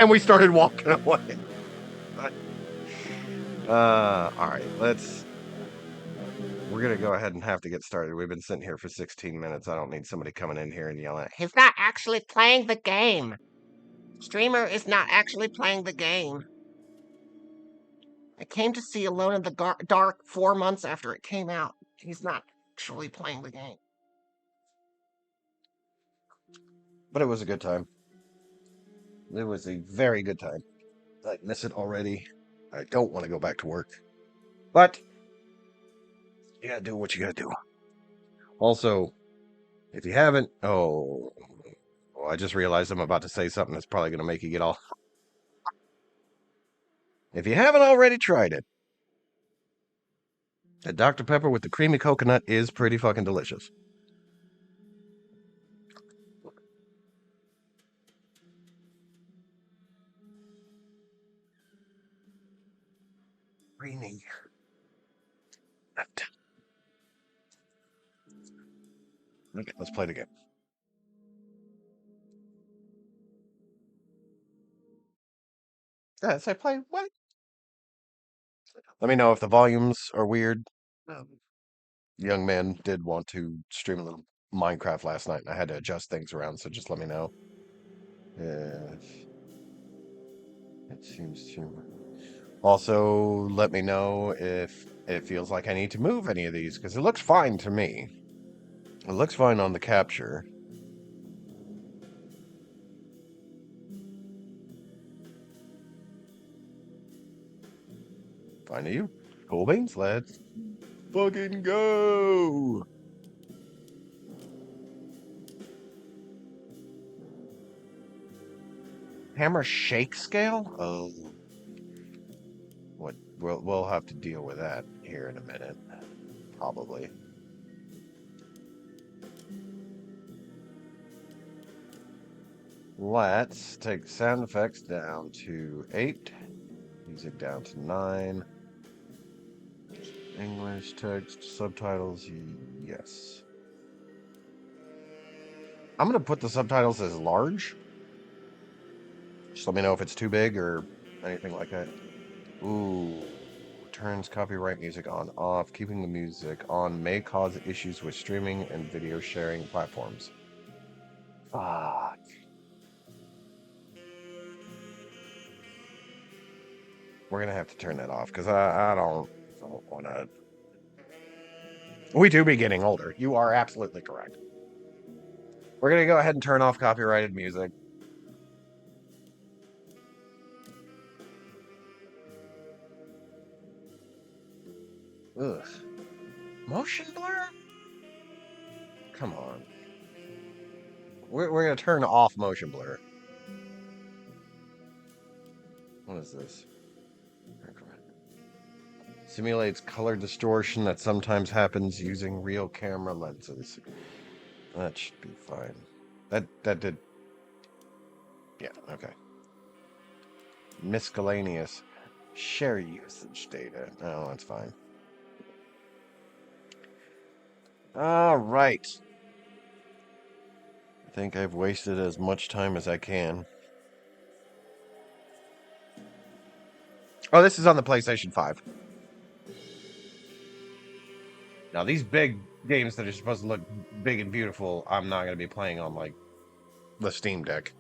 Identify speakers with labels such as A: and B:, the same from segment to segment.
A: And we started walking away. All right, we're gonna go ahead and have to get started. We've been sitting here for 16 minutes. I don't need somebody coming in here and yelling, he's not actually playing the game. Streamer is not actually playing the game. I came to see Alone in the Dark 4 months after it came out. He's not actually playing the game. But it was a good time. It was a very good time. I miss it already. I don't want to go back to work. But you gotta do what you gotta do. Also, if you haven't, I just realized I'm about to say something that's probably gonna make you get all. If you haven't already tried it, that Dr. Pepper with the creamy coconut is pretty fucking delicious. Creamy. Okay, let's play the game. Yeah, say play what? Let me know if the volumes are weird. Young man did want to stream a little Minecraft last night, and I had to adjust things around, so just let me know. If it seems to. Also, let me know if it feels like I need to move any of these, because it looks fine to me. It looks fine on the capture. Fine to you. Cool beans, let's fucking go! Hammer shake scale? Oh. What? We'll have to deal with that here in a minute. Probably. Let's take sound effects down to 8. Music down to 9. English text, subtitles, yes. I'm going to put the subtitles as large. Just let me know if it's too big or anything like that. Ooh. Turns copyright music on off. Keeping the music on may cause issues with streaming and video sharing platforms. Fuck. We're going to have to turn that off because I don't want to. We do be getting older. You are absolutely correct. We're going to go ahead and turn off copyrighted music. Ugh. Motion blur? Come on. We're going to turn off motion blur. What is this? Simulates color distortion that sometimes happens using real camera lenses. That should be fine. That did. Yeah, okay. Miscellaneous. Share usage data. Oh, that's fine. All right. I think I've wasted as much time as I can. Oh, this is on the PlayStation 5. Now, these big games that are supposed to look big and beautiful, I'm not going to be playing on, like, the Steam Deck.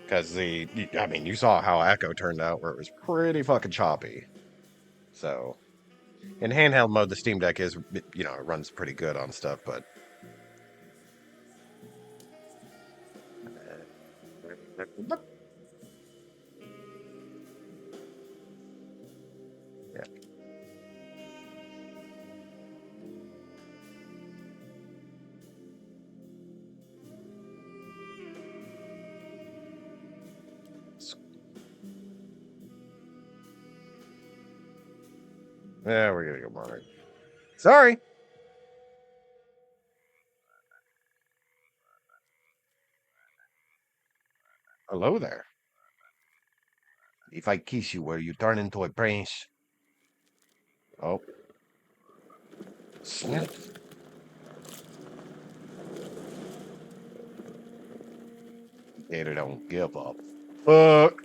A: Because you saw how Echo turned out, where it was pretty fucking choppy. So, in handheld mode, the Steam Deck is, it runs pretty good on stuff, but. Yeah. Yeah, we're gonna go modern. Sorry. Hello there. If I kiss you, will you turn into a prince? Oh. Snap. Gator don't give up. Fuck.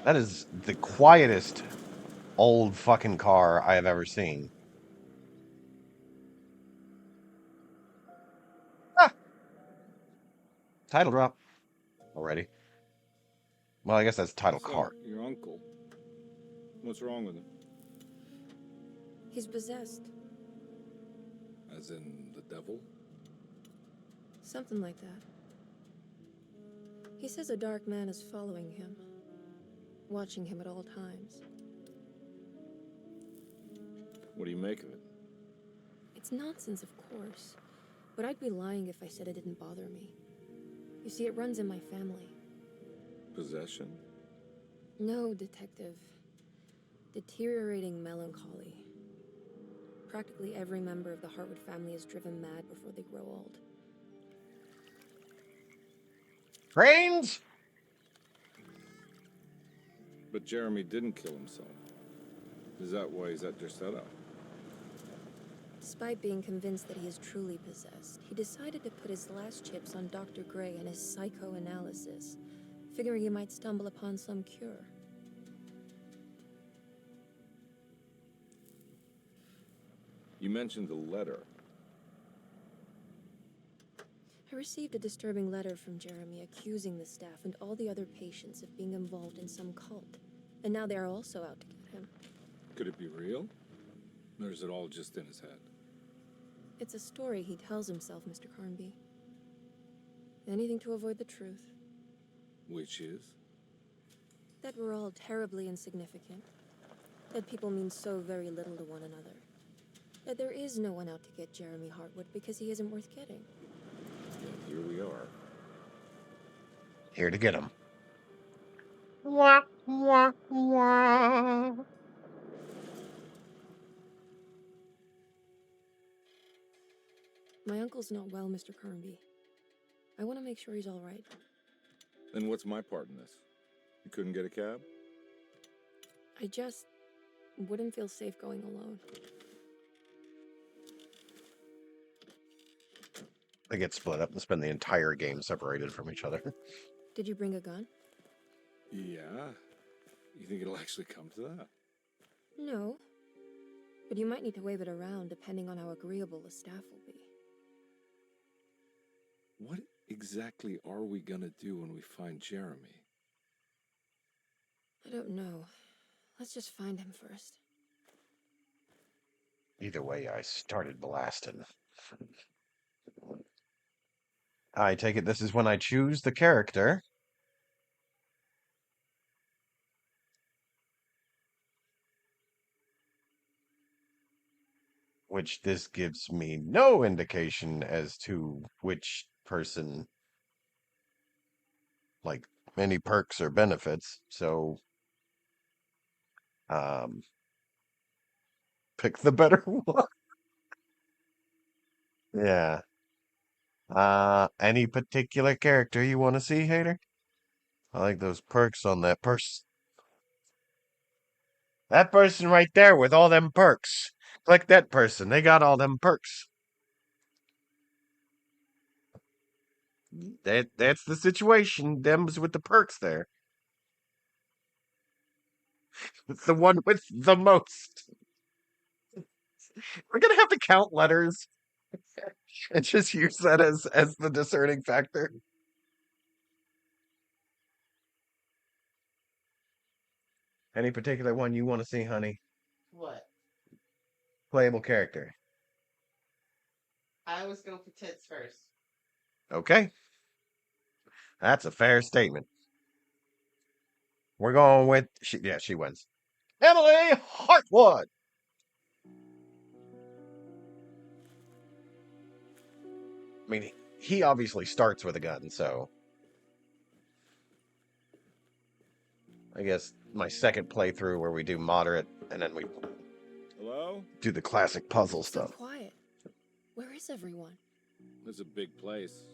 A: That is the quietest old fucking car I have ever seen. Ah, title drop already. Well, I guess that's title
B: So,
A: card.
B: your uncle. What's wrong with him?
C: He's possessed.
B: As in the devil?
C: Something like that. He says a dark man is following him, watching him at all times.
B: What do you make of it?
C: It's nonsense, of course, but I'd be lying if I said it didn't bother me. You see, it runs in my family.
B: Possession?
C: No, detective. Deteriorating melancholy. Practically every member of the Hartwood family is driven mad before they grow old.
A: Brains?
B: But Jeremy didn't kill himself. Is that why he's at your setup?
C: Despite being convinced that he is truly possessed, he decided to put his last chips on Dr. Gray and his psychoanalysis, figuring he might stumble upon some cure.
B: You mentioned the letter.
C: I received a disturbing letter from Jeremy accusing the staff and all the other patients of being involved in some cult, and now they are also out to get him.
B: Could it be real? Or is it all just in his head?
C: It's a story he tells himself, Mr. Carnby. Anything to avoid the truth.
B: Which is?
C: That we're all terribly insignificant. That people mean so very little to one another. That there is no one out to get Jeremy Hartwood because he isn't worth getting.
B: And here we are.
A: Here to get him. Wah, wah, wah.
C: My uncle's not well, Mr. Carnby. I want to make sure he's all right.
B: Then what's my part in this? You couldn't get a cab?
C: I just wouldn't feel safe going alone.
A: They get split up and spend the entire game separated from each other.
C: Did you bring a gun?
B: Yeah. You think it'll actually come to that?
C: No. But you might need to wave it around depending on how agreeable the staff will be.
B: What exactly are we gonna do when we find Jeremy?
C: I don't know. Let's just find him first.
A: Either way, I started blasting. I take it this is when I choose the character. Which this gives me no indication as to which person, like, any perks or benefits. So, um, pick the better one. Yeah. Any particular character you want to see, Hater? I like those perks on that person. That person right there with all them perks. Click that person. They got all them perks. That's the situation. Them's with the perks there. It's the one with the most. We're gonna have to count letters and just use that as the discerning factor. Any particular one you want to see, honey?
D: What?
A: Playable character.
D: I always go for tits first.
A: Okay. That's a fair statement. We're going with she wins. Emily Hartwood. I mean, he obviously starts with a gun, so I guess my second playthrough where we do moderate and then we
B: Hello?
A: do the classic puzzle
C: So
A: stuff.
C: quiet. Where is everyone?
B: This is a big place.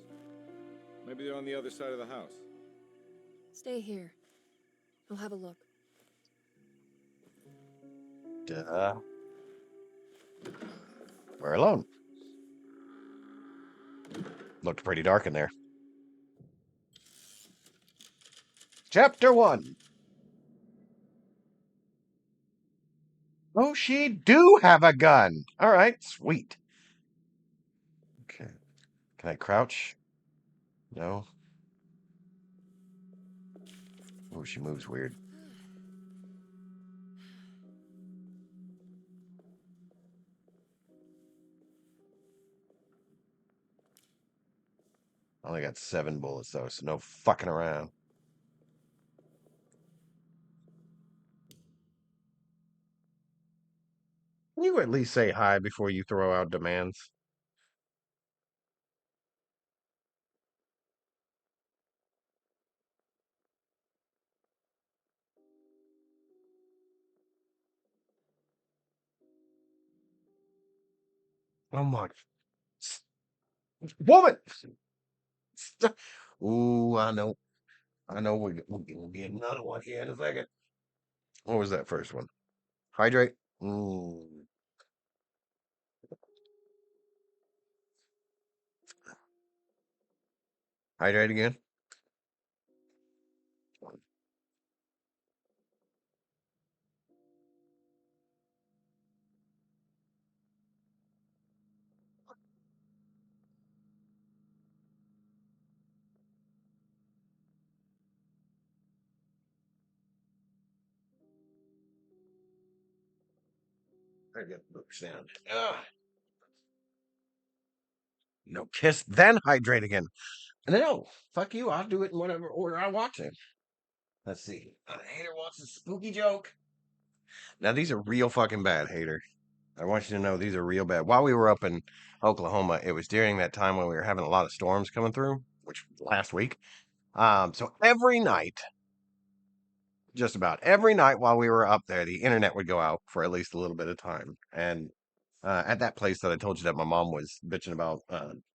B: Maybe they're on the other side of the house.
C: Stay here. I'll have a look.
A: Duh. We're alone. Looked pretty dark in there. Chapter 1. Oh, she do have a gun. All right, sweet. Okay. Can I crouch? No. Oh, she moves weird. I only got 7 bullets though, so no fucking around. Can you at least say hi before you throw out demands? Oh my. Woman! Ooh, I know. I know we'll get another one here in a second. What was that first one? Hydrate? Ooh. Hydrate again? I get the books down. No kiss, then hydrate again. No, fuck you. I'll do it in whatever order I want to. Let's see. Hater wants a spooky joke. Now these are real fucking bad, Hater. I want you to know these are real bad. While we were up in Oklahoma, it was during that time when we were having a lot of storms coming through, which last week. So every night, just about every night while we were up there, the internet would go out for at least a little bit of time. And at that place that I told you that my mom was bitching about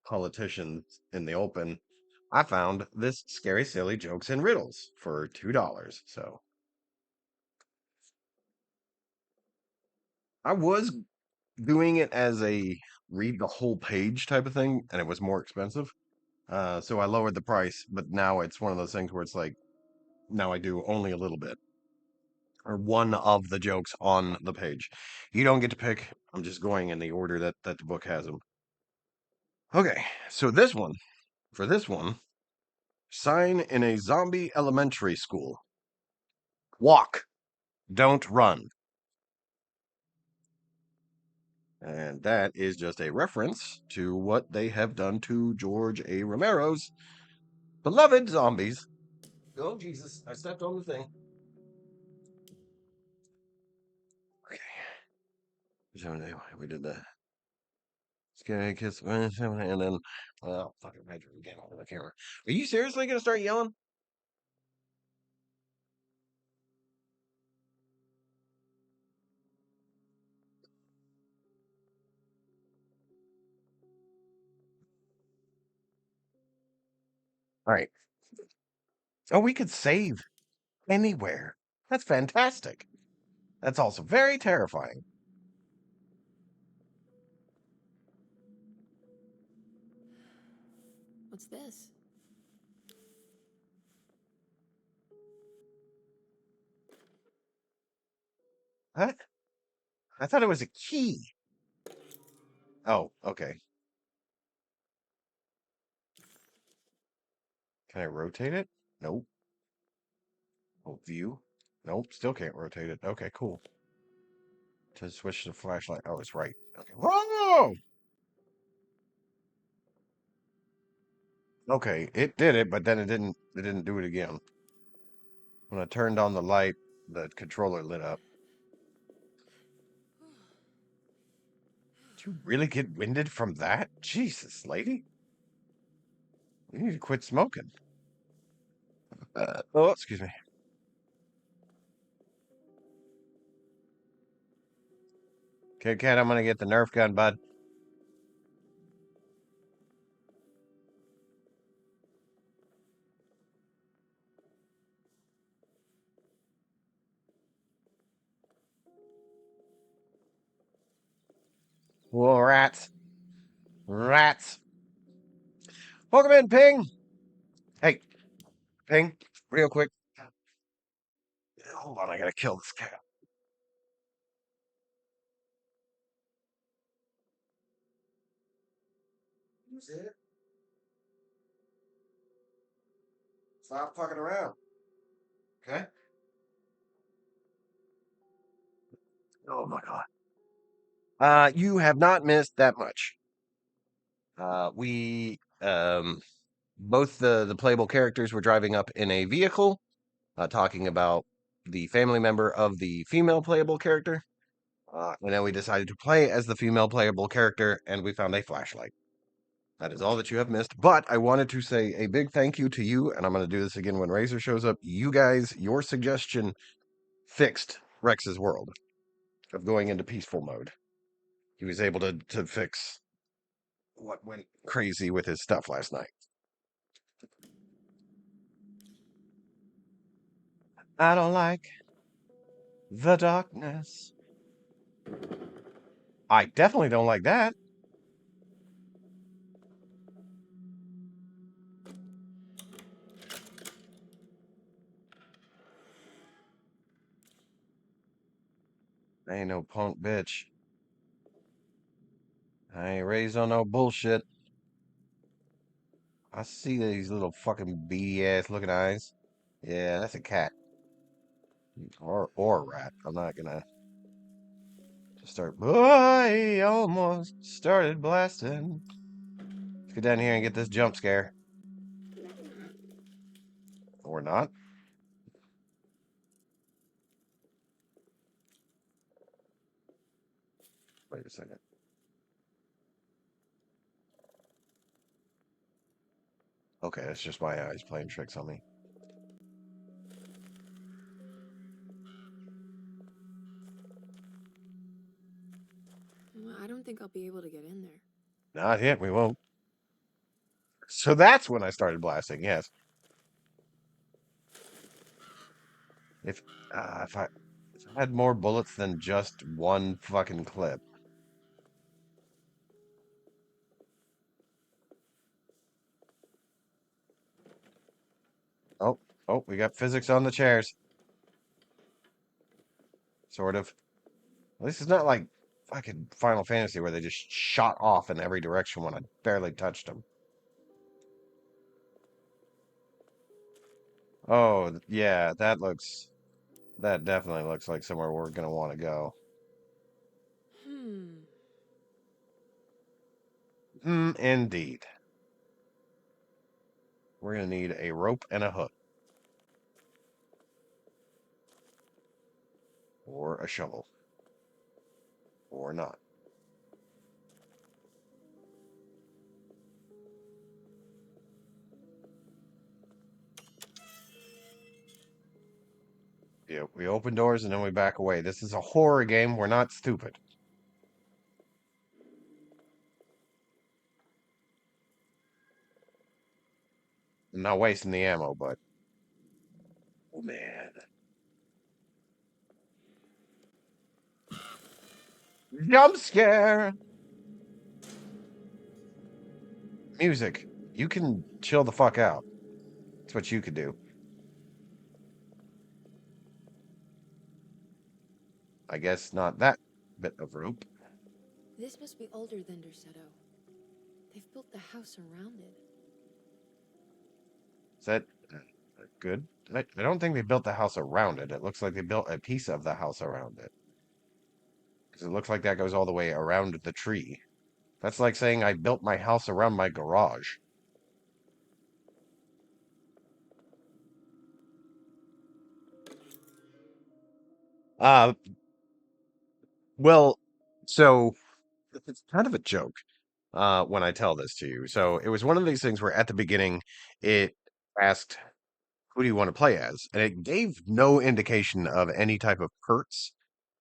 A: politicians in the open, I found this scary, silly jokes and riddles for $2. So I was doing it as a read the whole page type of thing, and it was more expensive. So I lowered the price, but now it's one of those things where it's like, now I do only a little bit or one of the jokes on the page. You don't get to pick. I'm just going in the order that the book has them. Okay, so for this one, sign in a zombie elementary school. Walk, don't run. And that is just a reference to what they have done to George A. Romero's beloved zombies. Oh, Jesus, I stepped on the thing. Okay, so anyway, we did that. Scary kiss, and then, well, fucking hydrant again on the camera. Are you seriously gonna start yelling? All right. Oh, we could save anywhere. That's fantastic. That's also very terrifying.
C: What's this?
A: What? I thought it was a key. Oh, okay. Can I rotate it? Nope. Oh, view. Nope. Still can't rotate it. Okay, cool. To switch the flashlight. Oh, it's right. Okay. Whoa! Okay, it did it, but then it didn't do it again. When I turned on the light, the controller lit up. Did you really get winded from that? Jesus, lady. You need to quit smoking. Oh, excuse me. Kit Kat, I'm gonna get the Nerf gun, bud. Whoa, rats. Rats. Welcome in, Ping. Hey, Ping, real quick. Hold on, I gotta kill this cat. Stop fucking around. Okay? Oh my god. You have not missed that much. We both the playable characters were driving up in a vehicle, talking about the family member of the female playable character. And then we decided to play as the female playable character, and we found a flashlight. That is all that you have missed. But I wanted to say a big thank you to you, and I'm going to do this again when Razor shows up. You guys, your suggestion fixed Rex's world of going into peaceful mode. He was able to fix what went crazy with his stuff last night. I don't like the darkness. I definitely don't like that. I ain't no punk bitch. I ain't raised on no bullshit. I see these little fucking beady ass looking eyes. Yeah, that's a cat. Or a rat. I'm not gonna just start. I almost started blasting. Let's get down here and get this jump scare. Or not. Wait a second. Okay, that's just my eyes playing tricks on me.
C: Well, I don't think I'll be able to get in there.
A: Not yet, we won't. So that's when I started blasting, yes. If if I had more bullets than just one fucking clip. Oh, oh, we got physics on the chairs. Sort of. This is not like fucking Final Fantasy where they just shot off in every direction when I barely touched them. Oh, yeah, that definitely looks like somewhere we're gonna want to go.
C: Hmm.
A: Indeed. We're gonna need a rope and a hook. Or a shovel. Or not. Yeah, we open doors and then we back away. This is a horror game. We're not stupid. I'm not wasting the ammo, but oh man. Jump scare! Music. You can chill the fuck out. That's what you could do. I guess not that bit of rope.
C: This must be older than Derceto. They've built the house around it.
A: Is that good? I don't think they built the house around it. It looks like they built a piece of the house around it. Because it looks like that goes all the way around the tree. That's like saying I built my house around my garage. Uh, well, so it's kind of a joke when I tell this to you. So it was one of these things where at the beginning it asked, who do you want to play as? And it gave no indication of any type of perks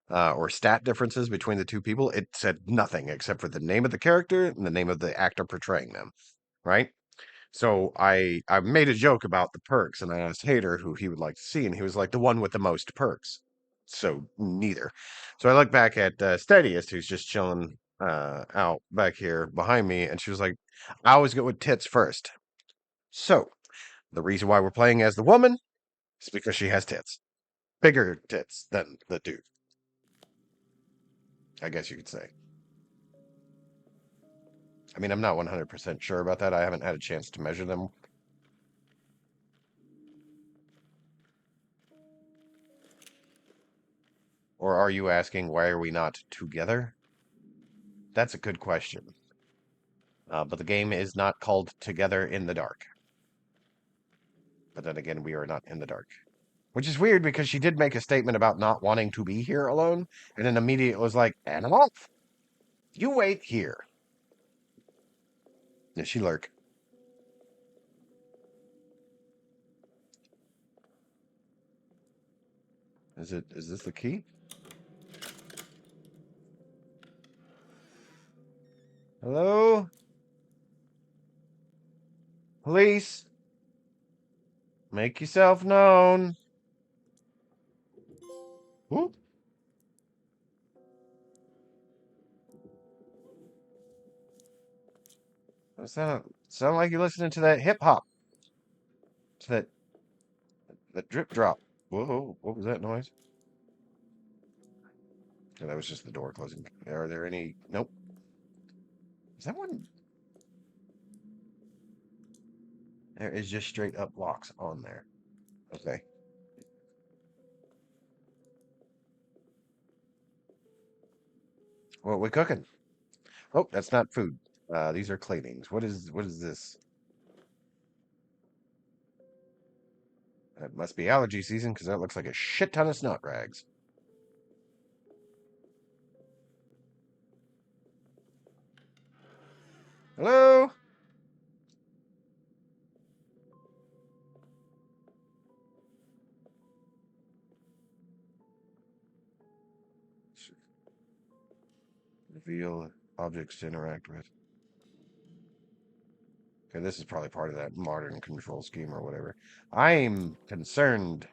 A: or stat differences between the two people. It said nothing except for the name of the character and the name of the actor portraying them, right? So I made a joke about the perks, and I asked Hater who he would like to see, and he was like the one with the most perks. So neither. So I look back at Steadiest, who's just chilling out back here behind me, and she was like, "I always go with tits first." So the reason why we're playing as the woman is because she has tits, bigger tits than the dude. I guess you could say. I mean, I'm not 100% sure about that. I haven't had a chance to measure them. Or are you asking why are we not together? That's a good question. But the game is not called Together in the Dark. But then again, we are not in the dark. Which is weird because she did make a statement about not wanting to be here alone, and then immediately was like, Animal, you wait here. Did she lurk? Is this the key? Hello? Police? Make yourself known. Whoop. Sound like you're listening to that hip hop. To that drip drop. Whoa, what was that noise? Oh, that was just the door closing. Are there any? Nope. Is that one? There is just straight up locks on there. Okay. What we cooking? Oh, that's not food. These are cleanings. What is this? That must be allergy season because that looks like a shit ton of snot rags. Hello? Reveal objects to interact with. Okay, this is probably part of that modern control scheme or whatever. I'm concerned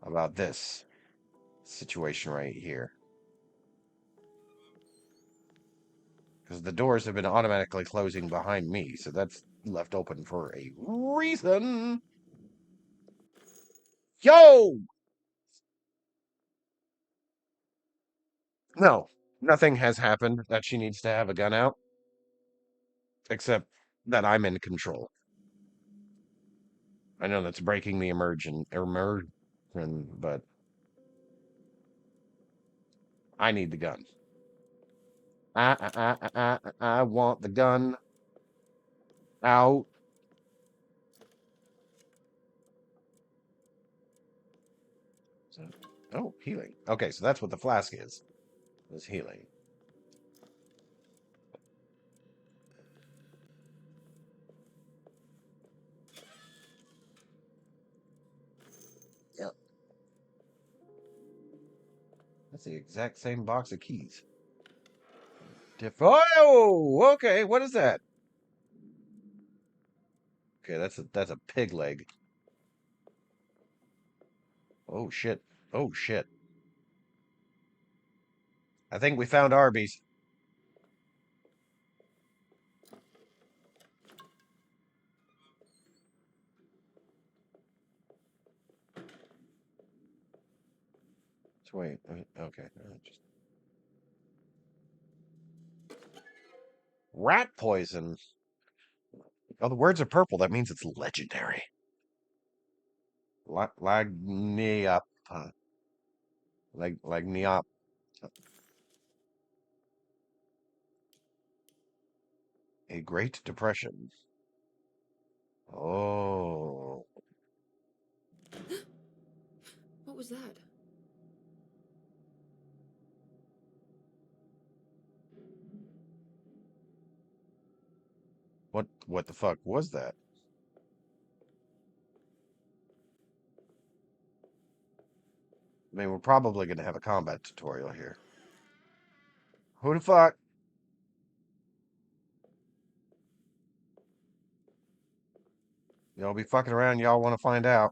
A: about this situation right here. Because the doors have been automatically closing behind me, so that's left open for a reason. Yo! No, nothing has happened that she needs to have a gun out, except that I'm in control. I know that's breaking the immersion, but I need the gun. I want the gun out. So, oh, healing. Okay, so that's what the flask is healing. Yep. That's the exact same box of keys. Oh, okay. What is that? Okay, that's a pig leg. Oh shit. Oh shit. I think we found Arby's. So wait. Okay. Just rat poison. Oh, the words are purple. That means it's legendary. Lagniop. Lagniop. A Great Depression. Oh.
C: What was that?
A: What the fuck was that? I mean, we're probably gonna have a combat tutorial here. Who the fuck? Y'all be fucking around, y'all want to find out.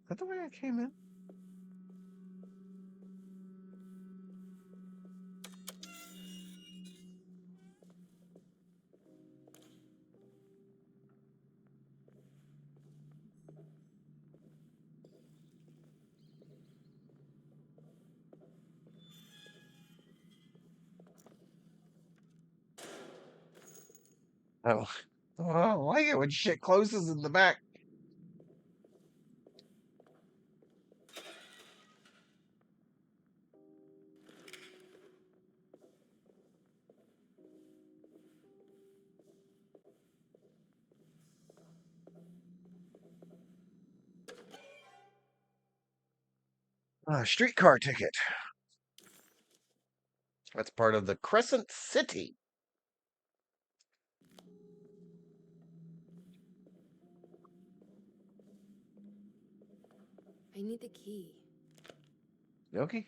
A: Is that the way I came in? Oh, I don't like it when shit closes in the back. Streetcar ticket. That's part of the Crescent City.
C: I need the key.
A: Okay.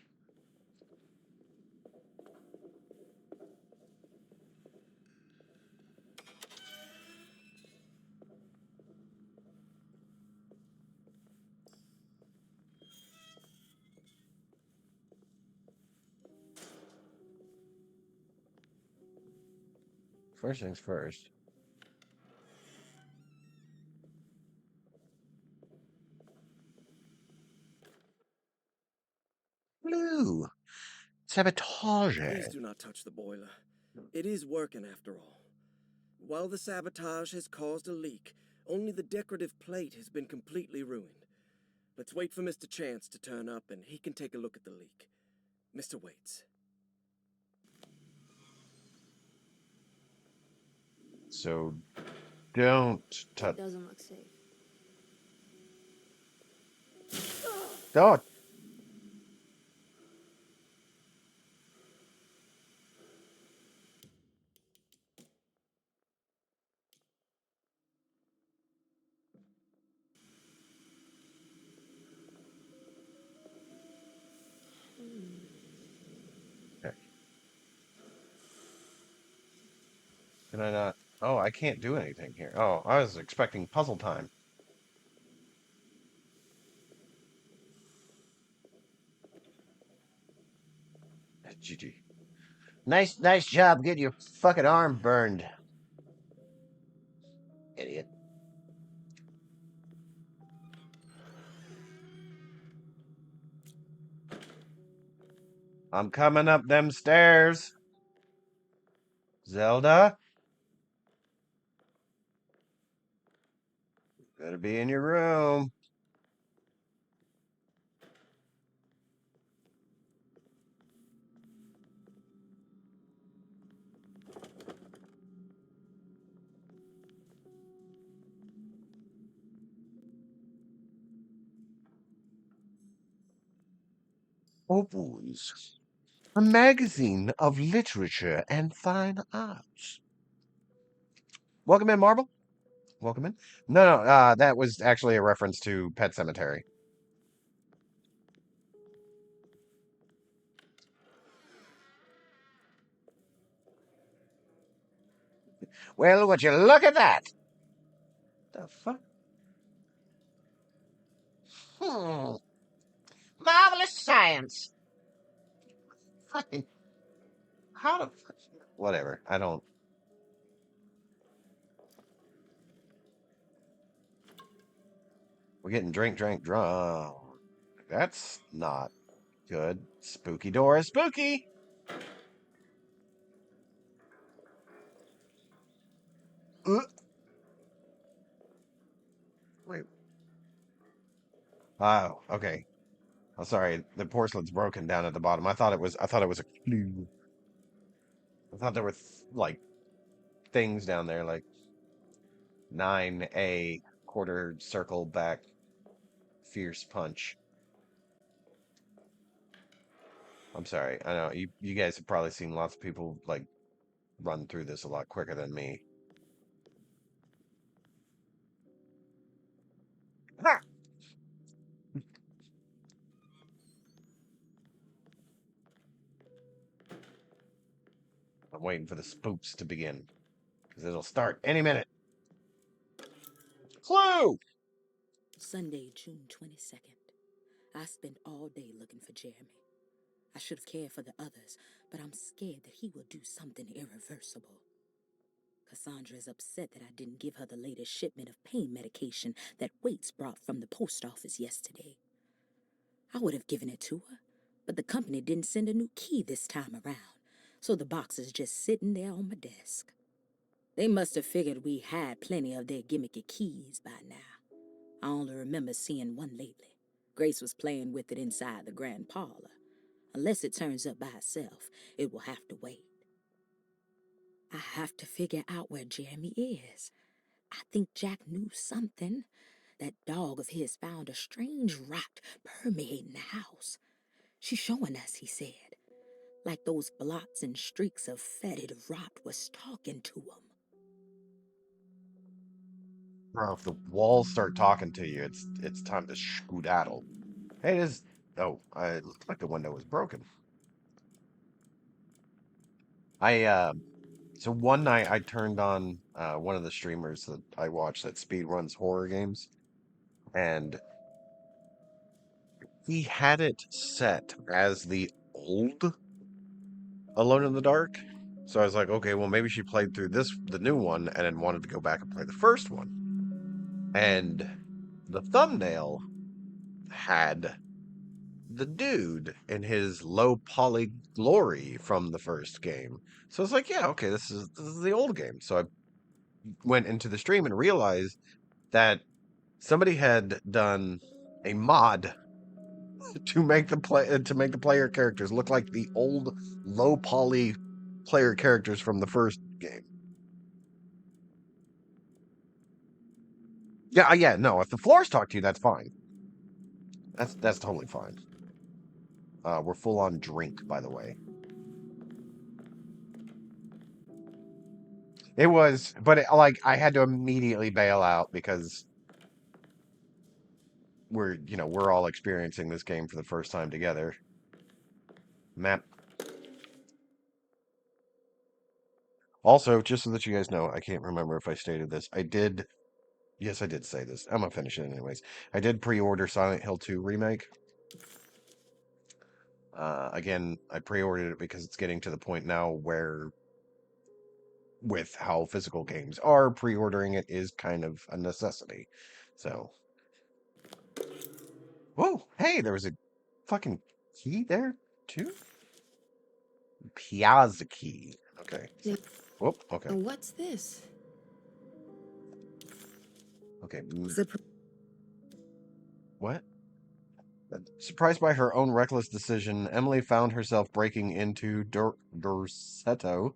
A: First things first. Blue. Sabotage.
E: Please do not touch the boiler. It is working after all. While the sabotage has caused a leak, only the decorative plate has been completely ruined. Let's wait for Mr. Chance to turn up and he can take a look at the leak. Mr. Waits.
A: So don't
C: It
A: touch.
C: doesn't look safe.
A: Don't. Okay. Can I not? Oh, I can't do anything here. Oh, I was expecting puzzle time. GG. Nice job getting your fucking arm burned. Idiot. I'm coming up them stairs. Zelda, better be in your room. Opus, a magazine of literature and fine arts. Welcome in, Marble. Welcome in. No, that was actually a reference to Pet Cemetery. Well, would you look at that? The fuck? Hmm. Marvelous science. Fucking how the fuck? Whatever. I don't. We're getting drunk. That's not good. Spooky door is spooky. Uh, Wait. Oh, okay. I'm sorry. The porcelain's broken down at the bottom. I thought it was a clue. I thought there were like things down there, like 9A quarter circle back fierce punch. I'm sorry. I know you guys have probably seen lots of people like run through this a lot quicker than me. Ha! I'm waiting for the spooks to begin because it'll start any minute. Clue!
F: Sunday, June 22nd. I spent all day looking for Jeremy. I should have cared for the others, but I'm scared that he will do something irreversible. Cassandra is upset that I didn't give her the latest shipment of pain medication that Waits brought from the post office yesterday. I would have given it to her, but the company didn't send a new key this time around, so the box is just sitting there on my desk. They must have figured we had plenty of their gimmicky keys by now. I only remember seeing one lately. Grace was playing with it inside the grand parlor. Unless it turns up by itself, it will have to wait. I have to figure out where Jeremy is. I think Jack knew something. That dog of his found a strange rot permeating the house. She's showing us, he said. Like those blots and streaks of fetid rot was talking to him.
A: Bro, if the walls start talking to you, it's time to skedaddle. Hey, it is. Oh, it looked like the window was broken. I So one night I turned on one of the streamers that I watch that speed runs horror games, and he had it set as the old Alone in the Dark. So I was like, okay, well maybe she played through the new one, and then wanted to go back and play the first one. And the thumbnail had the dude in his low poly glory from the first game. So I was like, yeah, okay, this is the old game. So I went into the stream and realized that somebody had done a mod to make the player characters look like the old low poly player characters from the first game. Yeah, yeah, no, if the floors talk to you, that's fine. That's totally fine. We're full on drink, by the way. It was, but like I had to immediately bail out because we're all experiencing this game for the first time together. Map. Also, just so that you guys know, I can't remember if I stated this. Yes, I did say this. I'm gonna finish it anyways. I did pre-order Silent Hill 2 remake. Again, I pre-ordered it because it's getting to the point now where, with how physical games are, pre-ordering it is kind of a necessity. So, whoa, hey, there was a fucking key there too. Piazza key. Okay.
C: Now,
A: Whoop. Okay.
C: what's this?
A: Okay. What? Surprised by her own reckless decision, Emily found herself breaking into Dorsetto.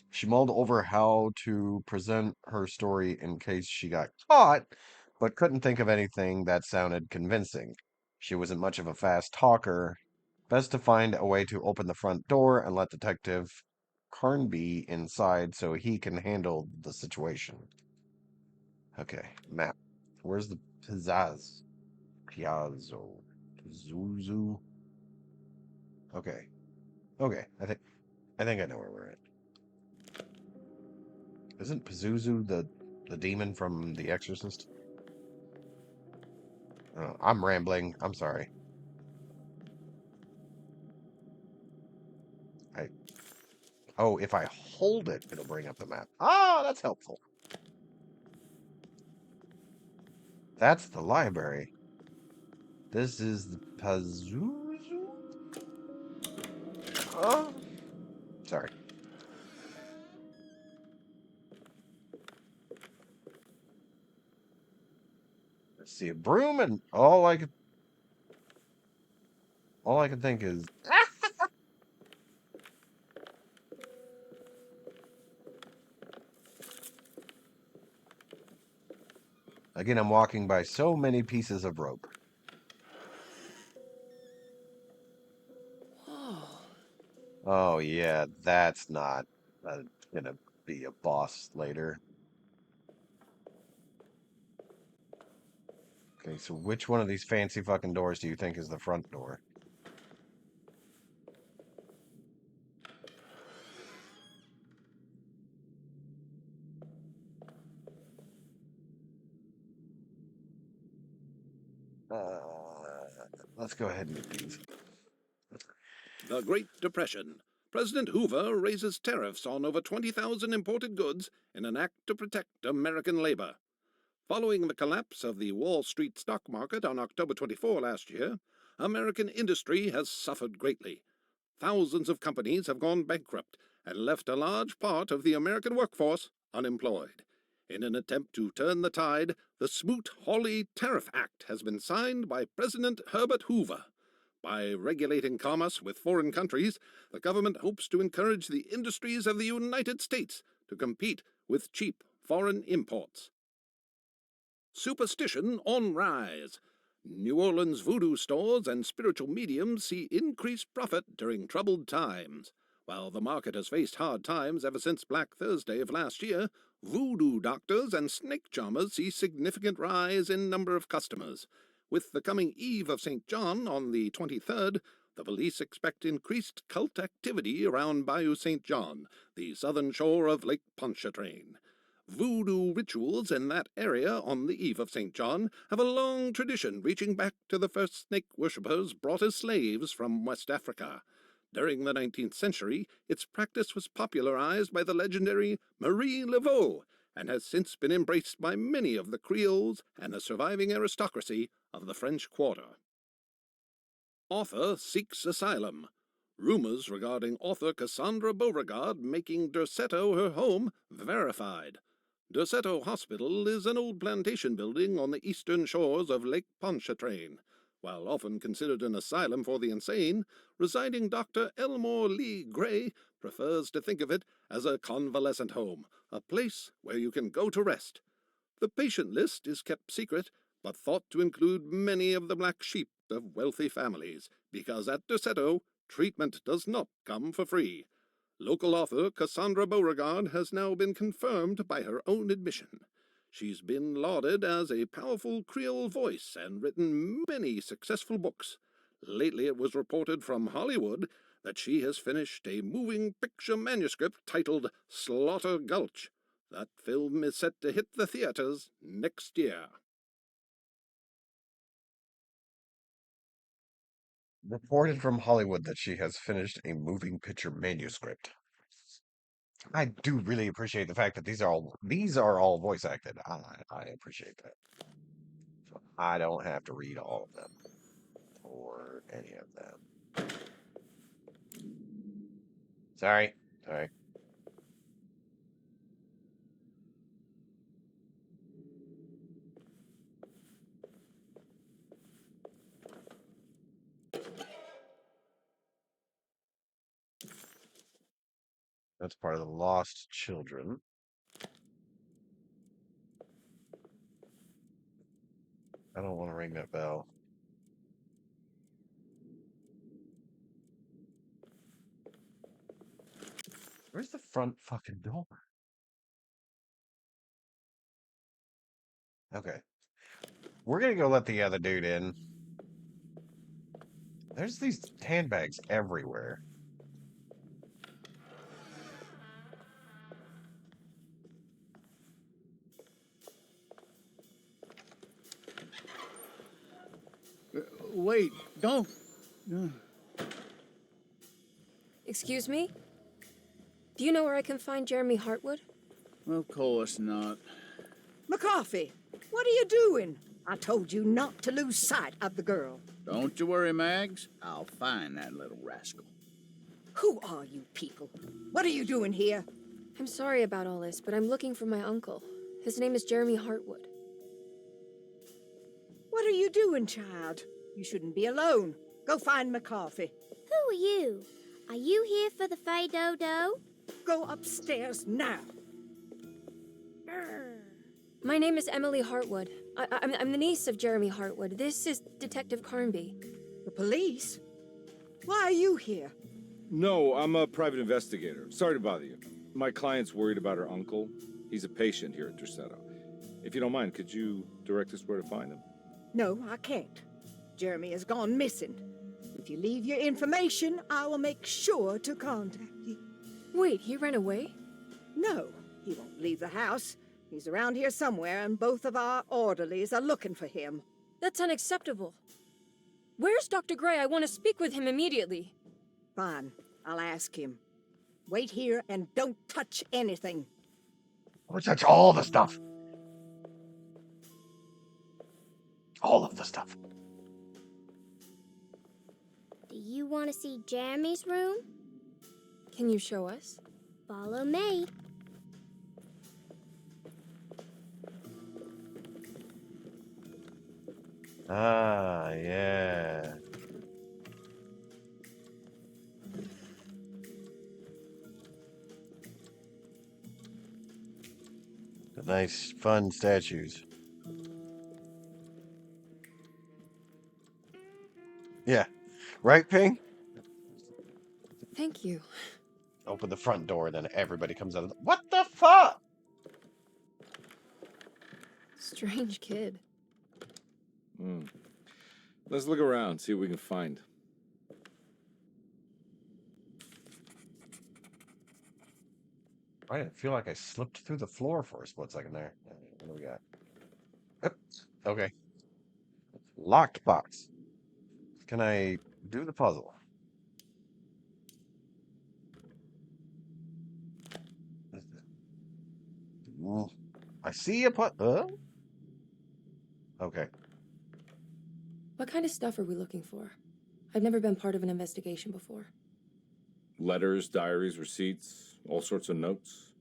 A: She mulled over how to present her story in case she got caught, but couldn't think of anything that sounded convincing. She wasn't much of a fast talker. Best to find a way to open the front door and let Detective Carnby inside so he can handle the situation. Okay, map. Where's the pizzazz? Piazzo. Zuzu. Okay. Okay. I think I know where we're at. Isn't Pazuzu the demon from The Exorcist? Oh, I'm rambling. I'm sorry. I Oh, if I hold it, it'll bring up the map. Ah, that's helpful. That's the library. This is the Pazuzu? Oh, sorry. Let's see a broom, and all I can think is again, I'm walking by so many pieces of rope.
C: Whoa.
A: Oh yeah, that's not gonna be a boss later. Okay, so which one of these fancy fucking doors do you think is the front door? Uh, let's go ahead and get these.
G: The Great Depression. President Hoover raises tariffs on over 20,000 imported goods in an act to protect American labor. Following the collapse of the Wall Street stock market on October 24 last year, American industry has suffered greatly. Thousands of companies have gone bankrupt and left a large part of the American workforce unemployed. In an attempt to turn the tide, the Smoot-Hawley Tariff Act has been signed by President Herbert Hoover. By regulating commerce with foreign countries, the government hopes to encourage the industries of the United States to compete with cheap foreign imports. Superstition on rise. New Orleans voodoo stores and spiritual mediums see increased profit during troubled times. While the market has faced hard times ever since Black Thursday of last year, voodoo doctors and snake charmers see significant rise in number of customers. With the coming Eve of St. John on the 23rd, the police expect increased cult activity around Bayou St. John, the southern shore of Lake Pontchartrain. Voodoo rituals in that area on the Eve of St. John have a long tradition reaching back to the first snake worshippers brought as slaves from West Africa. During the 19th century, its practice was popularized by the legendary Marie Laveau and has since been embraced by many of the Creoles and the surviving aristocracy of the French Quarter. Author seeks asylum. Rumors regarding author Cassandra Beauregard making Derceto her home verified. Derceto Hospital is an old plantation building on the eastern shores of Lake Pontchartrain. While often considered an asylum for the insane, residing Dr. Elmore Lee Gray prefers to think of it as a convalescent home, a place where you can go to rest. The patient list is kept secret, but thought to include many of the black sheep of wealthy families, because at Derceto, treatment does not come for free. Local author Cassandra Beauregard has now been confirmed by her own admission. She's been lauded as a powerful Creole voice and written many successful books. Lately it was reported from Hollywood that she has finished a moving picture manuscript titled Slaughter Gulch. That film is set to hit the theaters next year.
A: Reported from Hollywood that she has finished a moving picture manuscript. I do really appreciate the fact that these are all voice acted. I appreciate that. So I don't have to read all of them or any of them. Sorry. Sorry. That's part of the Lost Children. I don't want to ring that bell. Where's the front fucking door? Okay. We're gonna go let the other dude in. There's these handbags everywhere.
H: Wait, don't.
C: Excuse me? Do you know where I can find Jeremy Hartwood?
H: Of course not.
I: McCarthy, what are you doing? I told you not to lose sight of the girl.
H: Don't you worry, Mags. I'll find that little rascal.
I: Who are you people? What are you doing here?
C: I'm sorry about all this, but I'm looking for my uncle. His name is Jeremy Hartwood.
I: What are you doing, child? You shouldn't be alone. Go find McCarthy.
J: Who are you? Are you here for the Fay Dodo?
I: Go upstairs now.
C: My name is Emily Hartwood. I'm the niece of Jeremy Hartwood. This is Detective Carnby.
I: The police? Why are you here?
B: No, I'm a private investigator. Sorry to bother you. My client's worried about her uncle. He's a patient here at Derceto. If you don't mind, could you direct us where to find him?
I: No, I can't. Jeremy has gone missing. If you leave your information, I will make sure to contact you.
C: Wait, he ran away?
I: No, he won't leave the house. He's around here somewhere, and both of our orderlies are looking for him.
C: That's unacceptable. Where's Dr. Gray? I want to speak with him immediately.
I: Fine, I'll ask him. Wait here and don't touch anything.
A: I'll touch all the stuff. All of the stuff.
J: Do you want to see Jeremy's room?
C: Can you show us?
J: Follow me.
A: Ah, yeah. The nice, fun statues. Yeah. Right, Ping?
C: Thank you.
A: Open the front door, then everybody comes out of the... What the fuck?
C: Strange kid.
B: Hmm. Let's look around, see what we can find.
A: I didn't feel like I slipped through the floor for a split second there. What do we got? Yep. Okay. Locked box. Can I do the puzzle? Mm, I see a put. Okay.
C: What kind of stuff are we looking for? I've never been part of an investigation before.
B: Letters, diaries, receipts, all sorts of notes.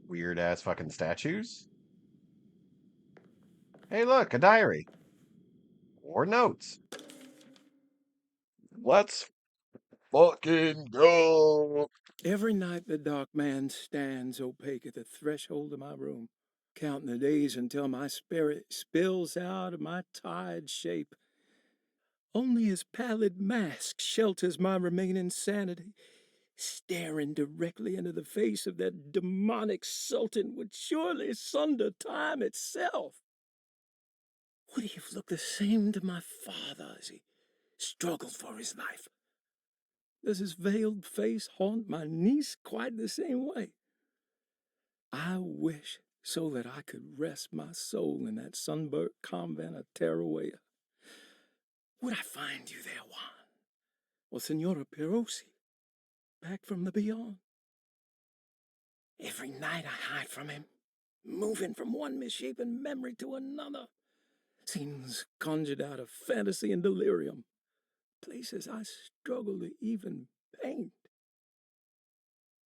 A: Weird ass fucking statues. Hey, look, a diary or notes. Let's fucking go.
K: Every night the dark man stands opaque at the threshold of my room, counting the days until my spirit spills out of my tired shape. Only his pallid mask shelters my remaining sanity. Staring directly into the face of that demonic sultan would surely sunder time itself. Would he have looked the same to my father as he struggled for his life? Does his veiled face haunt my niece quite the same way? I wish so that I could rest my soul in that sunburnt convent of Teruel. Would I find you there, Juan? Or Senora Perosi, back from the beyond? Every night I hide from him, moving from one misshapen memory to another. Scenes conjured out of fantasy and delirium. Places I struggle to even paint.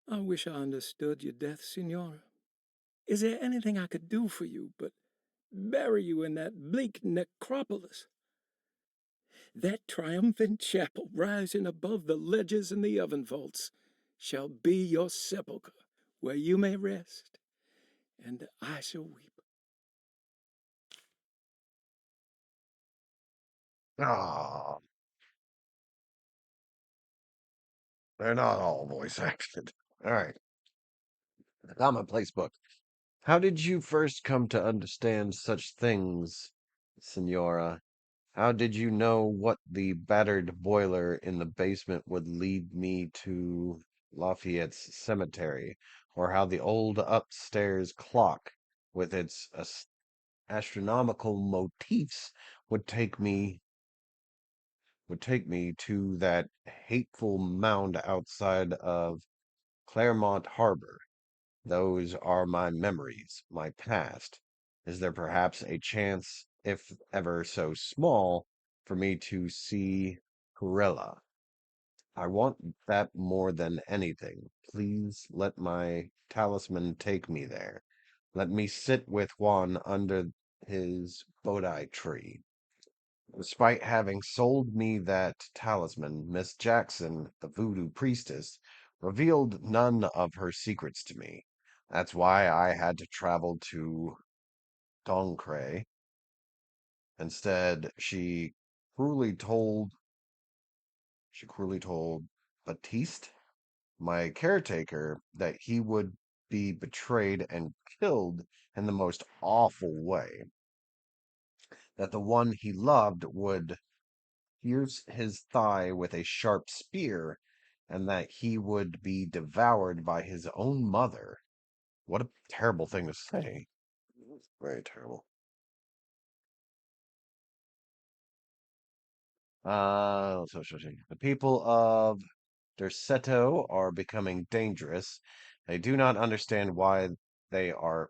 K: I wish I understood your death, Senora. Is there anything I could do for you but bury you in that bleak necropolis? That triumphant chapel rising above the ledges and the oven vaults shall be your sepulchre, where you may rest, and I shall weep.
A: Ah, they're not all voice acted. All right. Commonplace book. How did you first come to understand such things, Senora? How did you know what the battered boiler in the basement would lead me to Lafayette's cemetery, or how the old upstairs clock with its astronomical motifs would take me to that hateful mound outside of Claremont Harbor? Those are my memories, my past. Is there perhaps a chance, if ever so small, for me to see Corella? I want that more than anything. Please let my talisman take me there. Let me sit with Juan under his Bodhi tree. Despite having sold me that talisman, Miss Jackson, the voodoo priestess, revealed none of her secrets to me. That's why I had to travel to Doncre. Instead, cruelly told Baptiste, my caretaker, that he would be betrayed and killed in the most awful way. That the one he loved would pierce his thigh with a sharp spear, and that he would be devoured by his own mother. What a terrible thing to say. Very terrible. So the people of Derceto are becoming dangerous. They do not understand why they are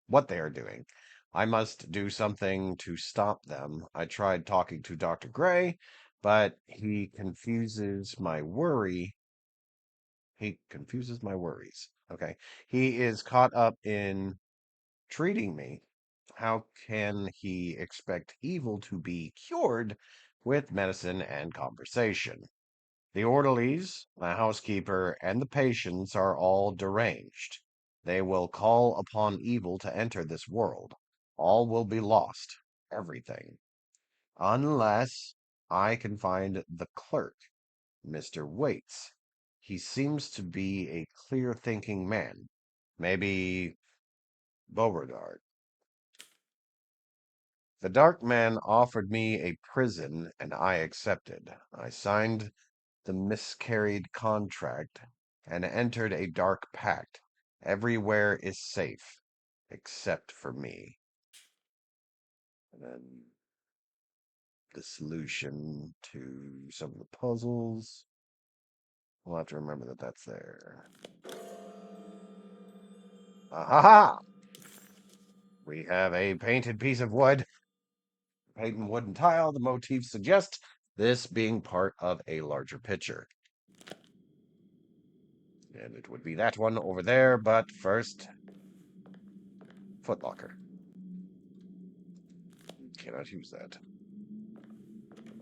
A: what they are doing. I must do something to stop them. I tried talking to Dr. Gray, but he confuses my worries. Okay. He is caught up in treating me. How can he expect evil to be cured with medicine and conversation? The orderlies, the housekeeper, and the patients are all deranged. They will call upon evil to enter this world. All will be lost. Everything. Unless I can find the clerk, Mr. Waits. He seems to be a clear thinking man. Maybe Beauregard. The dark man offered me a prison, and I accepted. I signed the miscarried contract and entered a dark pact. Everywhere is safe, except for me. And then the solution to some of the puzzles. We'll have to remember that that's there. Aha! We have a painted piece of wood. Painted wooden tile. The motifs suggest this being part of a larger picture. And it would be that one over there, but first, footlocker. Cannot use that.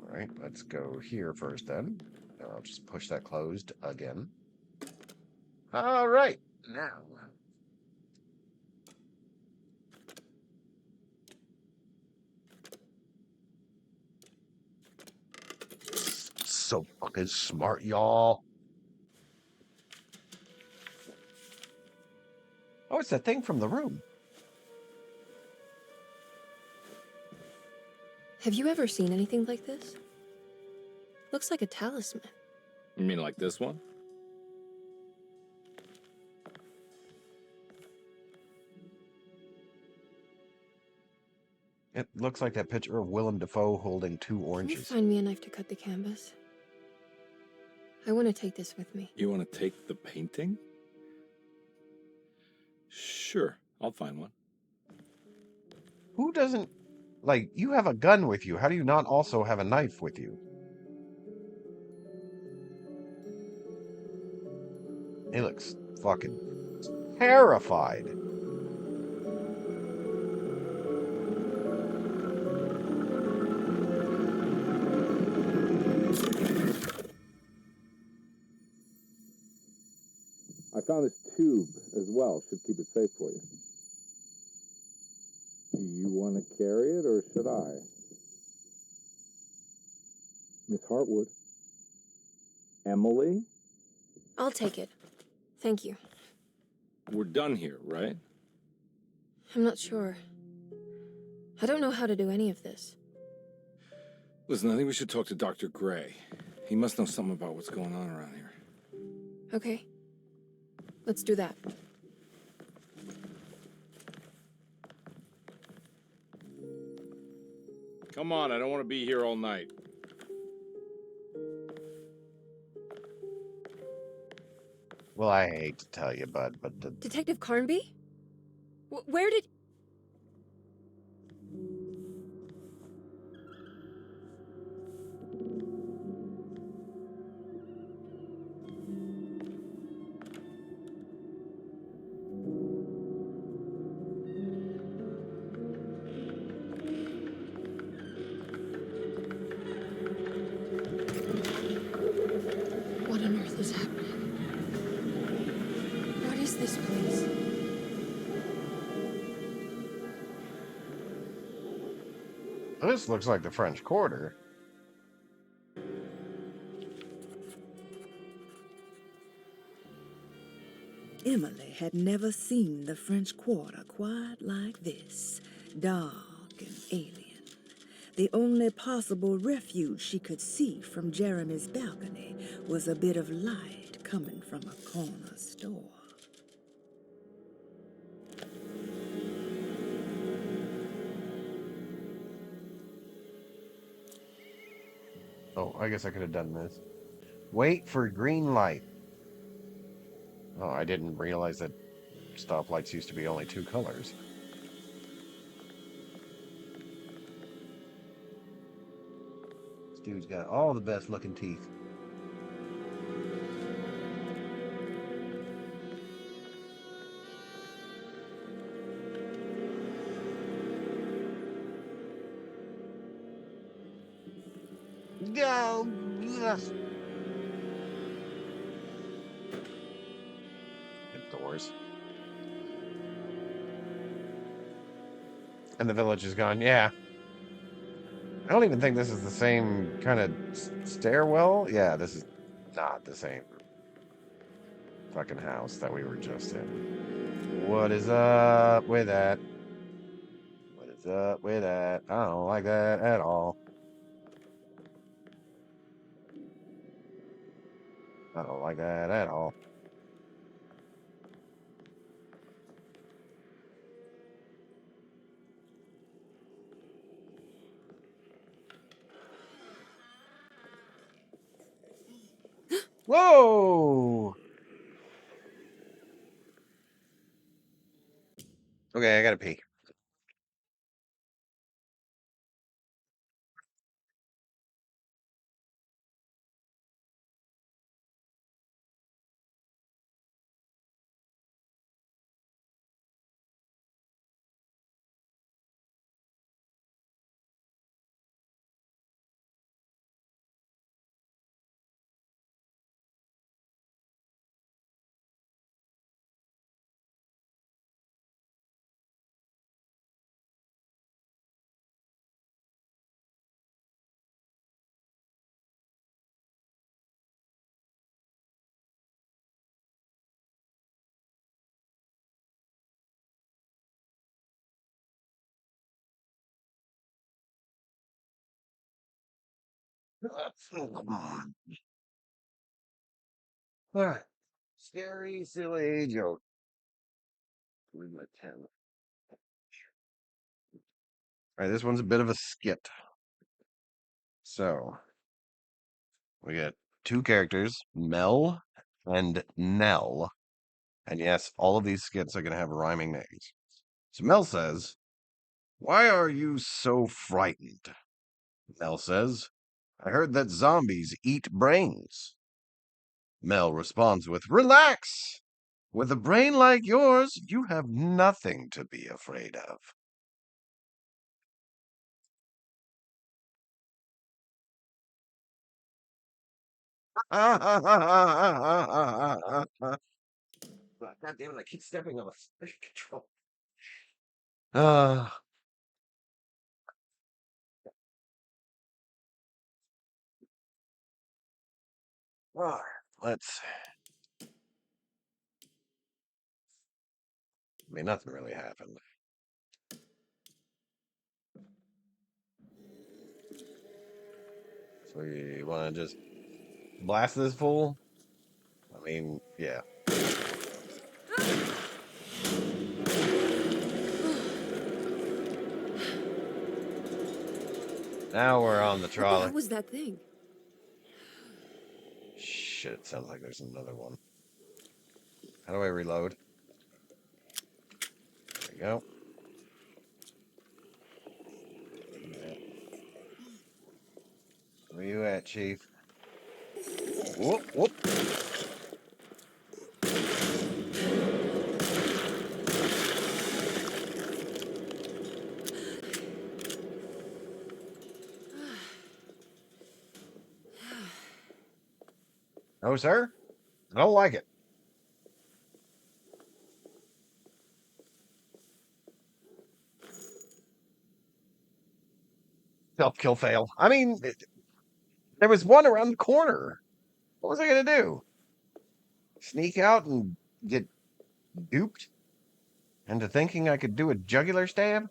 A: All right, let's go here first then. I'll just push that closed again. All right, now. So fucking smart, y'all. Oh, it's that thing from the room.
C: Have you ever seen anything like this? Looks like a talisman.
B: You mean like this one?
A: It looks like that picture of Willem Dafoe holding two
C: Can you
A: oranges.
C: find me a knife to cut the canvas? I want to take this with me.
B: You want to take the painting? Sure, I'll find one.
A: Who doesn't... Like, you have a gun with you. How do you not also have a knife with you? He looks fucking terrified.
B: I found this tube as well. Should keep it safe for you. Do you want to carry it, or should I? Miss Hartwood? Emily?
C: I'll take it. Thank you.
B: We're done here, right?
C: I'm not sure. I don't know how to do any of this.
B: Listen, I think we should talk to Dr. Gray. He must know something about what's going on around here.
C: Okay. Let's do that.
B: Come on, I don't want to be here all night.
A: Well, I hate to tell you, bud, but the...
C: Detective Carnby? Where did... What on earth is happening? What is this place?
A: This looks like the French Quarter.
F: Emily had never seen the French Quarter quite like this, dark and alien. The only possible refuge she could see from Jeremy's balcony was a bit of light coming from a corner store.
A: Oh, I guess I could have done this. Wait for green light. Oh, I didn't realize that stoplights used to be only two colors. This dude's got all the best looking teeth. Doors. And the village is gone. Yeah. I don't even think this is the same kind of stairwell. Yeah, this is not the same fucking house that we were just in. What is up with that? What is up with that? I don't like that at all. I don't like that at all. Whoa! Okay, I gotta pee. Come on. All right. Scary, silly joke. Leave my 10. All right, this one's a bit of a skit. So, we got two characters, Mel and Nell. And yes, all of these skits are going to have rhyming names. So Mel says, "Why are you so frightened?" Mel says, "I heard that zombies eat brains." Mel responds with, "Relax! With a brain like yours, you have nothing to be afraid of." God damn it, I keep stepping on the control. Uh, all right, let's. I mean, nothing really happened. So we want to just blast this fool? I mean, yeah. Now we're on the
C: What the hell
A: trolley.
C: was that thing?
A: Shit, it sounds like there's another one. How do I reload? There we go. Where you at, Chief? Whoop, whoop. No, sir. I don't like it. Self-kill fail. I mean, there was one around the corner. What was I going to do? Sneak out and get duped into thinking I could do a jugular stab?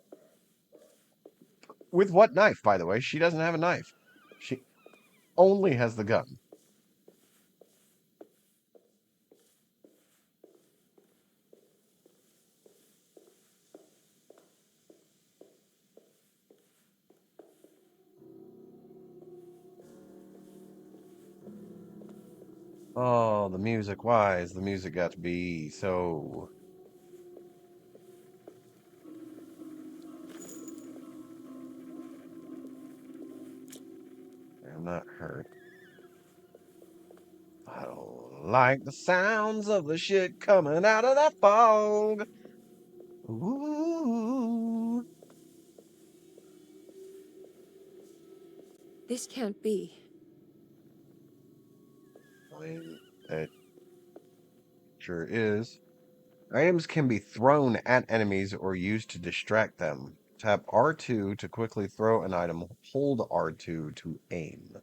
A: With what knife, by the way? She doesn't have a knife. She only has the gun. Oh, the music. Why is the music got to be so... I'm not hurt. I don't like the sounds of the shit coming out of that fog. Ooh.
C: This can't be.
A: It sure is. Items can be thrown at enemies or used to distract them. Tap R2 to quickly throw an item. Hold R2 to aim.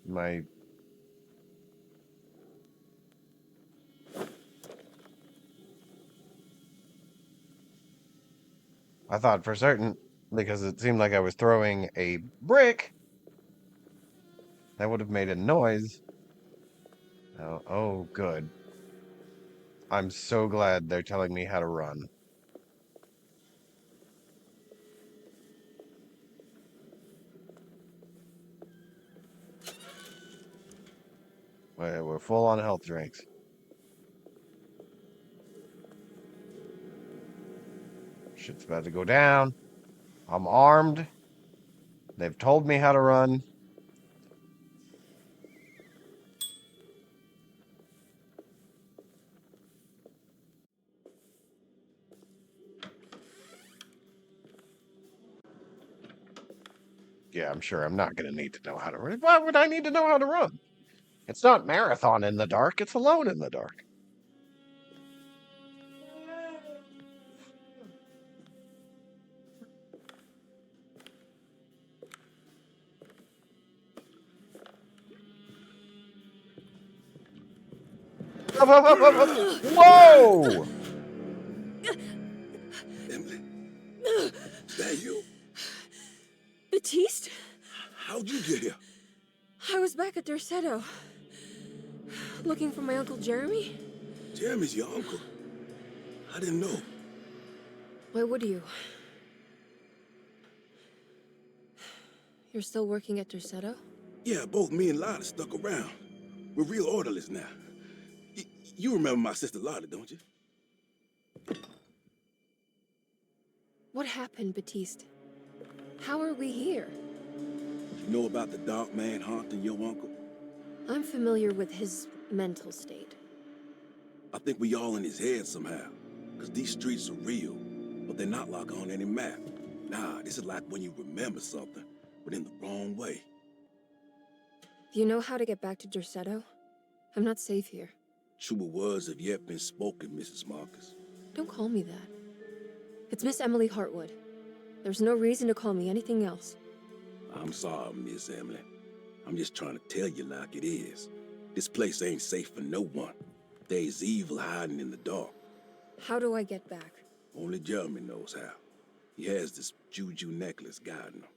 A: My I thought for certain, because it seemed like I was throwing a brick, that would have made a noise. Oh, good. I'm so glad they're telling me how to run. We're full on health drinks. Shit's about to go down. I'm armed. They've told me how to run. Yeah, I'm sure I'm not going to need to know how to run. Why would I need to know how to run? It's not marathon in the dark, it's alone in the dark. Whoa!
E: Emily, is that you?
C: Baptiste?
E: How'd you get here?
C: I was back at Derceto. Looking for my Uncle Jeremy?
E: Jeremy's your uncle. I didn't know.
C: Why would you? You're still working at Derceto?
E: Yeah, both me and Lotta stuck around. We're real orderlies now. You remember my sister Lotta, don't you?
C: What happened, Baptiste? How are we here?
E: You know about the dark man haunting your uncle?
C: I'm familiar with his mental state.
E: I think we all in his head somehow. Because these streets are real, but they're not like on any map. Nah, this is like when you remember something, but in the wrong way.
C: Do you know how to get back to Derceto? I'm not safe here.
E: Truer words have yet been spoken, Mrs. Marcus.
C: Don't call me that. It's Miss Emily Hartwood. There's no reason to call me anything else.
E: I'm sorry, Miss Emily. I'm just trying to tell you like it is. This place ain't safe for no one. There's evil hiding in the dark.
C: How do I get back?
E: Only Jeremy knows how. He has this juju necklace guiding him.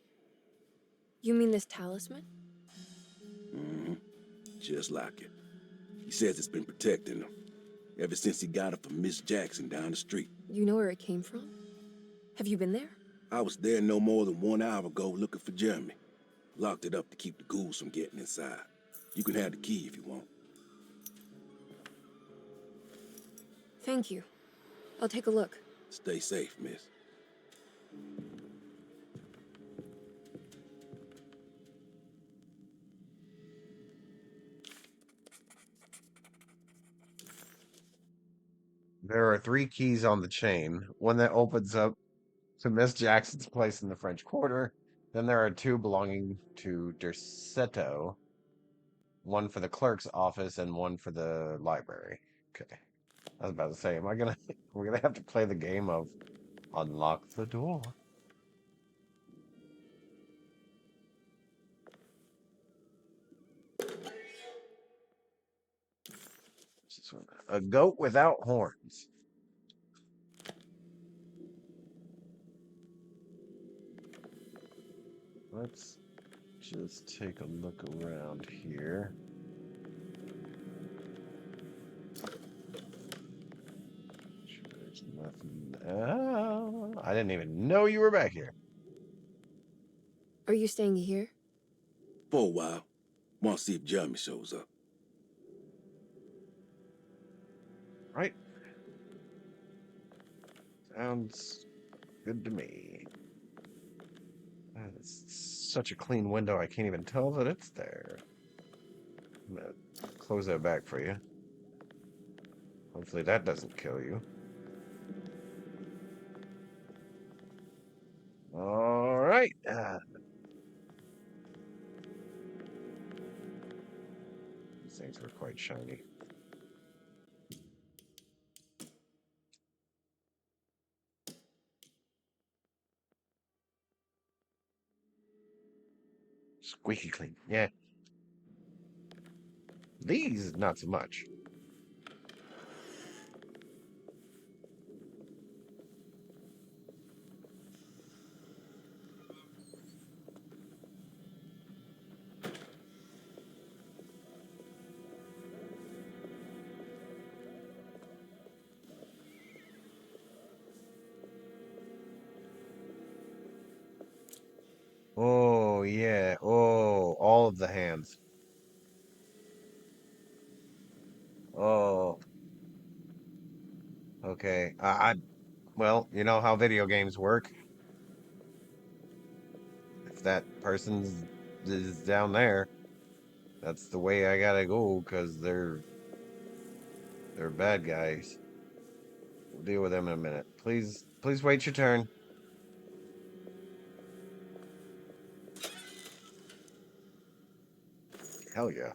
C: You mean this talisman?
E: Mm-hmm. Just like it. He says it's been protecting him ever since he got it from Miss Jackson down the street.
C: You know where it came from? Have you been there?
E: I was there no more than 1 hour ago looking for Jeremy. Locked it up to keep the ghouls from getting inside. You can have the key if you want.
C: Thank you. I'll take a look.
E: Stay safe, miss.
A: There are 3 keys on the chain. One that opens up to Miss Jackson's place in the French Quarter. Then there are 2 belonging to Derceto. One for the clerk's office and one for the library. Okay. I was about to say, we're gonna have to play the game of unlock the door. A goat without horns. Let's just take a look around here. There's nothing. Oh, I didn't even know you were back here.
C: Are you staying here?
E: For a while. Want to see if Jeremy shows up.
A: Right. Sounds good to me. It's such a clean window, I can't even tell that it's there. I'm gonna close that back for you. Hopefully that doesn't kill you. All right. things were quite shiny. Squeaky clean. Yeah. These, not so much. Oh, yeah. Oh, all of the hands. Oh, okay. Well, you know how video games work. If that person's is down there, that's the way I gotta go, because they're bad guys. We'll deal with them in a minute. Please wait your turn. Hell yeah.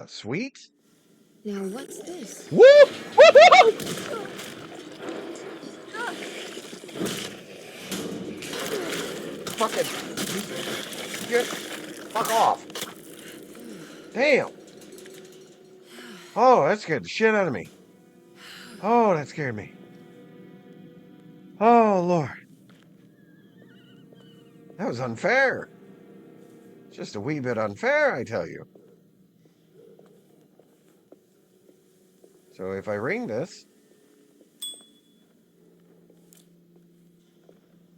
A: Sweet?
C: Now what's this?
A: Woo! Woo! Fucking get fuck off. Damn. Oh, that scared the shit out of me. Oh, that scared me. Oh, Lord. That was unfair. Just a wee bit unfair, I tell you. So if I ring this.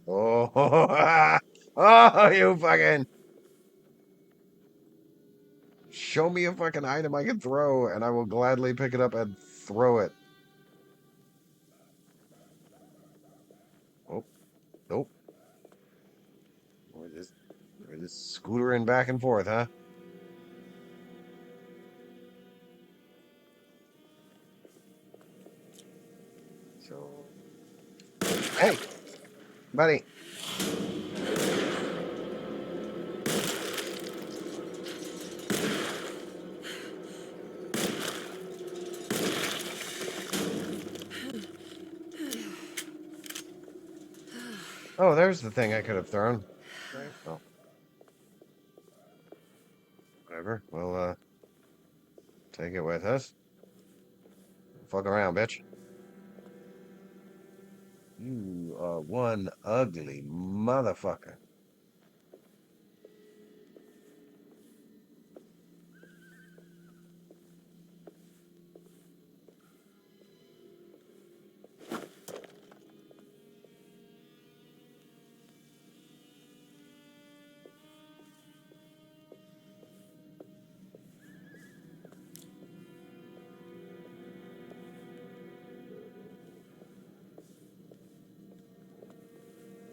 A: Oh, oh, you fucking. Show me a fucking item I can throw, and I will gladly pick it up and throw it. Oh, nope. We're just scootering back and forth, huh? So, hey, buddy. Oh, there's the thing I could have thrown. Right. Oh, whatever. We'll take it with us. Fuck around, bitch. You are one ugly motherfucker.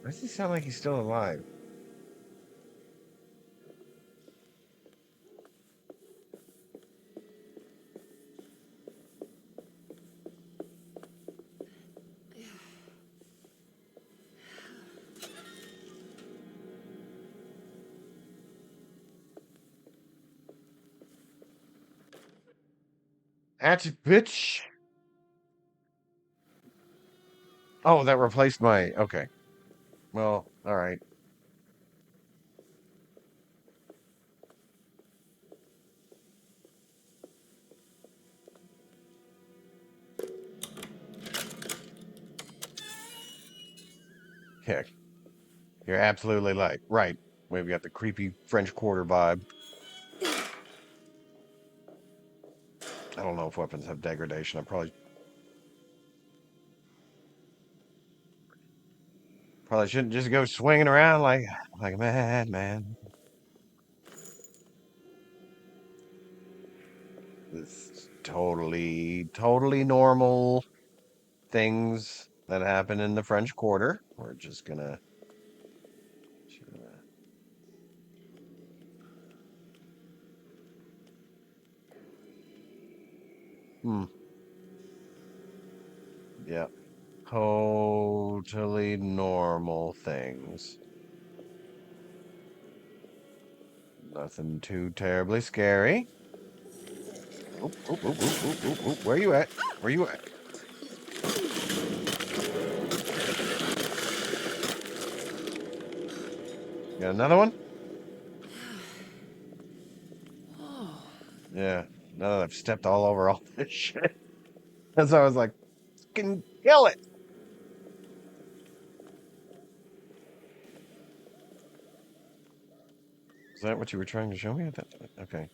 A: Why does he sound like he's still alive? At it, bitch. Oh, that replaced my. Okay. Well, all right. Heck, you're absolutely right. We've got the creepy French Quarter vibe. I don't know if weapons have degradation. I probably shouldn't just go swinging around like a madman. It's totally normal things that happen in the French Quarter. We're just gonna. Hmm. Yeah. Totally normal things. Nothing too terribly scary. Oop, oop, oop, oop, oop, oop, oop. Where you at? Where you at? Got another one? Yeah. Now that I've stepped all over all this shit. That's why I was like, fucking kill it. Is that what you were trying to show me at that point? Okay.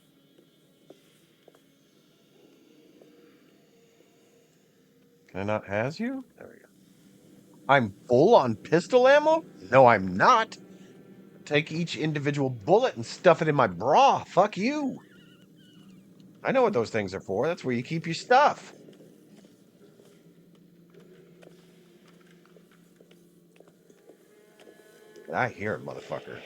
A: Can I not has you? There we go. I'm full on pistol ammo? No, I'm not. Take each individual bullet and stuff it in my bra. Fuck you. I know what those things are for. That's where you keep your stuff. I hear it, motherfucker.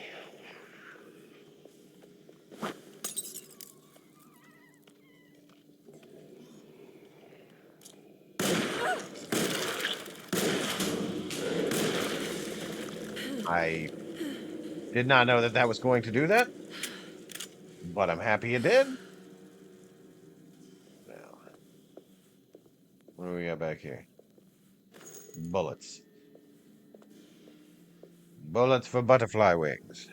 A: I did not know that that was going to do that, but I'm happy it did. Now, what do we got back here? Bullets. Bullets for butterfly wings.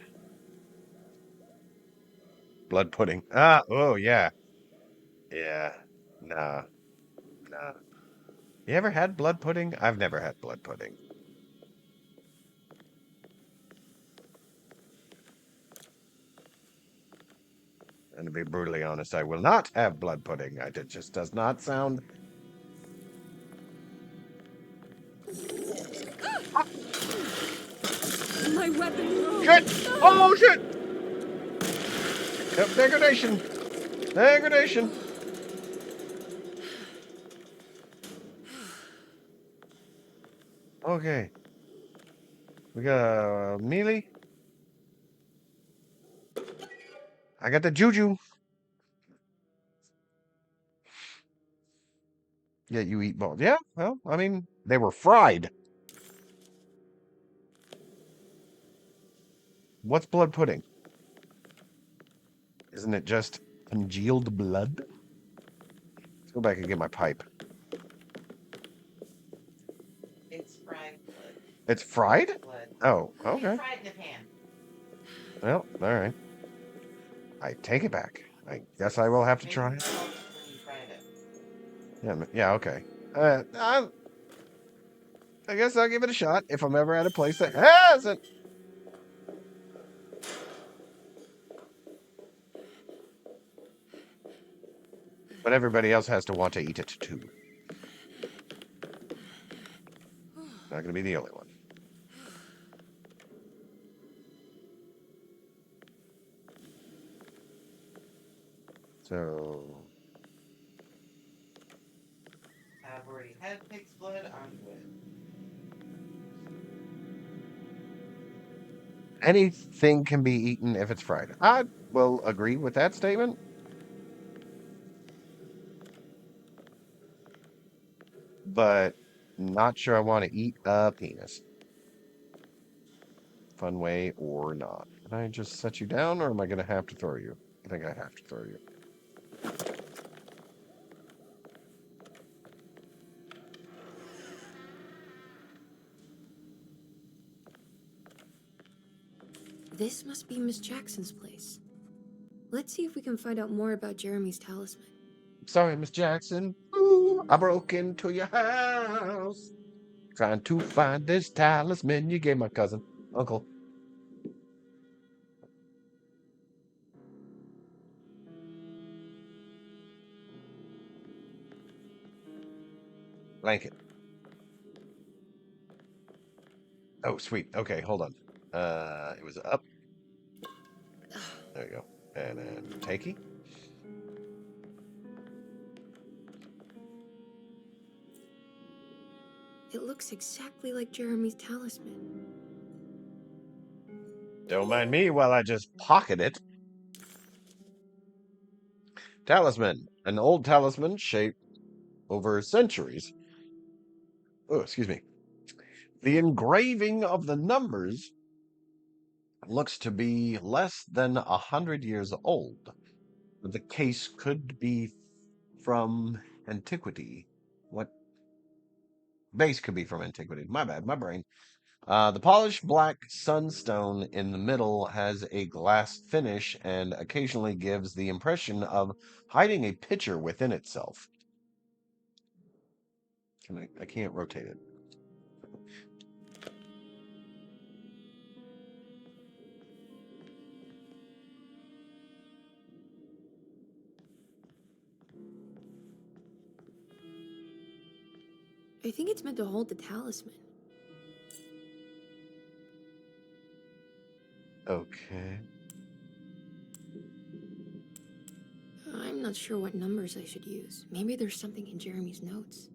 A: Blood pudding. Ah, oh, yeah. Yeah. Nah, nah. You ever had blood pudding? I've never had blood pudding. And to be brutally honest, I will not have blood pudding. It just does not sound.
C: My weapon broke.
A: Shit! Oh, shit! Yep, degradation. Degradation. Okay. We got a melee. I got the juju. Yeah, you eat balls. Yeah, well, I mean, they were fried. What's blood pudding? Isn't it just congealed blood? Let's go back and get my pipe.
D: It's fried blood.
A: It's fried?
D: Blood.
A: Oh,
D: It's
A: okay.
D: fried in a pan.
A: Well, all right. I take it back. I guess I will have to
D: Makes
A: try
D: it
A: it.
D: salty when you fried it.
A: Yeah, okay. I guess I'll give it a shot if I'm ever at a place that hasn't. But everybody else has to want to eat it too. Not going to be the only one. So,
D: I've already had pig's blood. I'm good.
A: anything can be eaten if it's fried. I will agree with that statement. But not sure I want to eat a penis. Fun way or not. Can I just set you down or am I going to have to throw you? I think I have to throw you.
C: This must be Miss Jackson's place. Let's see if we can find out more about Jeremy's talisman.
A: Sorry, Miss Jackson. Ooh, I broke into your house. Trying to find this talisman you gave my cousin, uncle. Blanket. Oh, sweet. Okay, hold on. It was up. There you go. And then takey.
C: It looks exactly like Jeremy's talisman.
A: Don't mind me while I just pocket it. Talisman. An old talisman shaped over centuries. Oh, excuse me. The engraving of the numbers looks to be less than 100 years old. The case could be from antiquity. What base could be from antiquity? My bad, my brain. The polished black sunstone in the middle has a glass finish and occasionally gives the impression of hiding a picture within itself. I can't rotate it.
C: I think it's meant to hold the talisman.
A: Okay.
C: I'm not sure what numbers I should use. Maybe there's something in Jeremy's notes.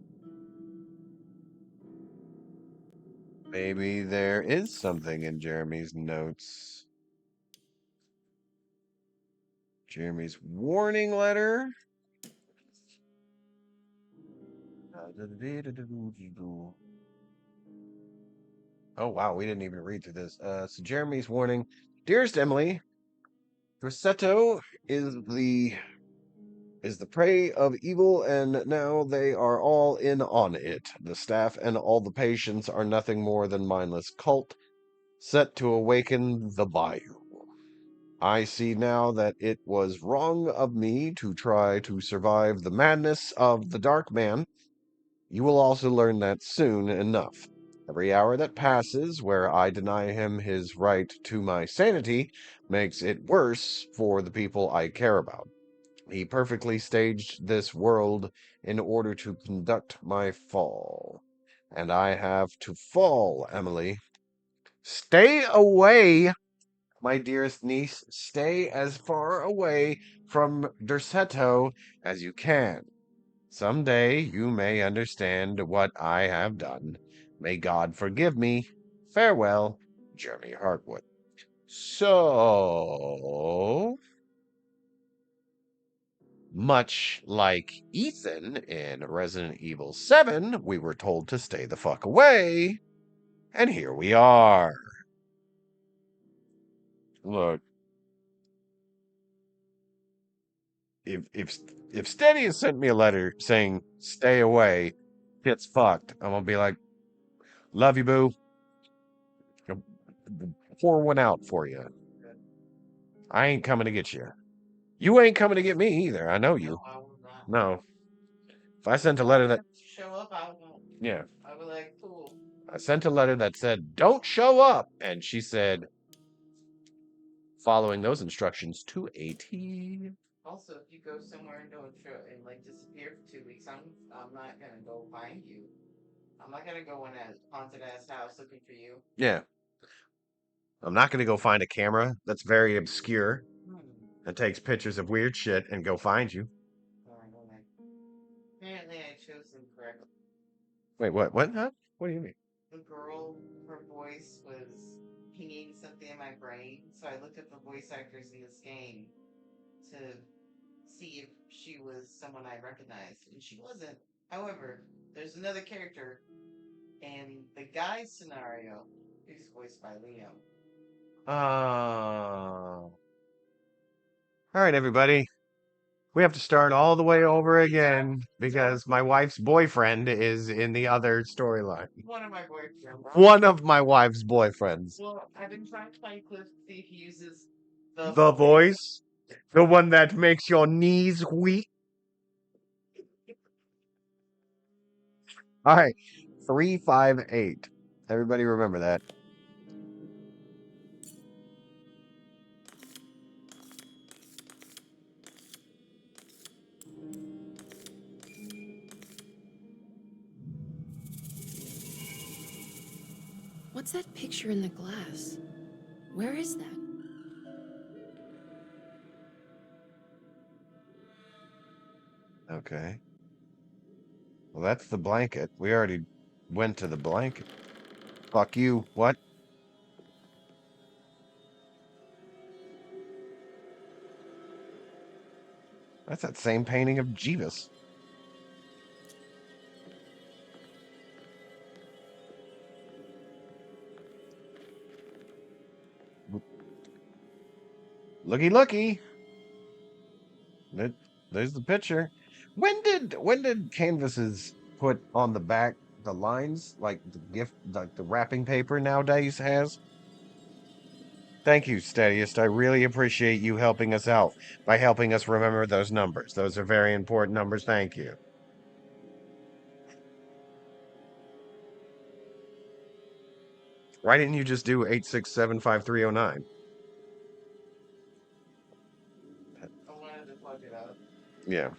A: Maybe there is something in Jeremy's notes. Jeremy's warning letter. Oh wow, we didn't even read through this. So Jeremy's warning, dearest Emily, Grosseto is the prey of evil, and now they are all in on it. The staff and all the patients are nothing more than mindless cult set to awaken the bayou. I see now that it was wrong of me to try to survive the madness of the Dark Man. You will also learn that soon enough. Every hour that passes where I deny him his right to my sanity makes it worse for the people I care about. He perfectly staged this world in order to conduct my fall. And I have to fall, Emily. Stay away, my dearest niece. Stay as far away from Derceto as you can. Some day you may understand what I have done. May God forgive me. Farewell, Jeremy Hartwood. So, much like Ethan in Resident Evil 7, we were told to stay the fuck away. And here we are. Look, if Steady has sent me a letter saying stay away, it's fucked. I'm gonna be like, love you, boo. I'll pour one out for you. I ain't coming to get you. You ain't coming to get me either. I know you.
D: No, I will not.
A: No. If I sent a letter that,
D: Show up, I won't.
A: yeah,
D: I'll be like, cool.
A: I sent a letter that said, don't show up. And she said, following those instructions to a T.
D: Also, if you go somewhere and don't show and like disappear for 2 weeks, I'm not gonna go find you. I'm not gonna go in a haunted ass house looking for you.
A: Yeah. I'm not going to go find a camera that's very obscure
D: Hmm.
A: and takes pictures of weird shit and go find you.
D: Apparently, I chose incorrectly.
A: Wait, what? What? Huh? What do you mean?
D: The girl, her voice was pinging something in my brain, so I looked up the voice actors in this game to see if she was someone I recognized, and she wasn't. However, there's another character in the guy scenario who's voiced by Liam.
A: All right, everybody. We have to start all the way over again because my wife's boyfriend is in the other storyline.
D: One of my boyfriends.
A: One of my wife's boyfriends.
D: Well, I've been trying to find clips to see if he uses
A: The voice? The one that makes your knees weak? All right. 358. Everybody remember that.
C: What's that picture in the glass? Where is that?
A: Okay. Well, that's the blanket. We already went to the blanket. Fuck you. What? That's that same painting of Jeeves. Looky, looky. There's the picture. When did canvases put on the back the lines like the gift, like the wrapping paper nowadays has? Thank you, Steadiest. I really appreciate you helping us out by helping us remember those numbers. Those are very important numbers. Thank you. Why didn't you just do 8675309?
D: I wanted to plug it up.
A: Yeah.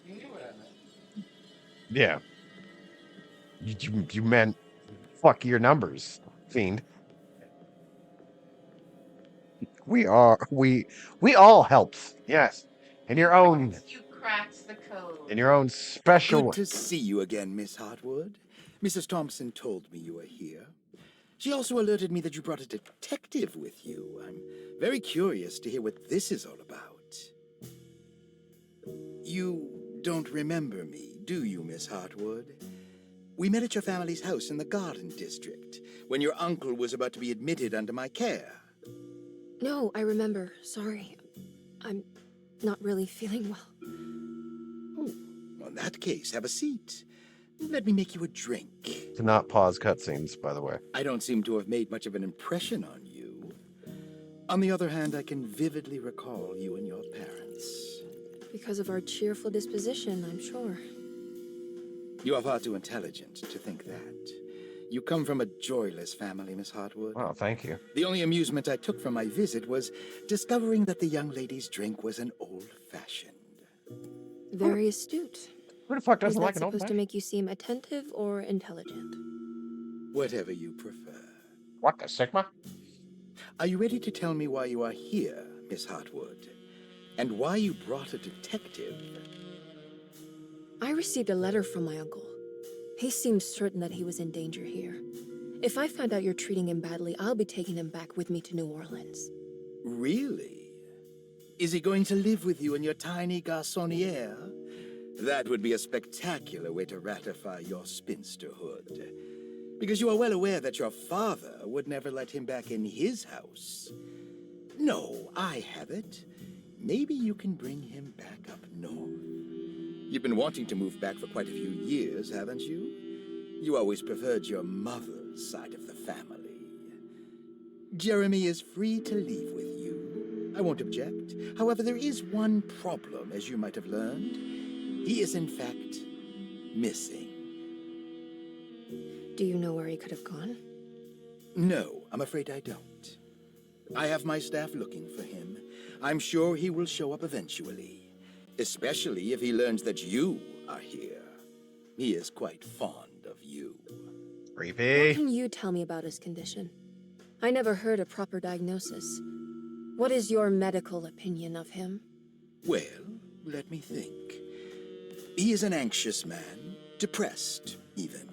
D: You knew what I meant.
A: Yeah. You meant fuck your numbers, Fiend. We all helps. Yes. In your own
D: You cracked the code.
A: in your own special
H: Good
A: way.
H: to see you again, Miss Hartwood. Mrs. Thompson told me you were here. She also alerted me that you brought a detective with you. I'm very curious to hear what this is all about. You don't remember me, do you, Miss Hartwood? We met at your family's house in the Garden District when your uncle was about to be admitted under my care.
C: No, I remember. Sorry. I'm not really feeling well.
H: Oh, in that case, have a seat. Let me make you a drink.
A: To not pause cutscenes, by the way.
H: I don't seem to have made much of an impression on you. On the other hand, I can vividly recall you and your parents.
C: Because of our cheerful disposition, I'm sure.
H: You are far too intelligent to think that. You come from a joyless family, Miss Hartwood.
A: Oh, thank you.
H: The only amusement I took from my visit was discovering that the young lady's drink was an old-fashioned.
C: Very astute.
A: Who the fuck
C: Is
A: doesn't
C: that
A: like an old
C: supposed to make you seem attentive or intelligent?
H: Whatever you prefer.
A: What the Sigma?
H: Are you ready to tell me why you are here, Miss Hartwood? And why you brought a detective?
C: I received a letter from my uncle. He seemed certain that he was in danger here. If I find out you're treating him badly, I'll be taking him back with me to New Orleans.
H: Really? Is he going to live with you in your tiny garçonniere? That would be a spectacular way to ratify your spinsterhood. Because you are well aware that your father would never let him back in his house. No, I have it. Maybe you can bring him back up north. You've been wanting to move back for quite a few years, haven't you? You always preferred your mother's side of the family. Jeremy is free to leave with you. I won't object. However, there is one problem, as you might have learned. He is, in fact, missing.
C: Do you know where he could have gone?
H: No, I'm afraid I don't. I have my staff looking for him. I'm sure he will show up eventually, especially if he learns that you are here. He is quite fond of you.
C: What
A: Creepy.
C: can you tell me about his condition? I never heard a proper diagnosis. What is your medical opinion of him?
H: Well, let me think. He is an anxious man, depressed, even.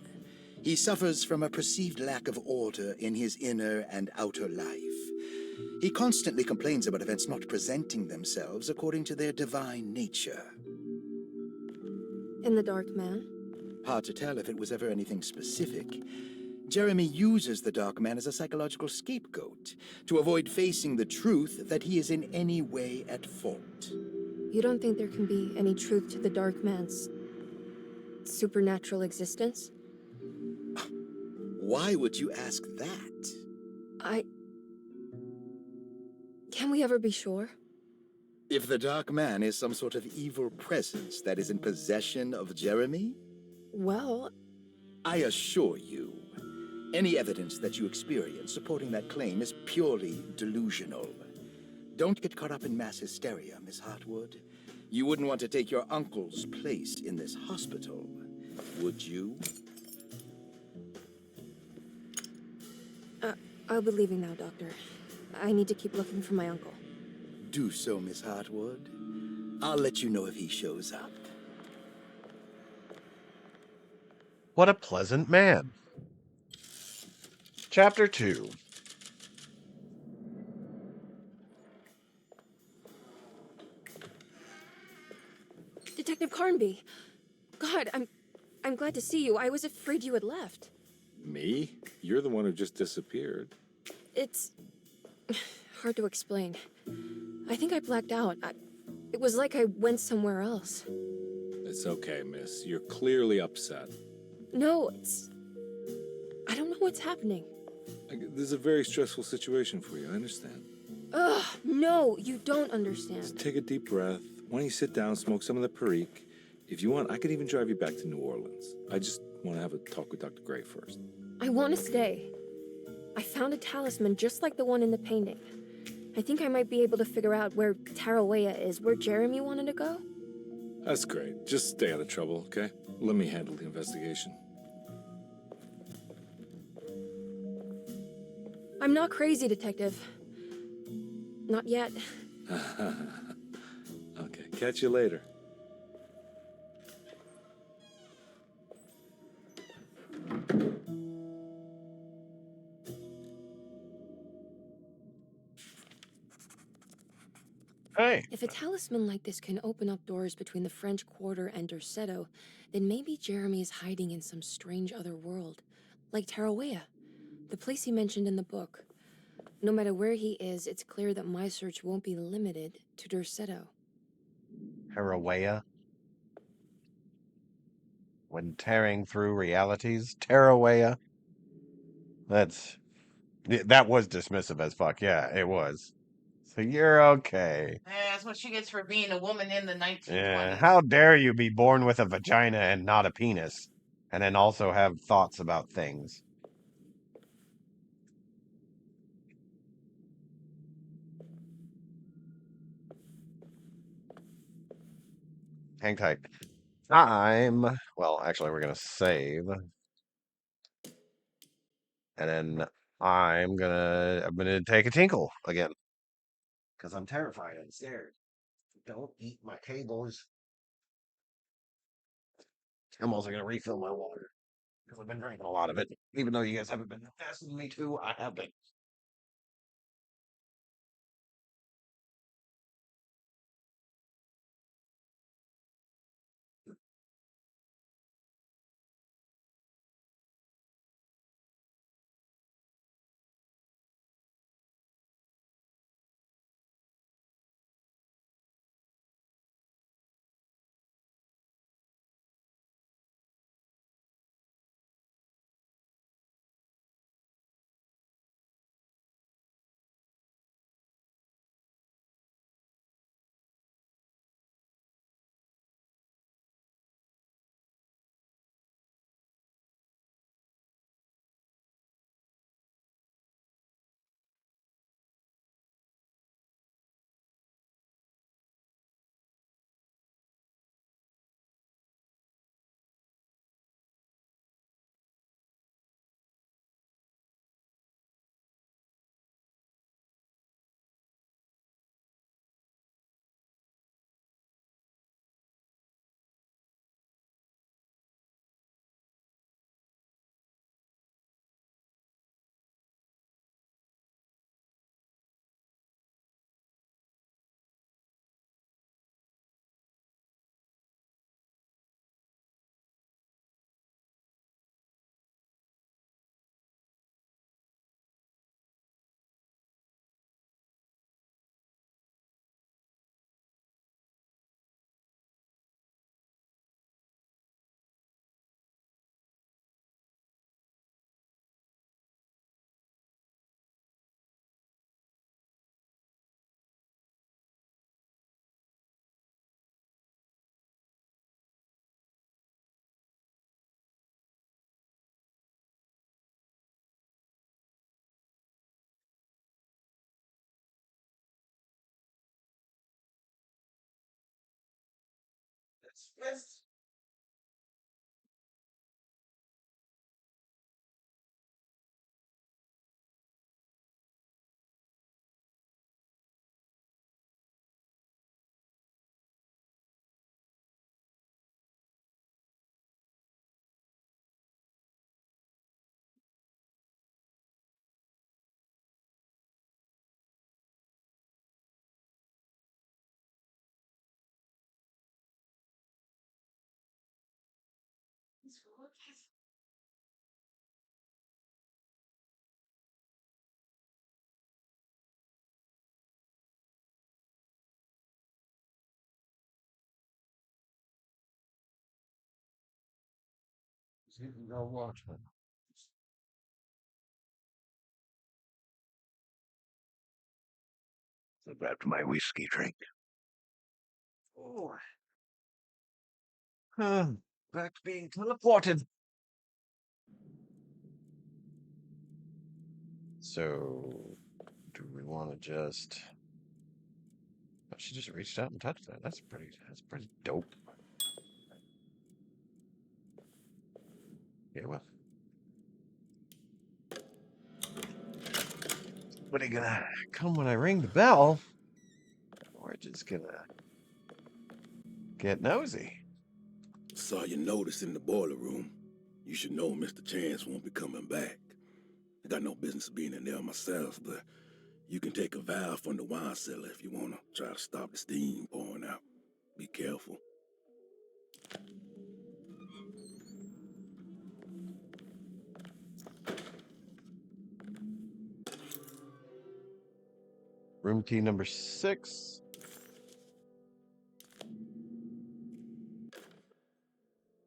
H: He suffers from a perceived lack of order in his inner and outer life. He constantly complains about events not presenting themselves according to their divine nature.
C: In the Dark Man?
H: Hard to tell if it was ever anything specific. Jeremy uses the Dark Man as a psychological scapegoat to avoid facing the truth that he is in any way at fault.
C: You don't think there can be any truth to the Dark Man's supernatural existence?
H: Why would you ask that?
C: Can we ever be sure?
H: If the Dark Man is some sort of evil presence that is in possession of Jeremy?
C: Well,
H: I assure you, any evidence that you experience supporting that claim is purely delusional. Don't get caught up in mass hysteria, Miss Hartwood. You wouldn't want to take your uncle's place in this hospital, would you?
C: I'll be leaving now, Doctor. I need to keep looking for my uncle.
H: Do so, Miss Hartwood. I'll let you know if he shows up.
A: What a pleasant man. Chapter 2.
C: Detective Carnby! God, I'm glad to see you. I was afraid you had left.
B: Me? You're the one who just disappeared.
C: It's hard to explain. I think I blacked out. It was like I went somewhere else.
B: It's okay, miss. You're clearly upset.
C: No, I don't know what's happening.
B: This is a very stressful situation for you, I understand.
C: Ugh, no, you don't understand.
B: Just take a deep breath. Why don't you sit down, smoke some of the Perique? If you want, I could even drive you back to New Orleans. I just want to have a talk with Dr. Gray first.
C: I want to stay. I found a talisman just like the one in the painting. I think I might be able to figure out where Tarawea is, where Jeremy wanted to go.
B: That's great. Just stay out of trouble, okay? Let me handle the investigation.
C: I'm not crazy, Detective. Not yet.
B: Okay, catch you later.
A: Hey,
C: If a talisman like this can open up doors between the French Quarter and Derceto, then maybe Jeremy is hiding in some strange other world. Like Tarawea, the place he mentioned in the book. No matter where he is, it's clear that my search won't be limited to Derceto.
A: Tarawea. When tearing through realities, Tarawea. That was dismissive as fuck. Yeah, it was. So you're okay.
D: That's what she gets for being a woman in the
A: Yeah.
D: 1920s.
A: How dare you be born with a vagina and not a penis, and then also have thoughts about things? Hang tight. Well, actually, we're gonna save, and then I'm gonna take a tinkle again because I'm terrified and scared. Don't eat my cables. I'm also gonna refill my water because I've been drinking a lot of it. Even though you guys haven't been asking me to, I have been. Yes. No water. I grabbed my whiskey drink. Oh, back to being teleported. So, do we want to just? Oh, she just reached out and touched that. That's pretty dope. Yeah, well, what are you gonna come when I ring the bell? We're just gonna get nosy.
L: Saw your notice in the boiler room. You should know Mr. Chance won't be coming back. I got no business being in there myself, but you can take a valve from the wine cellar if you want to try to stop the steam pouring out. Be careful.
A: Room key number 6.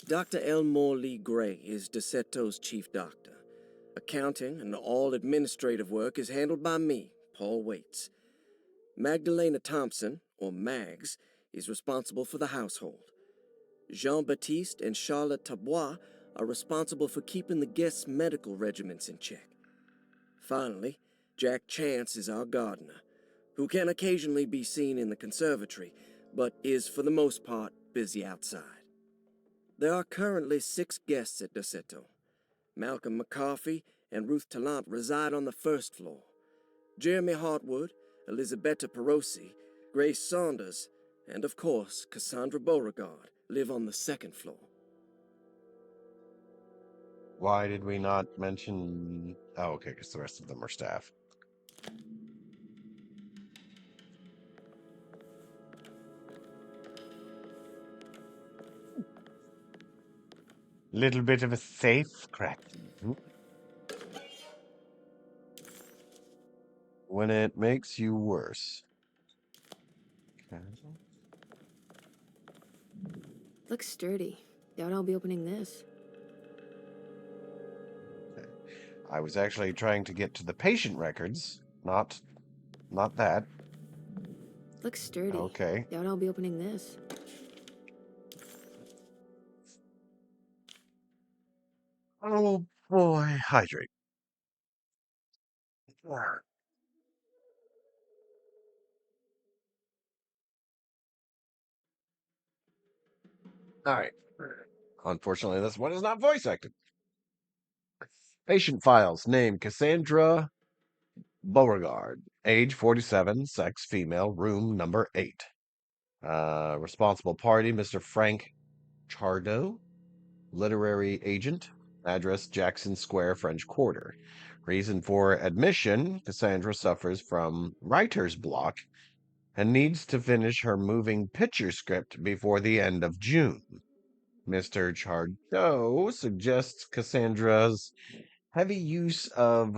E: Dr. Elmore Lee Gray is Deceto's chief doctor. Accounting and all administrative work is handled by me, Paul Waits. Magdalena Thompson, or Mags, is responsible for the household. Jean-Baptiste and Charlotte Tabois are responsible for keeping the guests' medical regimens in check. Finally, Jack Chance is our gardener, who can occasionally be seen in the conservatory, but is for the most part busy outside. There are currently 6 guests at Deceto. Malcolm McCarthy and Ruth Tallant reside on the first floor. Jeremy Hartwood, Elisabetta Perosi, Grace Saunders, and of course Cassandra Beauregard live on the second floor.
A: Why did we not mention? Oh, okay, because the rest of them are staff. Little bit of a safe crack. When it makes you worse. Okay.
C: Looks sturdy. Doubt I'll be opening this.
A: I was actually trying to get to the patient records, not that.
C: Looks sturdy.
A: Okay.
C: Doubt I'll be opening this.
A: Oh boy, hydrate. All right. Unfortunately, this one is not voice acted. Patient files. Name Cassandra Beauregard. Age 47. Sex female. Room number 8. Responsible party Mr. Frank Chardo. Literary agent. Address Jackson Square, French Quarter. Reason for admission Cassandra suffers from writer's block and needs to finish her moving picture script before the end of June. Mr. Chardo suggests Cassandra's heavy use of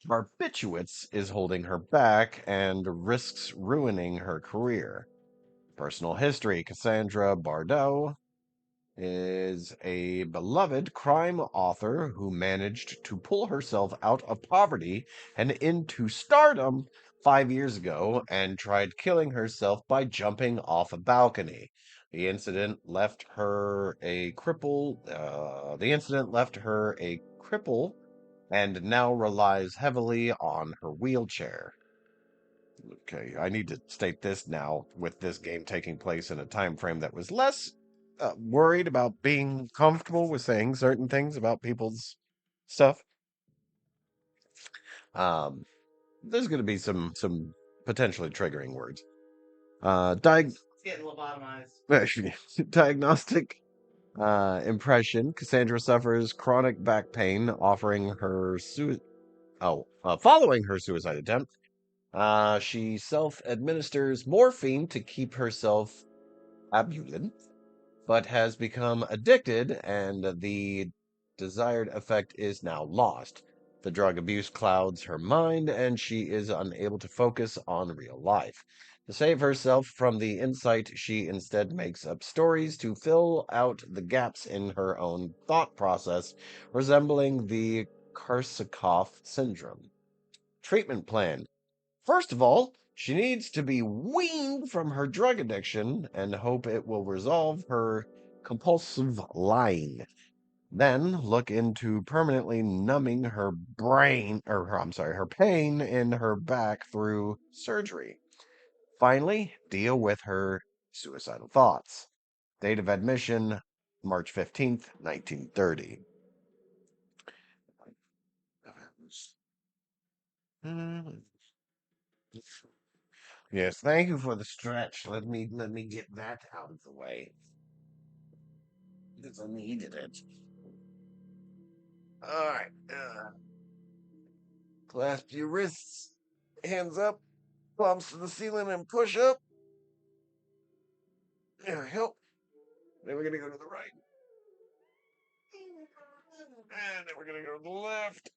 A: barbiturates is holding her back and risks ruining her career. Personal history Cassandra Bardot is a beloved crime author who managed to pull herself out of poverty and into stardom 5 years ago and tried killing herself by jumping off a balcony. The incident left her a cripple. The incident left her a cripple and now relies heavily on her wheelchair. Okay, I need to state this now with this game taking place in a time frame that was less worried about being comfortable with saying certain things about people's stuff. Um, there's going to be some potentially triggering words.
D: It's getting lobotomized.
A: Diagnostic impression: Cassandra suffers chronic back pain, following her suicide attempt. She self-administers morphine to keep herself abuted, but has become addicted, and the desired effect is now lost. The drug abuse clouds her mind, and she is unable to focus on real life. To save herself from the insight, she instead makes up stories to fill out the gaps in her own thought process, resembling the Korsakoff syndrome. Treatment plan. First of all, she needs to be weaned from her drug addiction and hope it will resolve her compulsive lying. Then look into permanently numbing her brain, or her pain in her back through surgery. Finally, deal with her suicidal thoughts. Date of admission, March 15th, 1930. Yes, thank you for the stretch. Let me get that out of the way. Because I needed it. Alright. Clasp your wrists. Hands up. Palms to the ceiling and push up. There we go. Then we're gonna go to the right. And then we're gonna go to the left.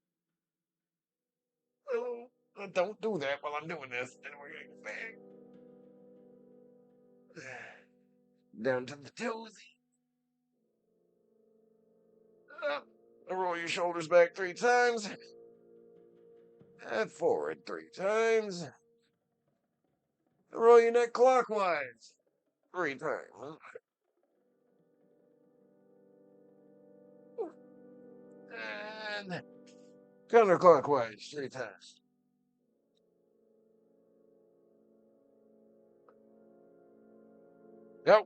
A: Oh, don't do that while I'm doing this. And we're gonna go back. Down to the toes. Up. Roll your shoulders back 3 times. And forward 3 times. Roll your neck clockwise 3 times. And counterclockwise 3 times. Go.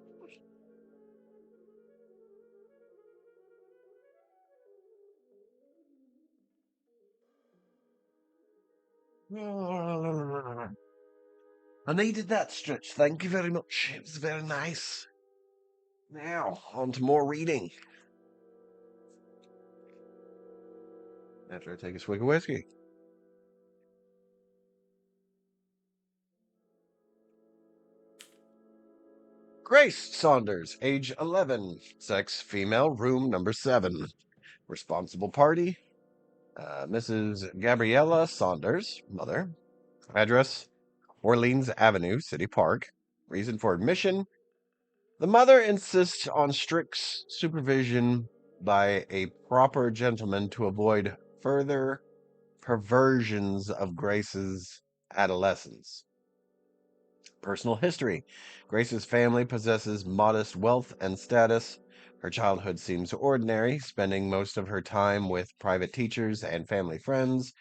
A: I needed that stretch. Thank you very much. It was very nice. Now, on to more reading. After I take a swig of whiskey. Grace Saunders, age 11, sex female, room number 7. Responsible party, Mrs. Gabriella Saunders, mother. Address, Orleans Avenue, City Park. Reason for admission, the mother insists on strict supervision by a proper gentleman to avoid further perversions of Grace's adolescence. Personal history. Grace's family possesses modest wealth and status. Her childhood seems ordinary, spending most of her time with private teachers and family friends.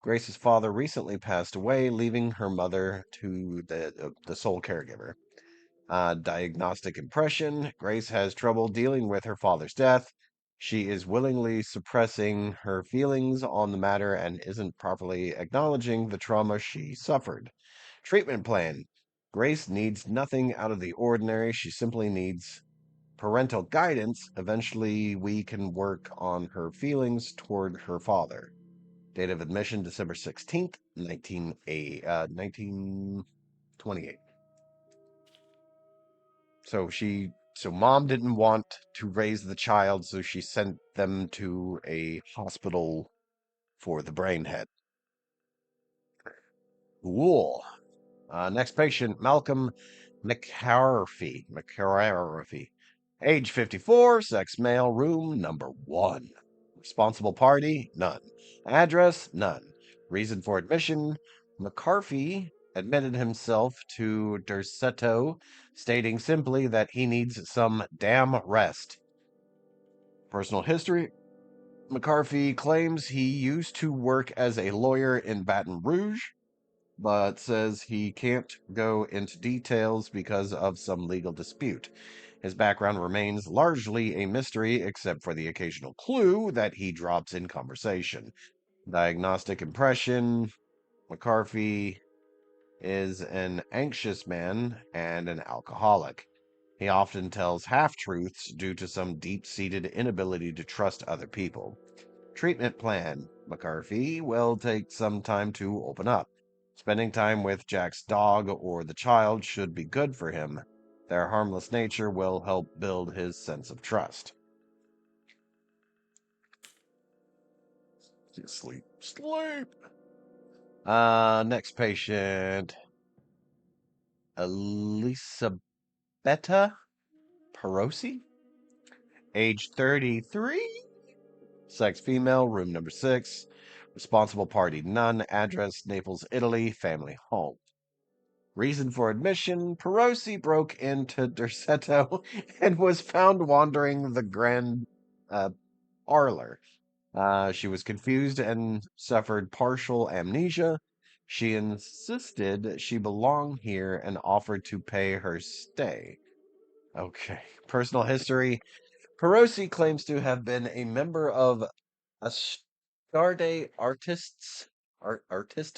A: Grace's father recently passed away, leaving her mother to the sole caregiver. Diagnostic impression. Grace has trouble dealing with her father's death. She is willingly suppressing her feelings on the matter and isn't properly acknowledging the trauma she suffered. Treatment plan. Grace needs nothing out of the ordinary. She simply needs parental guidance. Eventually, we can work on her feelings toward her father. Date of admission December 16th, 1928. So mom didn't want to raise the child, so she sent them to a hospital for the brain head. Cool. Next patient, Malcolm McCarthy. Age 54, sex male, room number 1. Responsible party, none. Address, none. Reason for admission, McCarthy admitted himself to Derceto, stating simply that he needs some damn rest. Personal history, McCarthy claims he used to work as a lawyer in Baton Rouge, but says he can't go into details because of some legal dispute. His background remains largely a mystery, except for the occasional clue that he drops in conversation. Diagnostic impression, McCarthy is an anxious man and an alcoholic. He often tells half truths due to some deep seated inability to trust other people. Treatment plan, McCarthy will take some time to open up. Spending time with Jack's dog or the child should be good for him. Their harmless nature will help build his sense of trust. Sleep. Sleep. Next patient. Elisabetta Perosi, age 33, sex female, room number 6, responsible party none, address Naples, Italy, family home. Reason for admission: Perosi broke into Derceto and was found wandering the grand parlor. She was confused and suffered partial amnesia. She insisted she belonged here and offered to pay her stay. Okay. Personal history: Perosi claims to have been a member of Astarde artist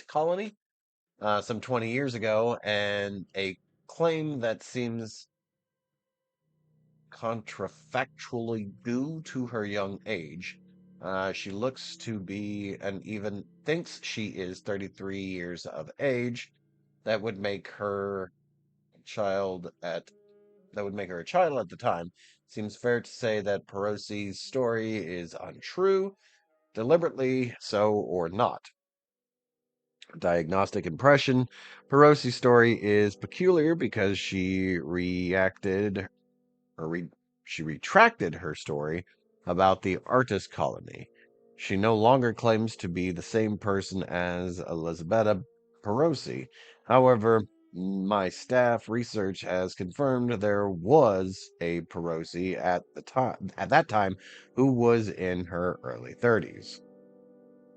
A: colony some 20 years ago, and a claim that seems contrafactually due to her young age. She looks to be and even thinks she is 33 years of age. That would make her child at that would make her a child at the time. Seems fair to say that Perosi's story is untrue, deliberately so or not. Diagnostic impression: Perosi's story is peculiar because or re- she retracted her story about the artist colony. She no longer claims to be the same person as Elisabetta Perosi. However, my staff research has confirmed there was a Perosi at that time who was in her early 30s.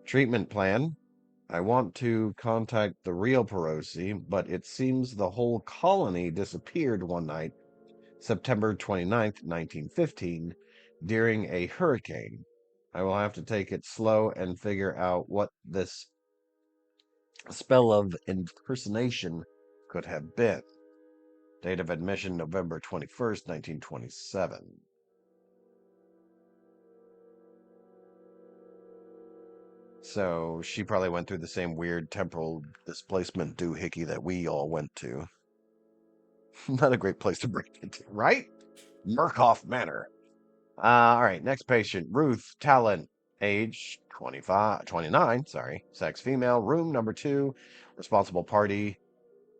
A: Treatment plan: I want to contact the real Perosi, but it seems the whole colony disappeared one night, September 29th, 1915, during a hurricane. I will have to take it slow and figure out what this spell of impersonation could have been. Date of admission November 21st, 1927. So she probably went through the same weird temporal displacement doohickey that we all went to. Not a great place to break into, right? Murkoff Manor. All right, next patient, Ruth Talent, age 29, sorry, sex female, room number 2, responsible party,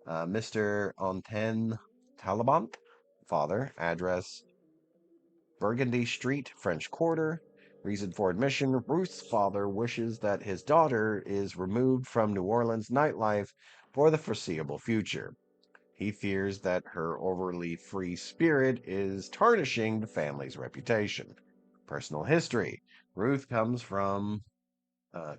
A: Mr. Anten Talabant, father, address Burgundy Street, French Quarter. Reason for admission: Ruth's father wishes that his daughter is removed from New Orleans nightlife for the foreseeable future. He fears that her overly free spirit is tarnishing the family's reputation. Personal history: Ruth comes from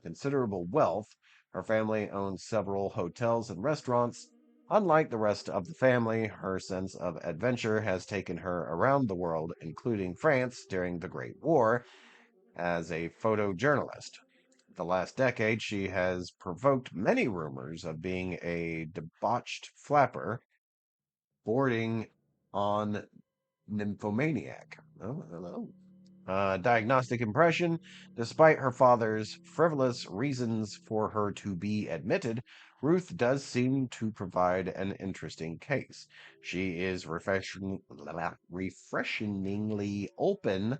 A: considerable wealth. Her family owns several hotels and restaurants. Unlike the rest of the family, her sense of adventure has taken her around the world, including France during the Great War, as a photojournalist. The last decade, she has provoked many rumors of being a debauched flapper, bordering on nymphomaniac. Oh, hello. Diagnostic impression: despite her father's frivolous reasons for her to be admitted, Ruth does seem to provide an interesting case. She is refreshingly open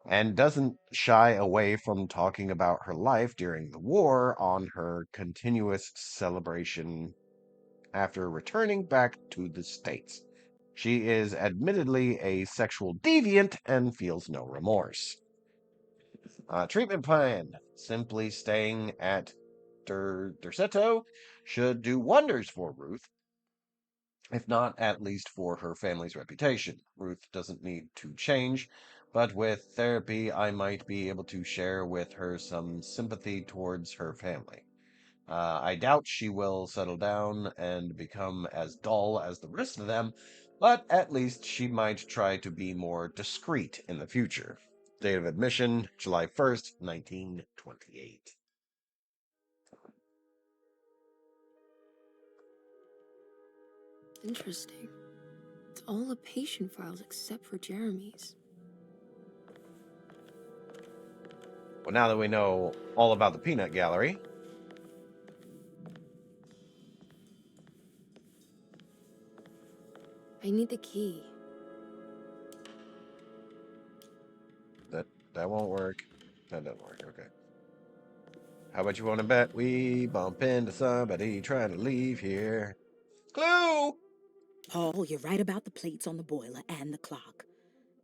A: and doesn't shy away from talking about her life during the war on her continuous celebration after returning back to the States. She is admittedly a sexual deviant and feels no remorse. Treatment plan: simply staying at Derceto should do wonders for Ruth, if not at least for her family's reputation. Ruth doesn't need to change, but with therapy, I might be able to share with her some sympathy towards her family. I doubt she will settle down and become as dull as the rest of them, but at least she might try to be more discreet in the future. Date of admission, July 1st, 1928.
C: Interesting. It's all the patient files except for Jeremy's.
A: Well, now that we know all about the peanut gallery,
C: I need the key.
A: that won't work. That doesn't work. Okay. How about you want to bet we bump into somebody trying to leave here? Clue!
F: Paul, you're right about the plates on the boiler and the clock.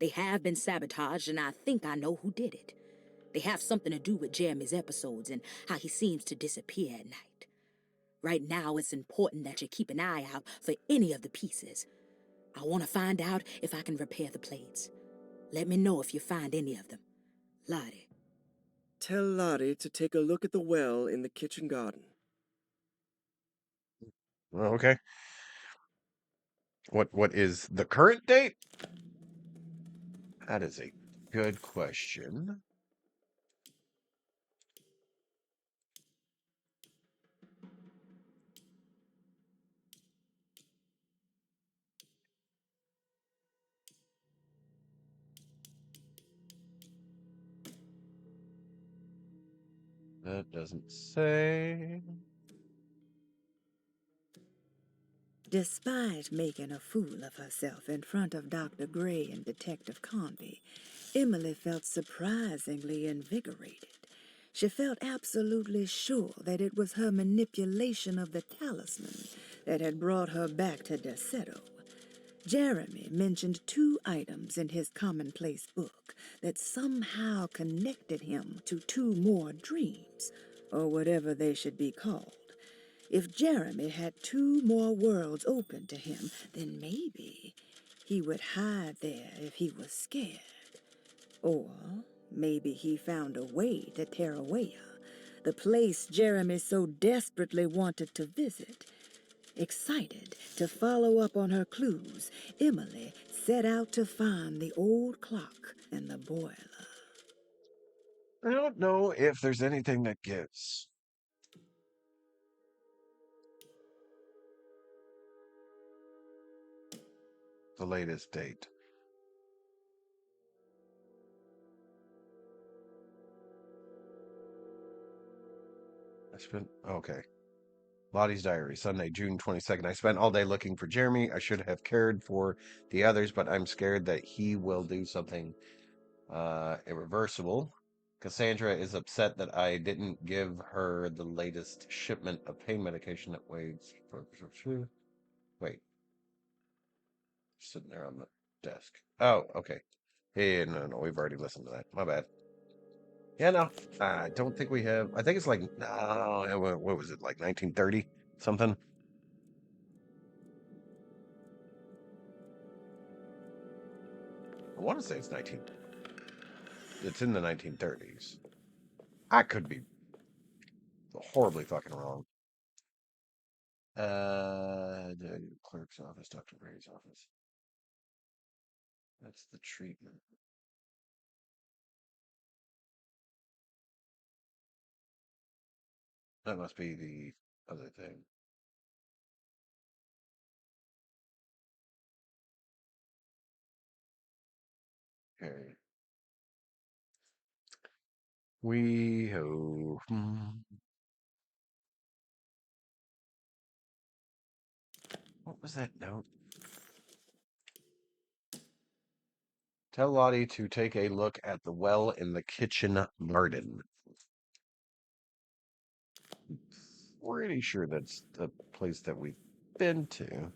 F: They have been sabotaged, and I think I know who did it. They have something to do with Jeremy's episodes and how he seems to disappear at night. Right now, it's important that you keep an eye out for any of the pieces. I want to find out if I can repair the plates. Let me know if you find any of them. Lottie.
E: Tell Lottie to take a look at the well in the kitchen garden.
A: Okay. What is the current date? That is a good question. That doesn't say.
I: Despite making a fool of herself in front of Dr. Gray and Detective Conby, Emily felt surprisingly invigorated. She felt absolutely sure that it was her manipulation of the talisman that had brought her back to Derceto. Jeremy mentioned 2 items in his commonplace book that somehow connected him to 2 more dreams, or whatever they should be called. If Jeremy had 2 more worlds open to him, then maybe he would hide there if he was scared. Or maybe he found a way to Tarawea, the place Jeremy so desperately wanted to visit. Excited to follow up on her clues, Emily set out to find the old clock and the boiler.
A: I don't know if there's anything that gives. The latest date. I spent okay. Lottie's diary, Sunday, June 22nd. I spent all day looking for Jeremy. I should have cared for the others, but I'm scared that he will do something irreversible. Cassandra is upset that I didn't give her the latest shipment of pain medication that waits for. Wait, sitting there on the desk. Oh, okay. Hey, no, we've already listened to that. My bad. Yeah, no, I don't think we have. I think it's like, no, what was it, like 1930 something? I want to say it's 19. It's in the 1930s. I could be horribly fucking wrong. The clerk's office, Dr. Gray's office. That's the treatment. That must be the other thing. Okay. What was that note? Tell Lottie to take a look at the well in the kitchen garden. Pretty sure that's the place that we've been to.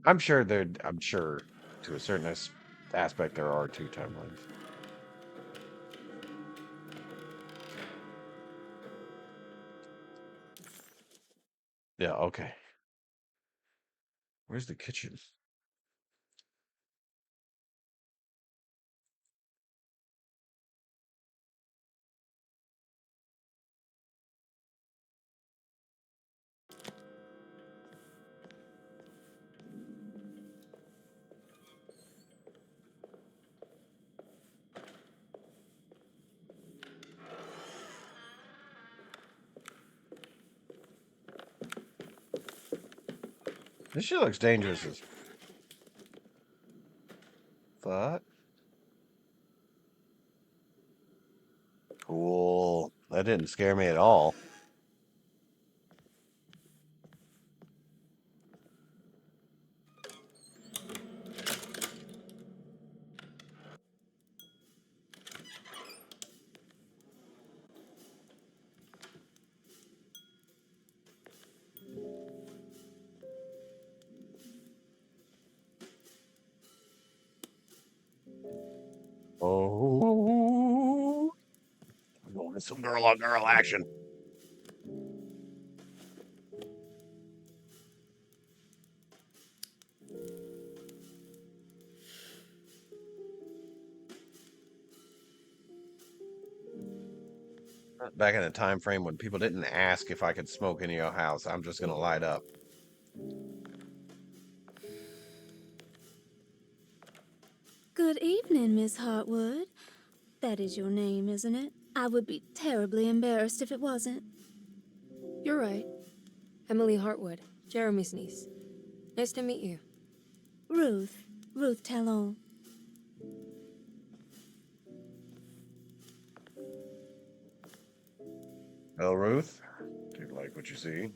A: I'm sure to a certain aspect there are 2 timelines. Yeah, okay. Where's the kitchen? This shit looks dangerous as fuck. Cool. That didn't scare me at all. Oh, I'm going to some girl on girl action. Back in a time frame when people didn't ask if I could smoke in your house, I'm just gonna light up.
J: Good evening, Miss Hartwood. That is your name, isn't it? I would be terribly embarrassed if it wasn't.
C: You're right. Emily Hartwood, Jeremy's niece. Nice to meet you.
J: Ruth. Ruth Talon.
A: Hello, Ruth. Do you like what you see?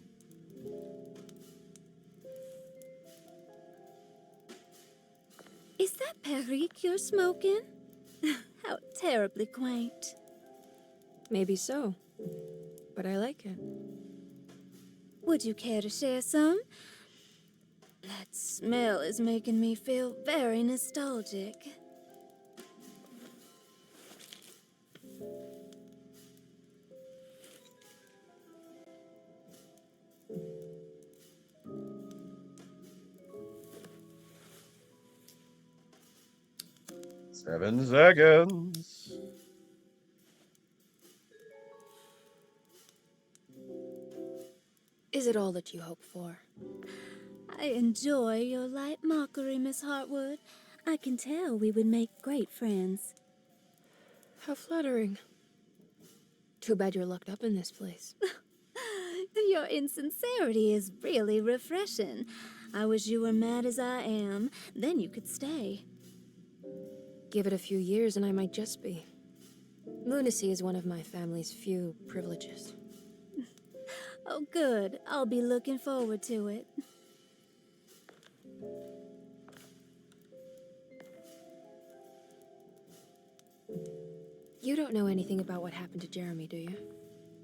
J: Is that Perique you're smoking? How terribly quaint.
C: Maybe so, but I like it.
J: Would you care to share some? That smell is making me feel very nostalgic.
A: Seven seconds.
C: Is it all that you hope for?
J: I enjoy your light mockery, Miss Hartwood. I can tell we would make great friends.
C: How flattering. Too bad you're locked up in this place.
J: Your insincerity is really refreshing. I wish you were mad as I am. Then you could stay.
C: Give it a few years and I might just be. Lunacy is one of my family's few privileges.
J: Oh, good. I'll be looking forward to it.
C: You don't know anything about what happened to Jeremy, do you?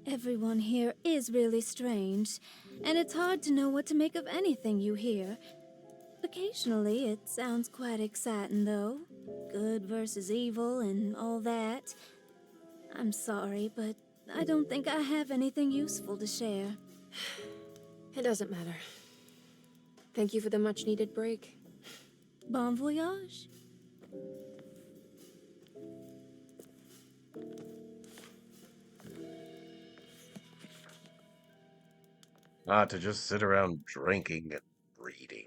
J: Everyone here is really strange, and it's hard to know what to make of anything you hear. Occasionally, it sounds quite exciting, though. Good versus evil and all that. I'm sorry, but I don't think I have anything useful to share.
C: It doesn't matter. Thank you for the much-needed break.
J: Bon voyage.
A: Not to just sit around drinking and reading.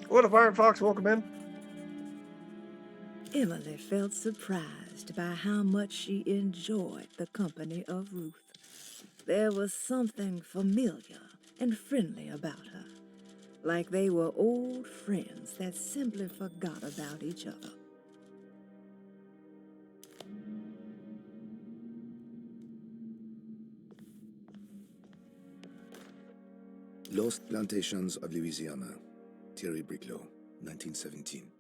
A: What if Iron Fox welcome in?
I: Emily felt surprised by how much she enjoyed the company of Ruth. There was something familiar and friendly about her, like they were old friends that simply forgot about each other.
M: Lost Plantations of Louisiana, Thierry Bricklow, 1917.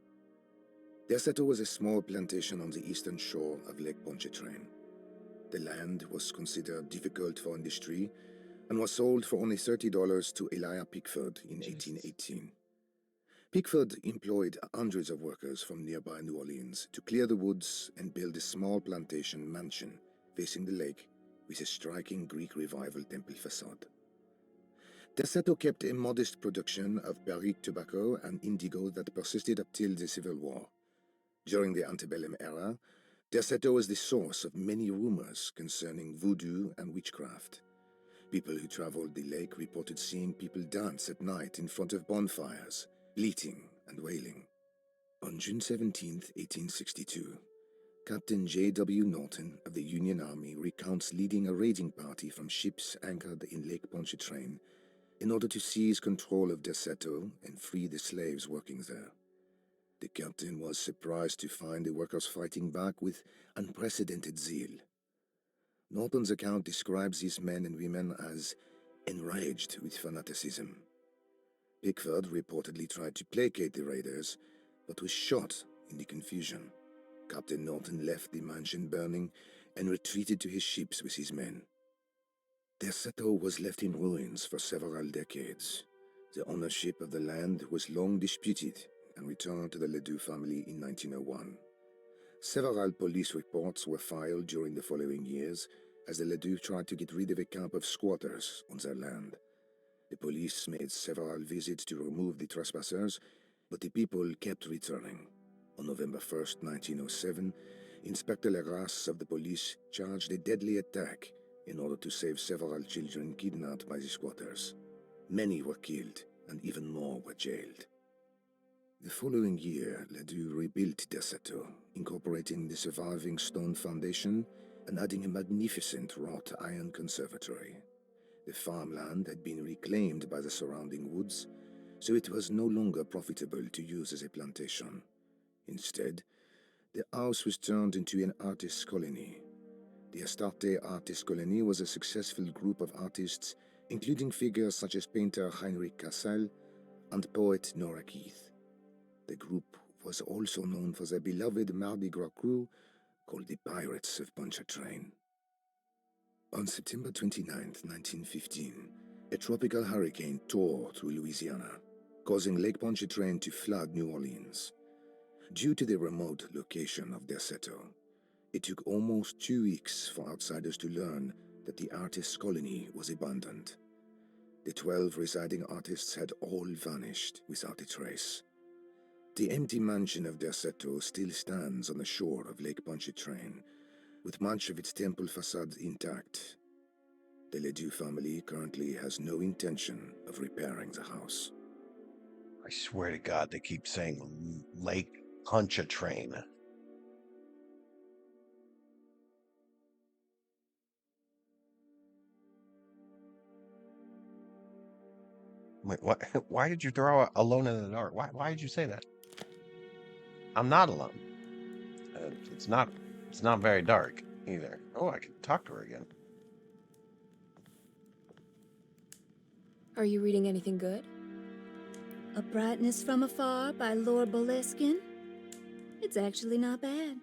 M: Derceto was a small plantation on the eastern shore of Lake Pontchartrain. The land was considered difficult for industry and was sold for only $30 to Elijah Pickford in 1818. Pickford employed hundreds of workers from nearby New Orleans to clear the woods and build a small plantation mansion facing the lake with a striking Greek Revival temple facade. Derceto kept a modest production of Perique tobacco and indigo that persisted up till the Civil War. During the antebellum era, Derceto was the source of many rumors concerning voodoo and witchcraft. People who traveled the lake reported seeing people dance at night in front of bonfires, bleating and wailing. On June 17, 1862, Captain J.W. Norton of the Union Army recounts leading a raiding party from ships anchored in Lake Pontchartrain in order to seize control of Derceto and free the slaves working there. The captain was surprised to find the workers fighting back with unprecedented zeal. Norton's account describes these men and women as enraged with fanaticism. Pickford reportedly tried to placate the raiders, but was shot in the confusion. Captain Norton left the mansion burning and retreated to his ships with his men. Derceto was left in ruins for several decades. The ownership of the land was long disputed and returned to the Ledoux family in 1901. Several police reports were filed during the following years as the Ledoux tried to get rid of a camp of squatters on their land. The police made several visits to remove the trespassers, but the people kept returning. On November 1st, 1907, Inspector Leras of the police charged a deadly attack in order to save several children kidnapped by the squatters. Many were killed, and even more were jailed. The following year, Ledoux rebuilt their chateau, incorporating the surviving stone foundation and adding a magnificent wrought iron conservatory. The farmland had been reclaimed by the surrounding woods, so it was no longer profitable to use as a plantation. Instead, the house was turned into an artist's colony. The Astarte Artist Colony was a successful group of artists, including figures such as painter Heinrich Cassel and poet Nora Keith. The group was also known for their beloved Mardi Gras crew called the Pirates of Pontchartrain. On September 29, 1915, a tropical hurricane tore through Louisiana, causing Lake Pontchartrain to flood New Orleans. Due to the remote location of their chateau, it took almost 2 weeks for outsiders to learn that the artists' colony was abandoned. The 12 residing artists had all vanished without a trace. The empty mansion of their chateau still stands on the shore of Lake Pontchartrain, with much of its temple facade intact. The Ledoux family currently has no intention of repairing the house.
A: I swear to God, they keep saying Lake Pontchartrain. Wait, what? Why did you throw out Alone in the Dark? Why did you say that? I'm not alone. It's not very dark either. Oh, I can talk to her again.
C: Are you reading anything good?
J: A Brightness from Afar by Lord Boleskine. It's actually not bad.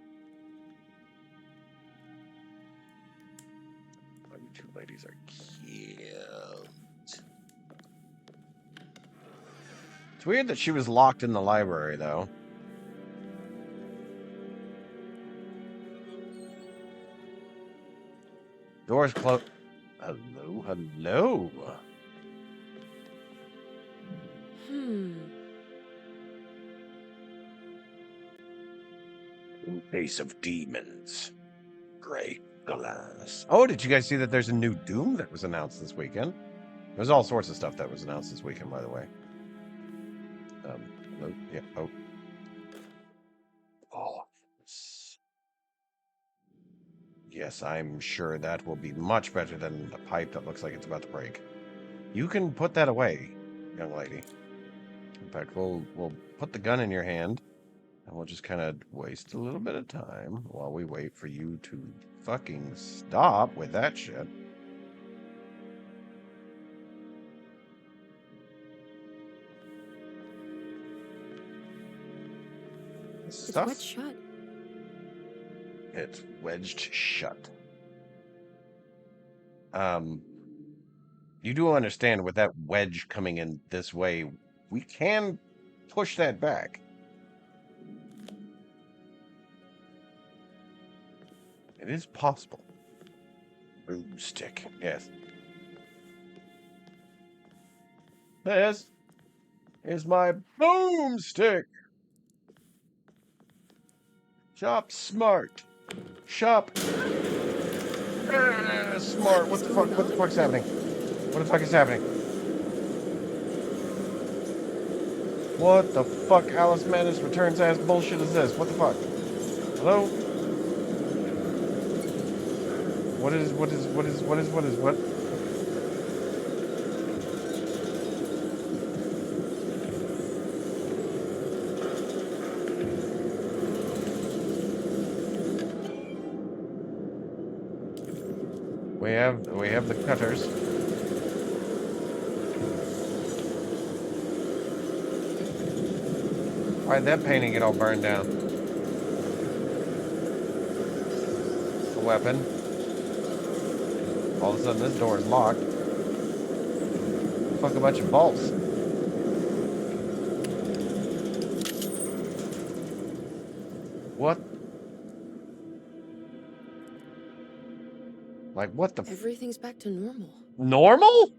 A: Oh, you two ladies are cute. It's weird that she was locked in the library, though. Doors closed. Hello, hello. In face of demons. Great glass. Oh, did you guys see that there's a new Doom that was announced this weekend? There's all sorts of stuff that was announced this weekend, by the way. Hello? Yeah, oh. Oh. Yes, I'm sure that will be much better than a pipe that looks like it's about to break. You can put that away, young lady. In fact, we'll put the gun in your hand, and we'll just kind of waste a little bit of time while we wait for you to fucking stop with that shit.
C: It's wedged shut.
A: It's wedged shut. You do understand with that wedge coming in this way, we can push that back. It is possible. Broomstick, yes. This is my boomstick. Shop smart. Shop smart. What the fuck? What the fuck's happening? What the fuck is happening? What the fuck, Alice Madness Returns ass bullshit is this? What the fuck? Hello? What? We have the cutters. Why'd that painting get all burned down? A weapon. All of a sudden this door is locked. Fuck a bunch of bolts. What? Like, what the
C: Everything's back to normal.
A: normal?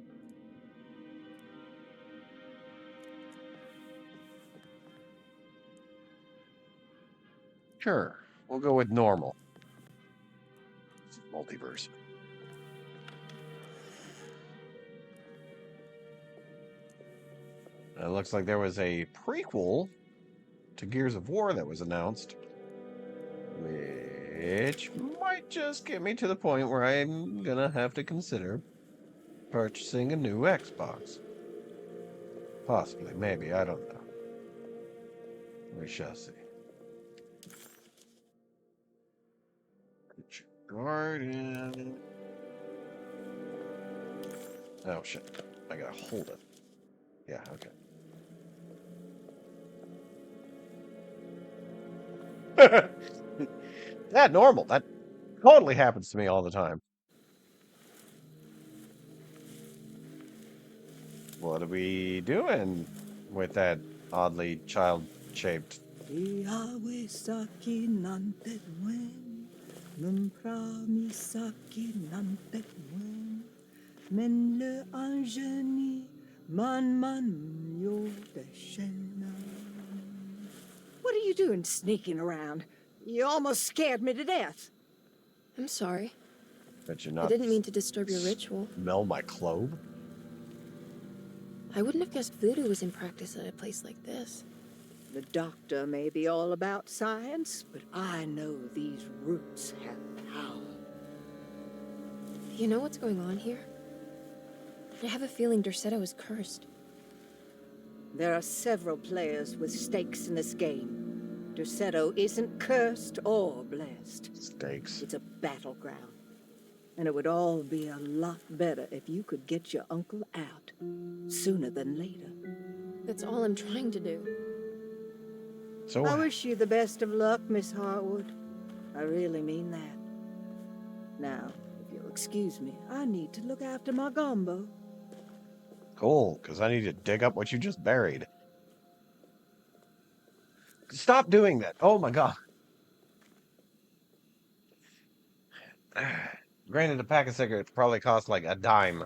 A: Sure, we'll go with normal. Multiverse. It looks like there was a prequel to Gears of War that was announced, which might just get me to the point where I'm gonna have to consider purchasing a new Xbox. Possibly, maybe, I don't know. We shall see. Garden. Oh shit. I gotta hold it. Yeah, okay. That normal. That totally happens to me all the time. What are we doing with that oddly child-shaped?
I: What are you doing sneaking around? You almost scared me to death.
C: I'm sorry.
A: Bet you
C: I
A: not
C: didn't mean to disturb your ritual.
A: smell my clove?
C: I wouldn't have guessed voodoo was in practice at a place like this.
I: The doctor may be all about science, but I know these roots have power.
C: Do you know what's going on here? I have a feeling Derceto is cursed.
I: There are several players with stakes in this game. Derceto isn't cursed or blessed.
A: Stakes.
I: It's a battleground. And it would all be a lot better if you could get your uncle out sooner than later.
C: That's all I'm trying to do.
A: So
I: I wish you the best of luck, Miss Hartwood. I really mean that. Now, if you'll excuse me, I need to look after my gumbo.
A: cool, because I need to dig up what you just buried. Stop doing that. Oh my god. Granted, a pack of cigarettes probably cost like a dime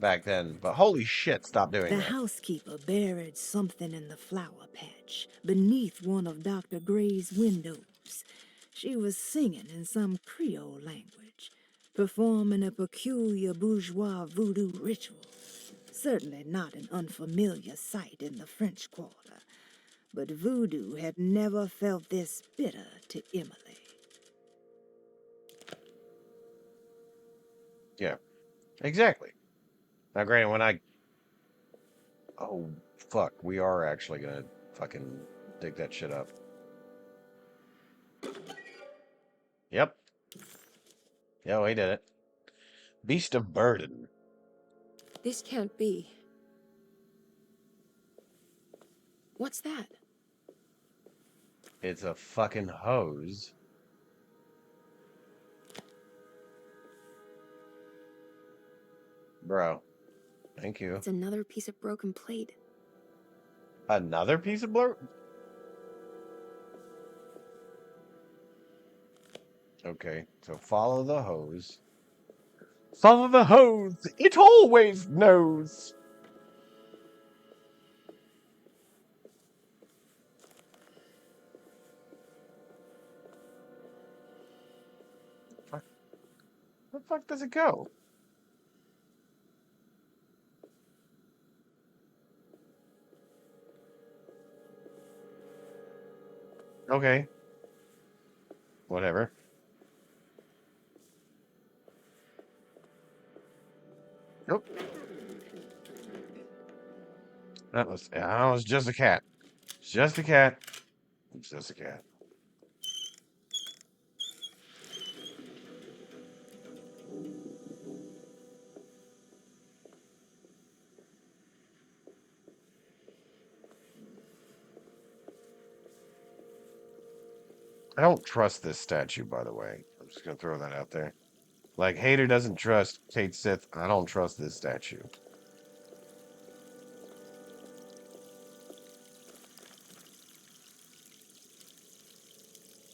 A: back then, but holy shit, stop doing
F: The
A: that.
F: housekeeper buried something in the flower patch beneath one of Dr. Gray's windows. She was singing in some Creole language, performing a peculiar bourgeois voodoo ritual. Certainly not an unfamiliar sight in the French Quarter, but voodoo had never felt this bitter to Emily.
A: Yeah, exactly. Now, granted, when I... Oh, fuck, we are actually gonna fucking dig that shit up. Yep. Yeah, we did it. Beast of Burden.
C: This can't be. What's that?
A: It's a fucking hose. Bro. Thank you.
C: It's another piece of broken plate.
A: Another piece of blur? Okay, so follow the hose. Follow the hose! It always knows! Where the fuck does it go? Okay. Whatever. Nope. That was just a cat. It's just a cat. It's just a cat. I don't trust this statue, by the way. I'm just gonna throw that out there. Like, Hater doesn't trust Kate Sith. I don't trust this statue.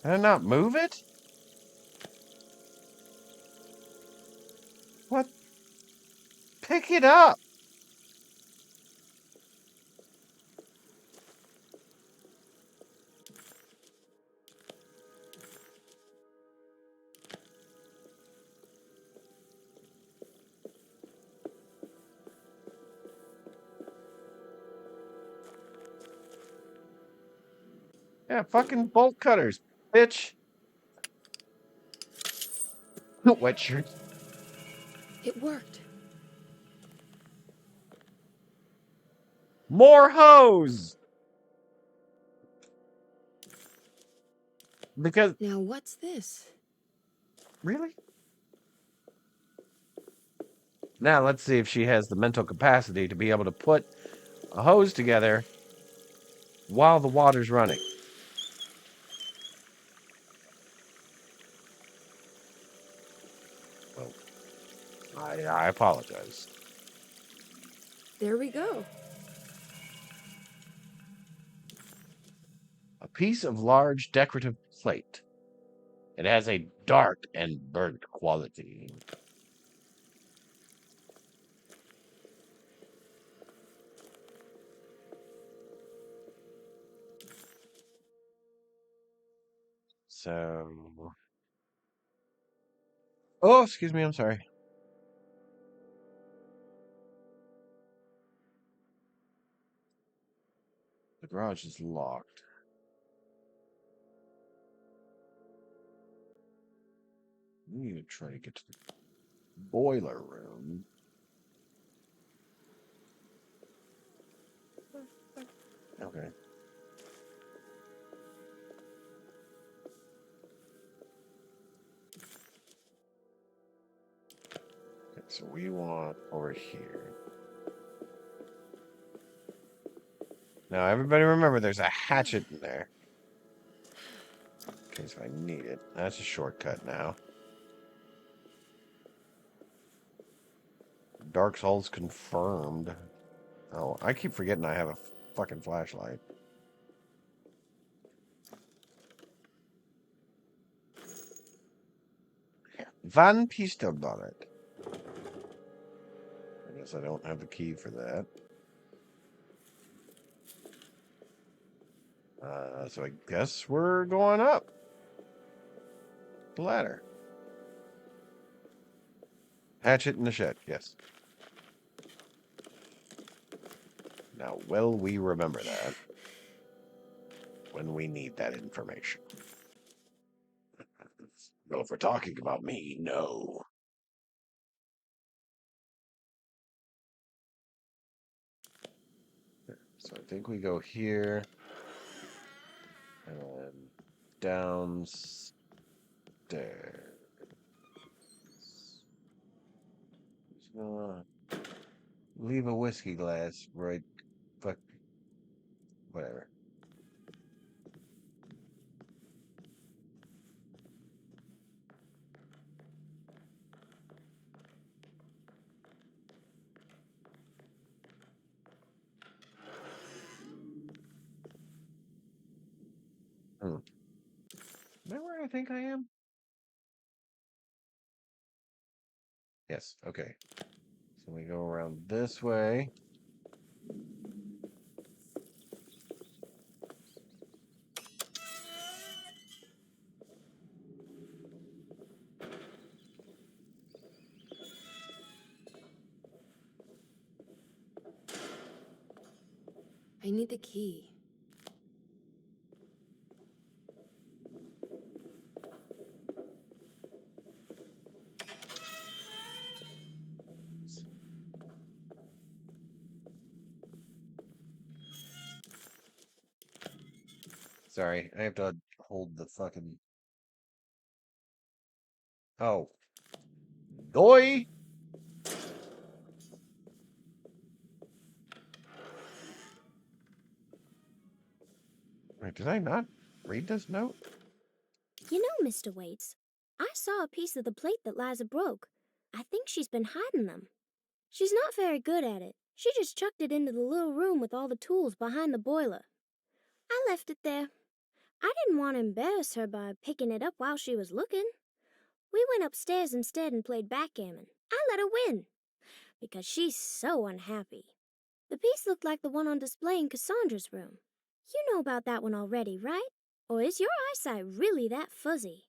A: Can I not move it? What? Pick it up! Yeah, fucking bolt cutters, bitch. Wet shirt.
C: It worked.
A: More hose! Because,
C: Now what's this?
A: really? Now let's see if she has the mental capacity to be able to put a hose together while the water's running. Well, I apologize.
C: There we go.
A: A piece of large decorative plate. It has a dark and burnt quality. So, oh, excuse me, I'm sorry. The garage is locked. We need to try to get to the boiler room. Okay. Okay, so we want over here. Now, everybody remember there's a hatchet in there. In case I need it. That's a shortcut now. Dark Souls confirmed. Oh, I keep forgetting I have a fucking flashlight. Van Pistol Bullet. I guess I don't have the key for that. So I guess we're going up the ladder. Hatchet in the shed, yes. Now, will we remember that when we need that information? Well, if we're talking about me, no. So I think we go here and downstairs. Leave a whiskey glass right. Fuck. Whatever. Hmm. Is that where I think I am? Yes, okay. So we go around this way.
C: I need the key.
A: Sorry, I have to hold the fucking. Oh. Doi! Wait, did I not read this note?
N: You know, Mr. Waits, I saw a piece of the plate that Liza broke. I think she's been hiding them. She's not very good at it. She just chucked it into the little room with all the tools behind the boiler. I left it there. I didn't want to embarrass her by picking it up while she was looking. We went upstairs instead and played backgammon. I let her win, because she's so unhappy. The piece looked like the one on display in Cassandra's room. You know about that one already, right? Or is your eyesight really that fuzzy?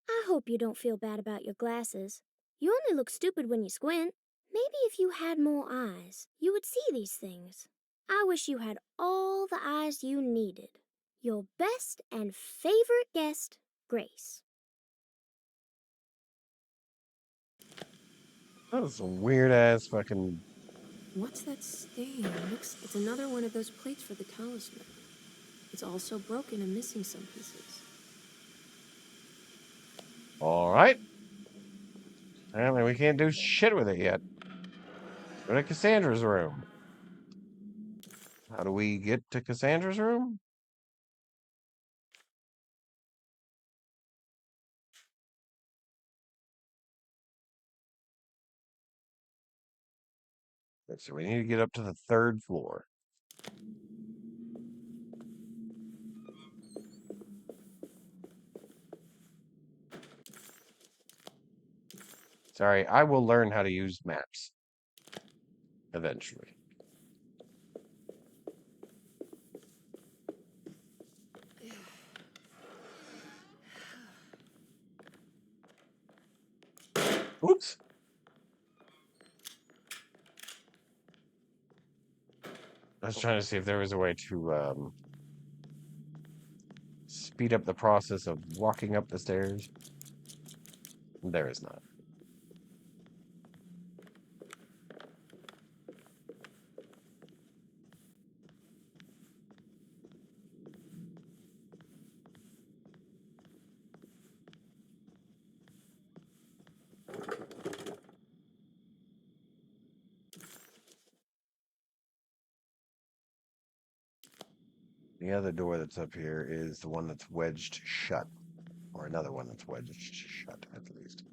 N: I hope you don't feel bad about your glasses. You only look stupid when you squint. Maybe if you had more eyes, you would see these things. I wish you had all the eyes you needed. Your best and favorite guest, Grace.
A: That was some weird ass fucking.
C: What's that stain? It's another one of those plates for the talisman. It's also broken and missing some pieces.
A: All right. Apparently, we can't do shit with it yet. Go to Cassandra's room. How do we get to Cassandra's room? So we need to get up to the 3rd floor. Sorry, I will learn how to use maps eventually. Oops. I was trying to see if there was a way to speed up the process of walking up the stairs. There is not. The other door that's up here is the one that's wedged shut. Or another one that's wedged shut, at least.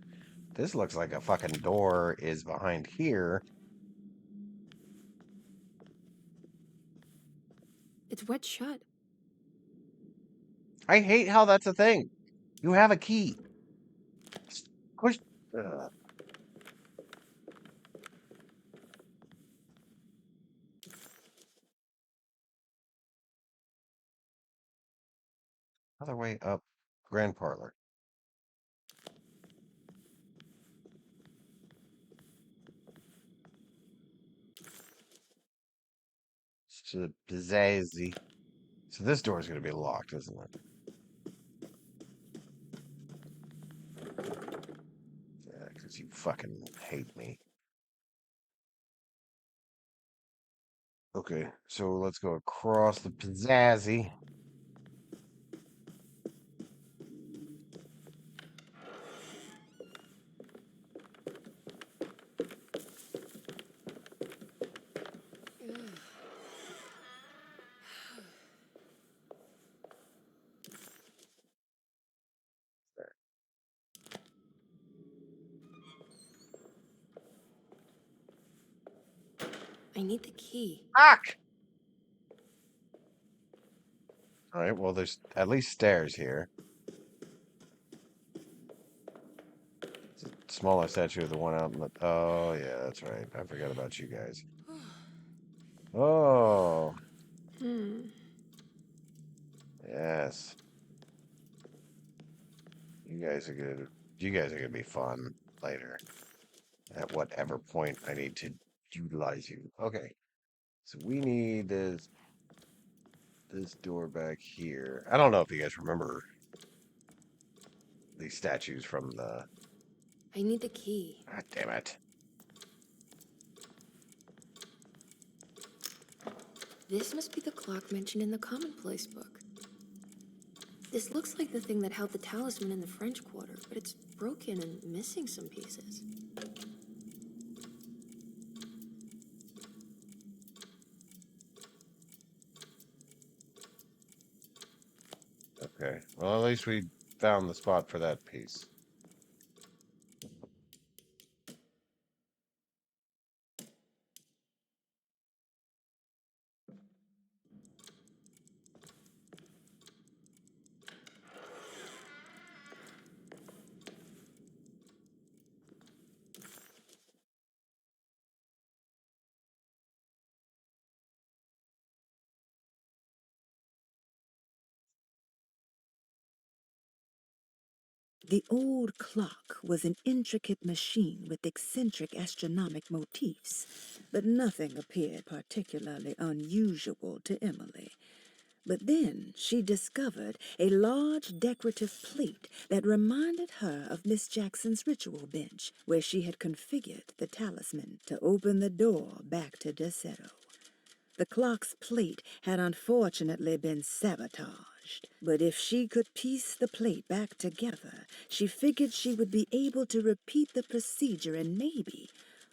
A: This looks like a fucking door is behind here.
C: It's wedged shut.
A: I hate how that's a thing. You have a key. Push. Ugh. Other way up. Grand parlor. Pizzazzy. So this door is going to be locked, isn't it? Yeah, because you fucking hate me. Okay, so let's go across the pizzazzy.
C: I need the key.
A: Fuck! All right, well, there's at least stairs here. It's a smaller statue of the one out in the. Oh, yeah, that's right. I forgot about you guys. Oh, yes. You guys are gonna. You guys are gonna be fun later. At whatever point I need to utilize you. Okay, so we need this door back here. I don't know if you guys remember these statues from the.
C: I need the key.
A: God damn it.
C: This must be the clock mentioned in the commonplace book. This looks like the thing that held the talisman in the French Quarter, but it's broken and missing some pieces.
A: Okay, well, at least we found the spot for that piece.
I: The old clock was an intricate machine with eccentric astronomic motifs, but nothing appeared particularly unusual to Emily. But then she discovered a large decorative plate that reminded her of Miss Jackson's ritual bench, where she had configured the talisman to open the door back to Derceto. The clock's plate had unfortunately been sabotaged, but if she could piece the plate back together, she figured she would be able to repeat the procedure and maybe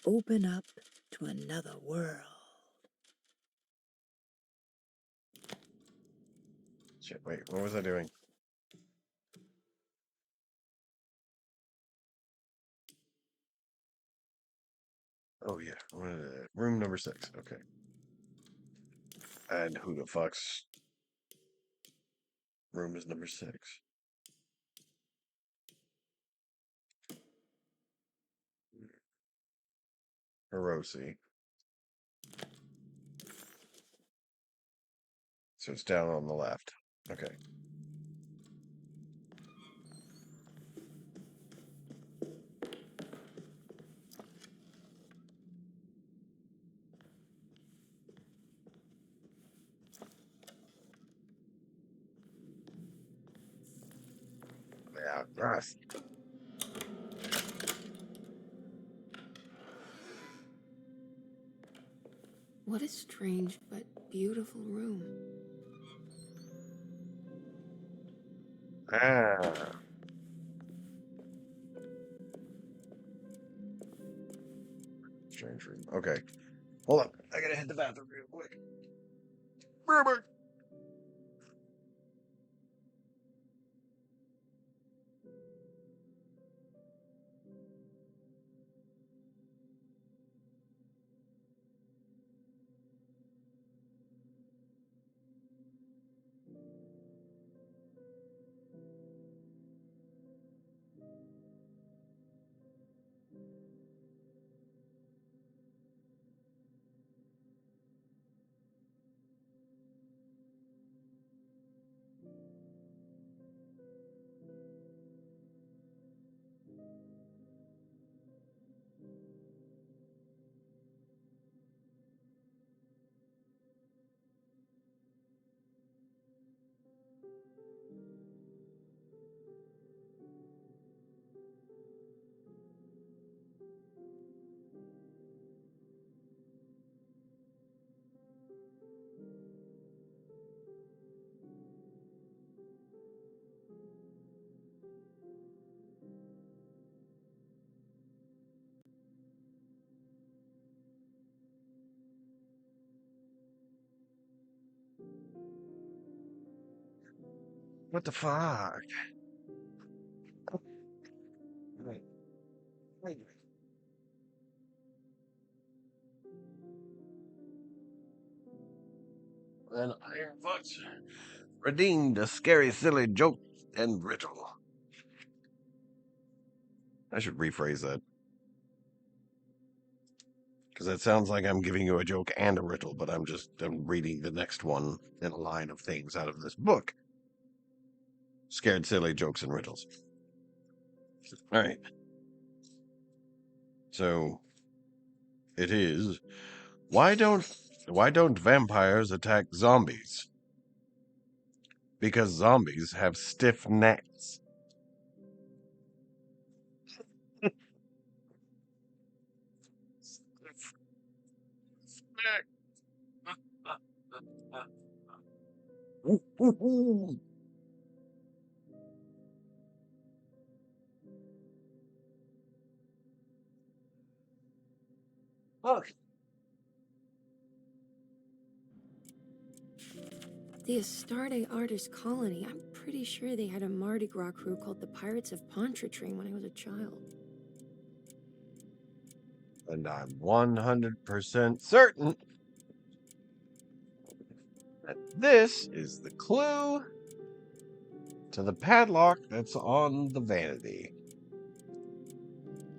I: open up to another world.
A: Shit, wait, what was I doing? Oh, yeah. Room number 6. Okay. And who the fuck's room is number 6? Hiroshi. So it's down on the left. Okay. Yeah, nice.
C: What a strange but beautiful room.
A: Ah. Strange room. Okay. Hold on. I gotta hit the bathroom real quick. Berber. What the fuck? Wait. Wait. An Iron Foot redeemed a scary, silly joke and riddle. I should rephrase that. Because that sounds like I'm giving you a joke and a riddle, but I'm reading the next one in a line of things out of this book. Scared, silly jokes and riddles. All right. So it is. Why don't vampires attack zombies? Because zombies have stiff necks. Stiff neck. Look.
C: The Astarte Artist Colony, I'm pretty sure they had a Mardi Gras crew called the Pirates of Pontchartrain when I was a child.
A: And I'm 100% certain that this is the clue to the padlock that's on the vanity.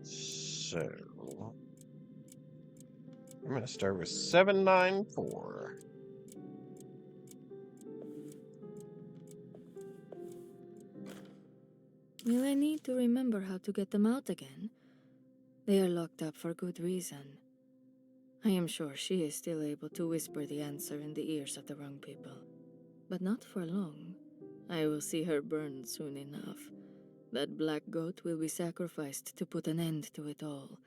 A: So I'm going to start with 794.
F: Will I need to remember how to get them out again? They are locked up for good reason. I am sure she is still able to whisper the answer in the ears of the wrong people. But not for long. I will see her burned soon enough. That black goat will be sacrificed to put an end to it all.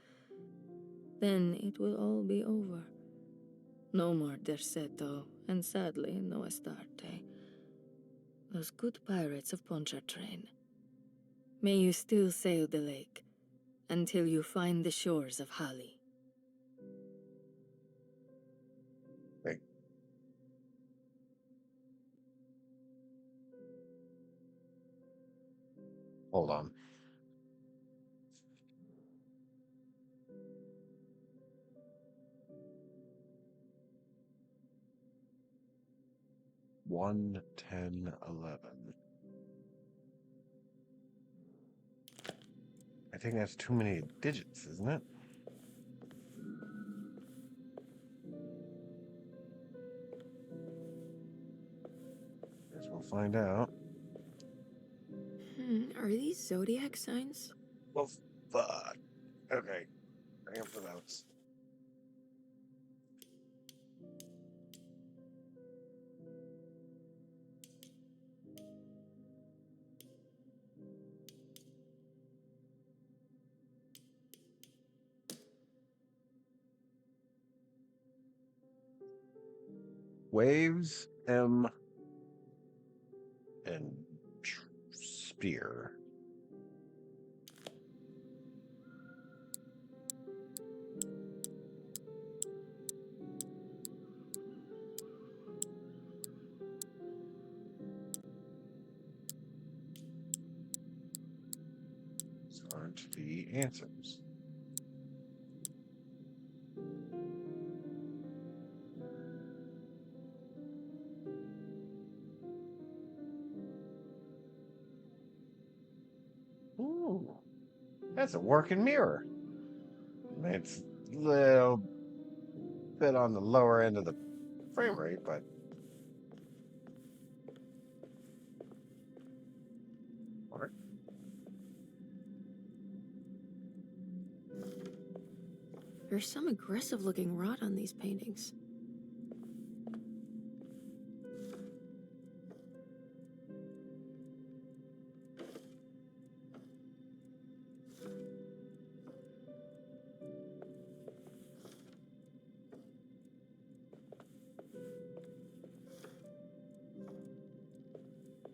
F: Then it will all be over. No more Derceto, and sadly, no Astarte. Those good pirates of Pontchartrain. May you still sail the lake, until you find the shores of Hali.
A: Wait. Hold on. One, 10, 11. I think that's too many digits, isn't it? Guess we'll find out.
C: Are these zodiac signs?
A: Well, fuck. Okay. Bring up the notes. Waves, M, and spear. These aren't the answers. Ooh, that's a working mirror. It's a little bit on the lower end of the frame rate, but work.
C: There's some aggressive looking rot on these paintings.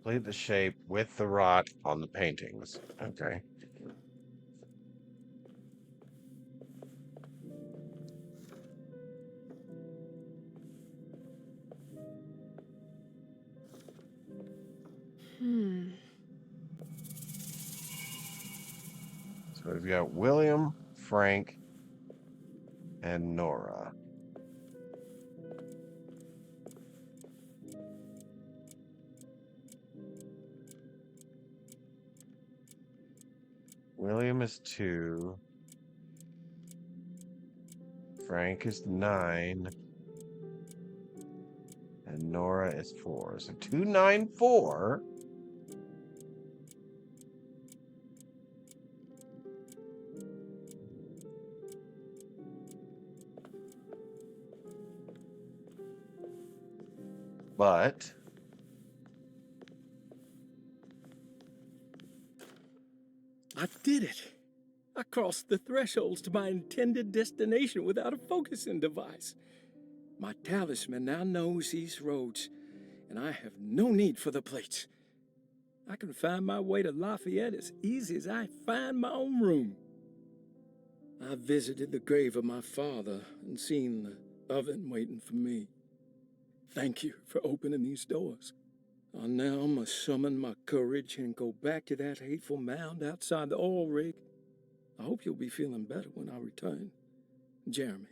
A: Complete the shape with the rot on the paintings. Okay. So we've got William, Frank, and Nora. William is 2. Frank is 9. And Nora is 4. So 294. But
K: I did it! I crossed the thresholds to my intended destination without a focusing device. My talisman now knows these roads, and I have no need for the plates. I can find my way to Lafayette as easy as I find my own room. I visited the grave of my father and seen the oven waiting for me. Thank you for opening these doors. I now must summon my courage and go back to that hateful mound outside the oil rig. I hope you'll be feeling better when I return. Jeremy.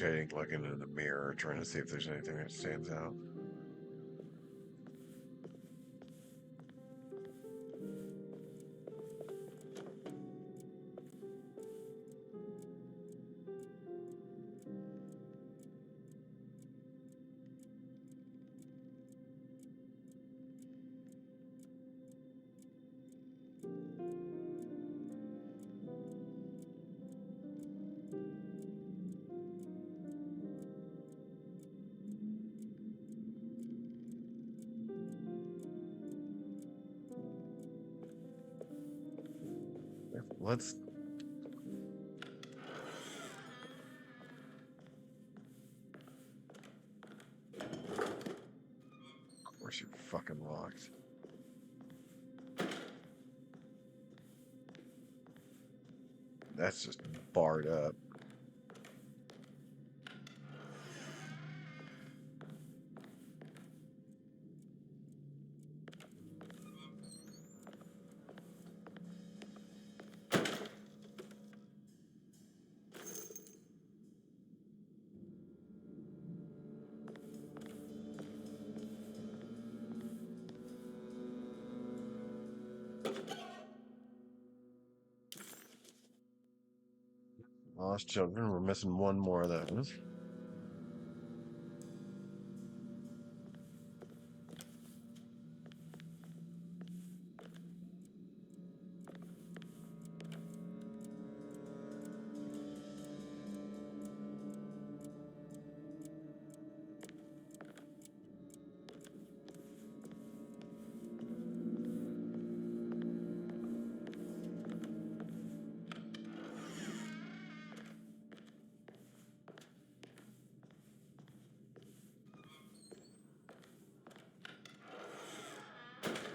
A: concentrating, looking in the mirror, trying to see if there's anything that stands out. Let's. Of course, you're fucking locked. That's just barred up. Lost children. We're missing one more of those.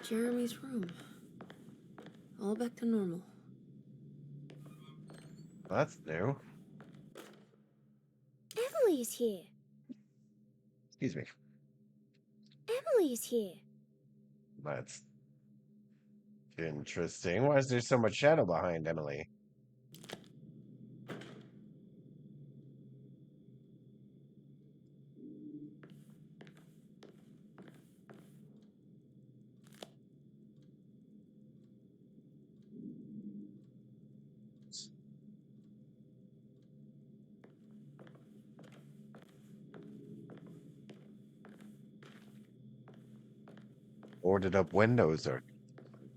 C: Jeremy's room. All back to normal.
A: That's new.
N: Emily's here.
A: Excuse me.
N: Emily's here.
A: That's interesting. Why is there so much shadow behind Emily? Boarded up windows are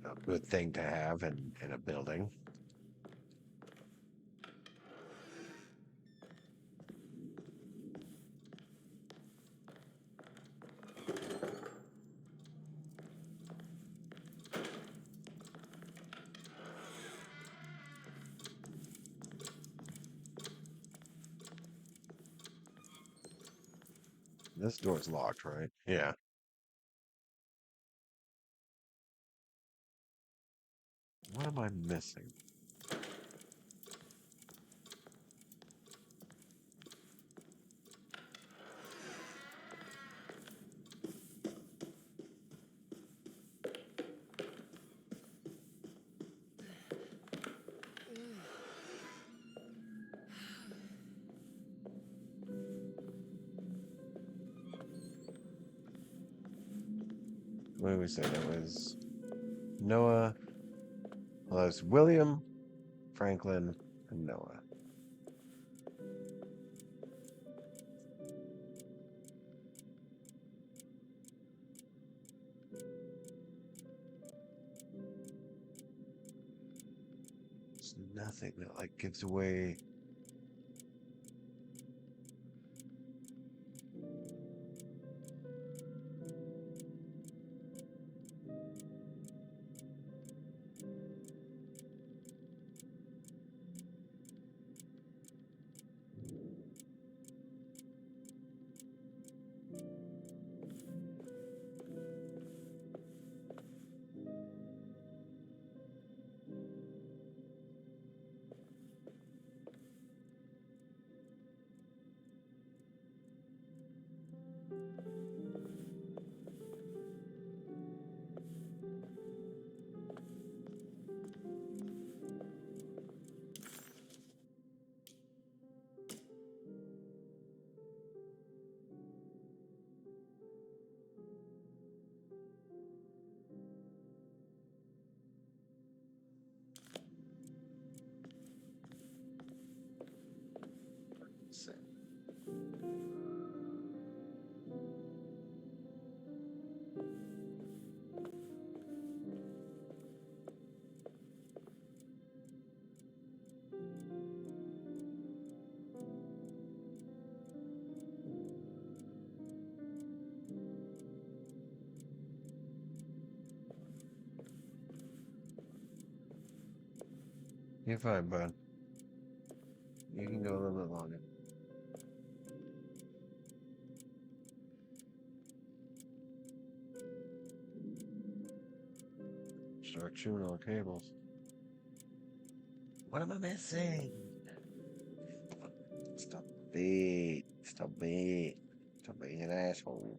A: a good thing to have in a building. This door's locked, right? Yeah. What am I missing? What did we say? That was Noah. Well, that was William, Franklin, and Noah. There's nothing that like gives away. You're fine, bud. You can go a little bit longer. Start chewing on cables. What am I missing? Stop it. Stop it. Stop being an asshole.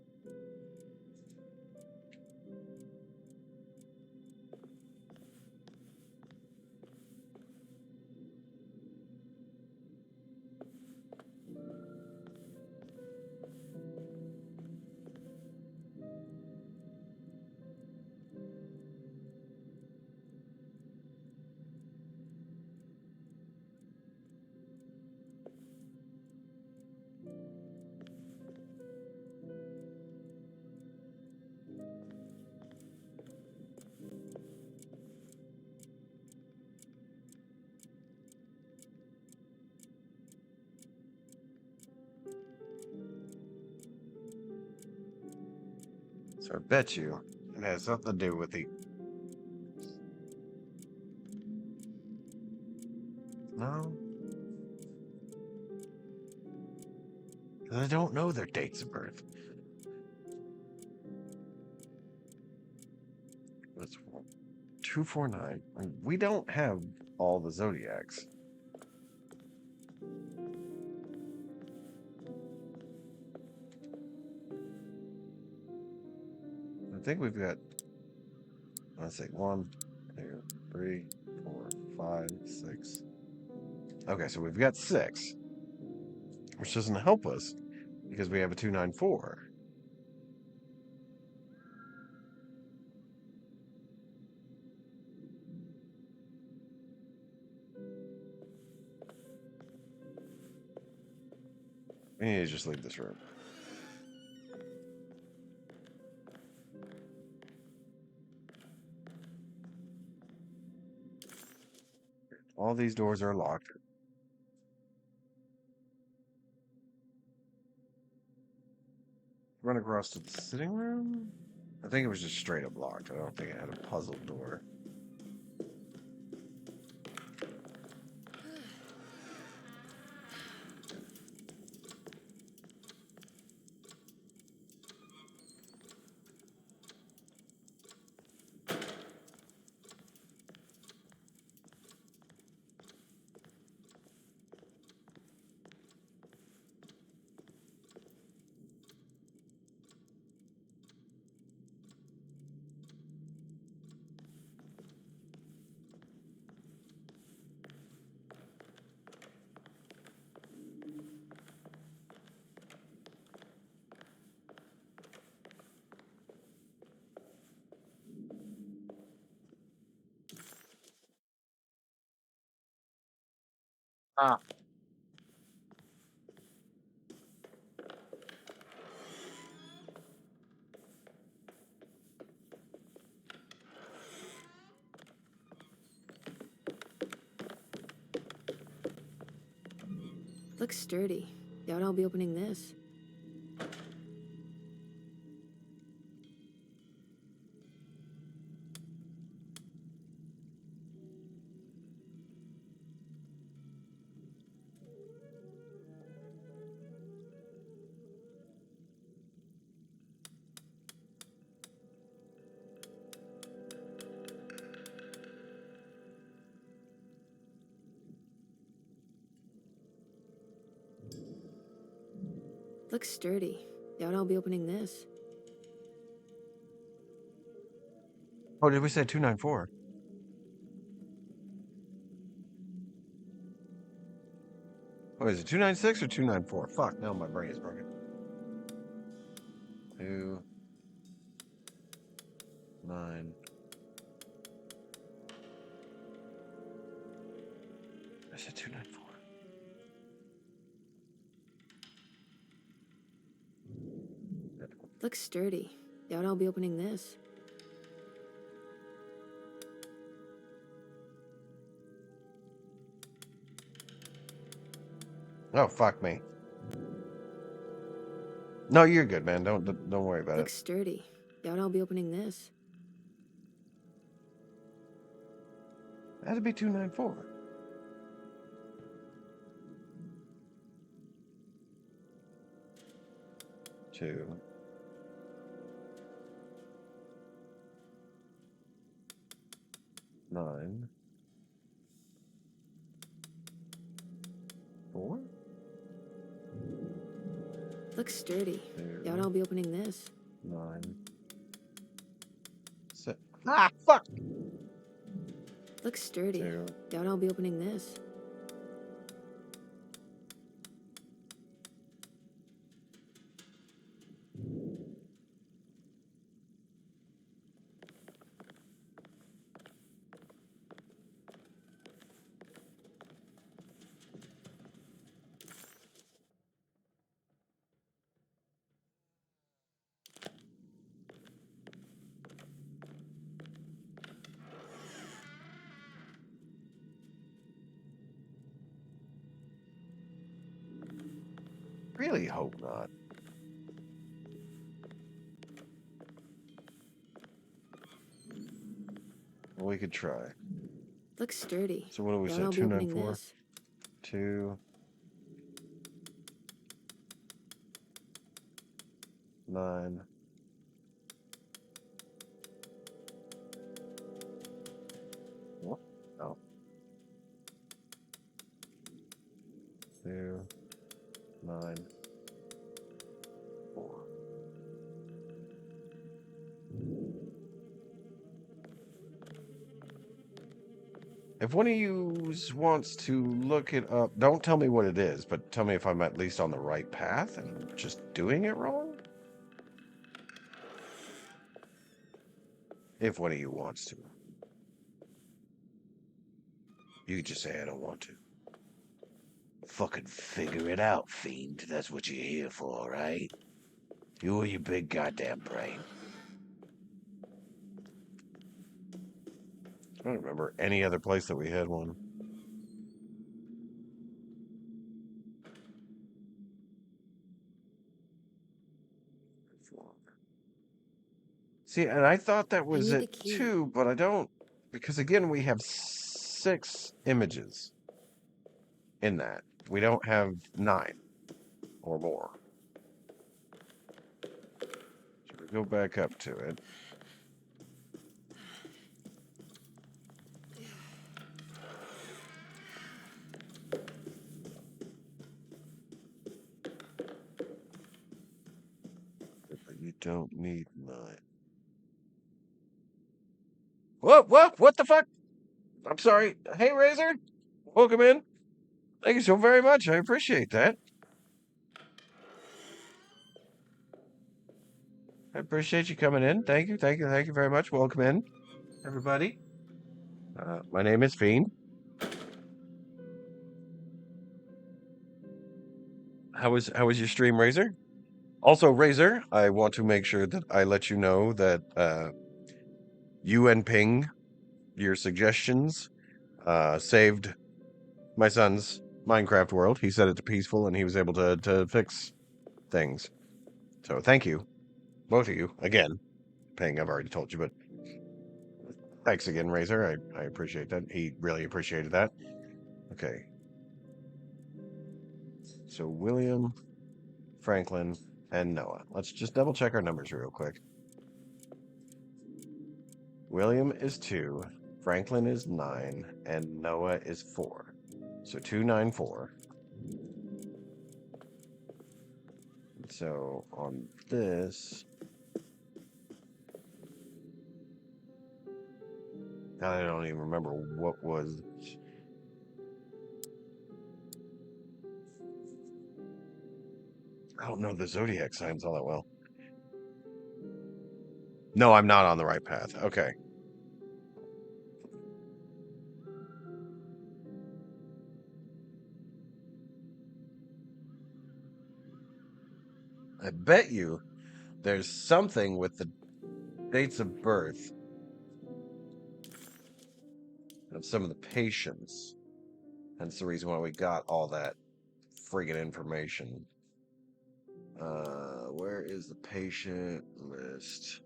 A: So I bet you it has something to do with the. No. Because I don't know their dates of birth. That's 249. We don't have all the zodiacs. I think we've got, let's see, 1, 2, 3, 4, 5, 6. Okay, so we've got 6, which doesn't help us because we have a 294. We need to just leave this room. All these doors are locked. Run across to the sitting room? I think it was just straight up locked. I don't think it had a puzzle door. Ah.
C: Looks sturdy. Doubt I'll be opening this. Looks sturdy. Doubt I'll be opening this.
A: Oh, did we say 294? Oh, is it 296 or 294? Fuck, now my brain is broken. 2, 9. I said 294.
C: Looks sturdy. Doubt I'll be opening this.
A: Oh, fuck me. No, you're good, man. Don't worry about
C: Looks sturdy. Doubt I'll be opening this.
A: it. That'd be 294. 2, 9, 4.
C: Looks sturdy.
A: 2,
C: Doubt I'll be opening this.
A: 9, 6. Ah, fuck!
C: Looks sturdy.
A: 2,
C: Doubt I'll be opening this.
A: really hope not. Well, we could try.
C: Looks sturdy.
A: So what do we
C: Doubt
A: say?
C: I'll be opening
A: 294?
C: this.
A: 2, 9. What? Oh. 2, 9, 4. If one of you wants to look it up, don't tell me what it is, but tell me if I'm at least on the right path and just doing it wrong. If one of you wants to. You could just say I don't want to. Fucking figure it out, Fiend. That's what you're here for, right? You and your big goddamn brain. I don't remember any other place that we had one. See, and I thought that
C: I
A: was
C: need
A: it
C: the key.
A: too, but I don't, because again, we have 6 images in that. We don't have 9 or more. So we go back up to it. You don't need 9. What the fuck? I'm sorry. Hey, Razor. Welcome in. Thank you so very much. I appreciate that. I appreciate you coming in. Thank you very much. Welcome in, everybody. My name is Fiend. How was your stream, Razor? Also, Razor, I want to make sure that I let you know that you and Ping, your suggestions, saved my son's Minecraft world. He set it to peaceful, and he was able to fix things. So thank you, both of you, again. Ping, I've already told you, but thanks again, Razor. I appreciate that. He really appreciated that. Okay. So William, Franklin, and Noah. Let's just double check our numbers real quick. William is 2, Franklin is 9, and Noah is 4. So 294. So on this, I don't even remember what was. I don't know the zodiac signs all that well. No, I'm not on the right path. Okay. I bet you there's something with the dates of birth of some of the patients. That's the reason why we got all that friggin' information. Where is the patient list?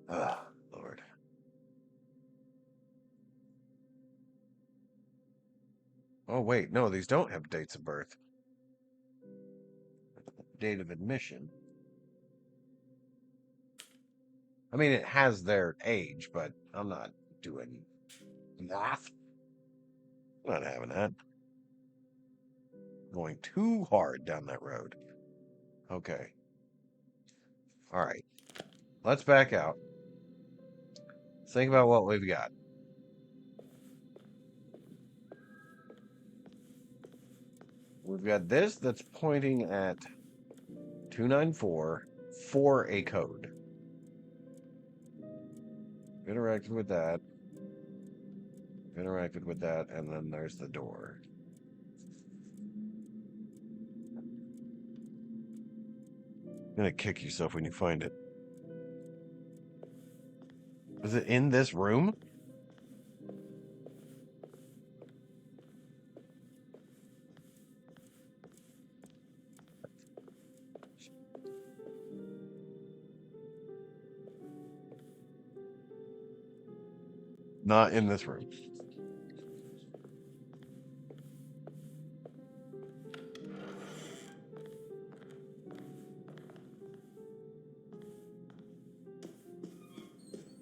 A: Ah, Lord. Oh, wait, no, these don't have dates of birth. Date of admission. I mean, it has their age, but I'm not doing math. I'm not having that. Going too hard down that road. Okay. All right. Let's back out. Think about what we've got. We've got this that's pointing at 294 for a code. Interacted with that. Interacted with that, and then there's the door. You're gonna kick yourself when you find it. Is it in this room? Not in this room.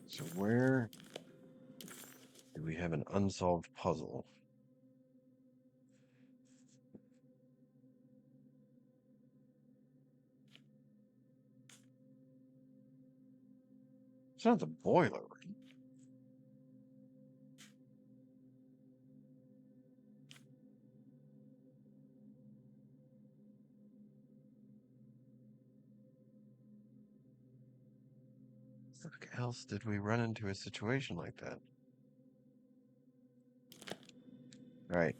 A: So where do we have an unsolved puzzle? It's not the boiler room. What else did we run into a situation like that? All right.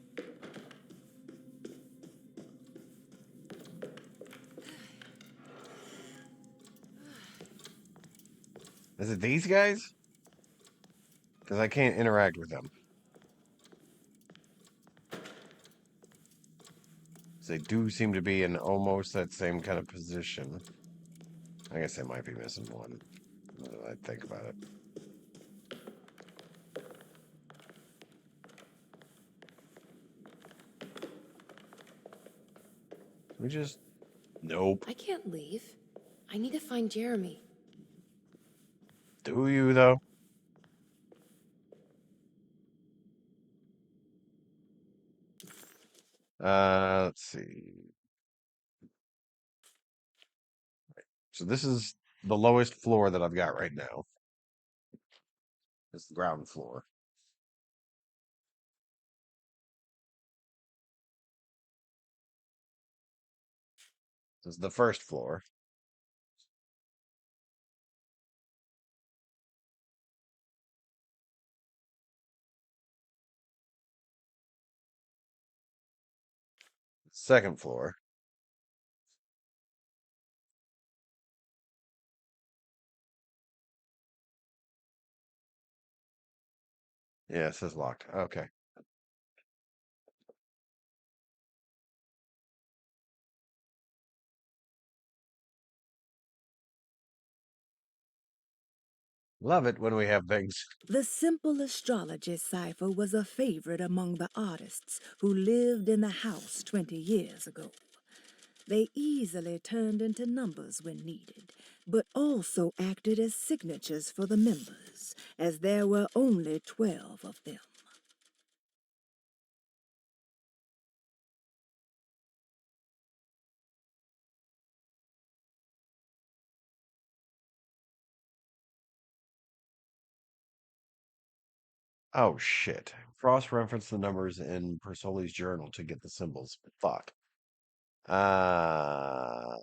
A: Is it these guys? Because I can't interact with them. They do seem to be in almost that same kind of position. I guess I might be missing one. Now that I think about it. We just... Nope.
C: I can't leave. I need to find Jeremy.
A: Do you, though? Let's see. So this is the lowest floor that I've got right now. It's the ground floor. This is the first floor. Second floor. Yeah, it says locked. Okay. Love it when we have things.
I: The simple astrology cipher was a favorite among the artists who lived in the house 20 years ago. They easily turned into numbers when needed, but also acted as signatures for the members, as there were only 12 of them.
A: Oh, shit. Cross-reference the numbers in Persoli's journal to get the symbols. Fuck. Uh...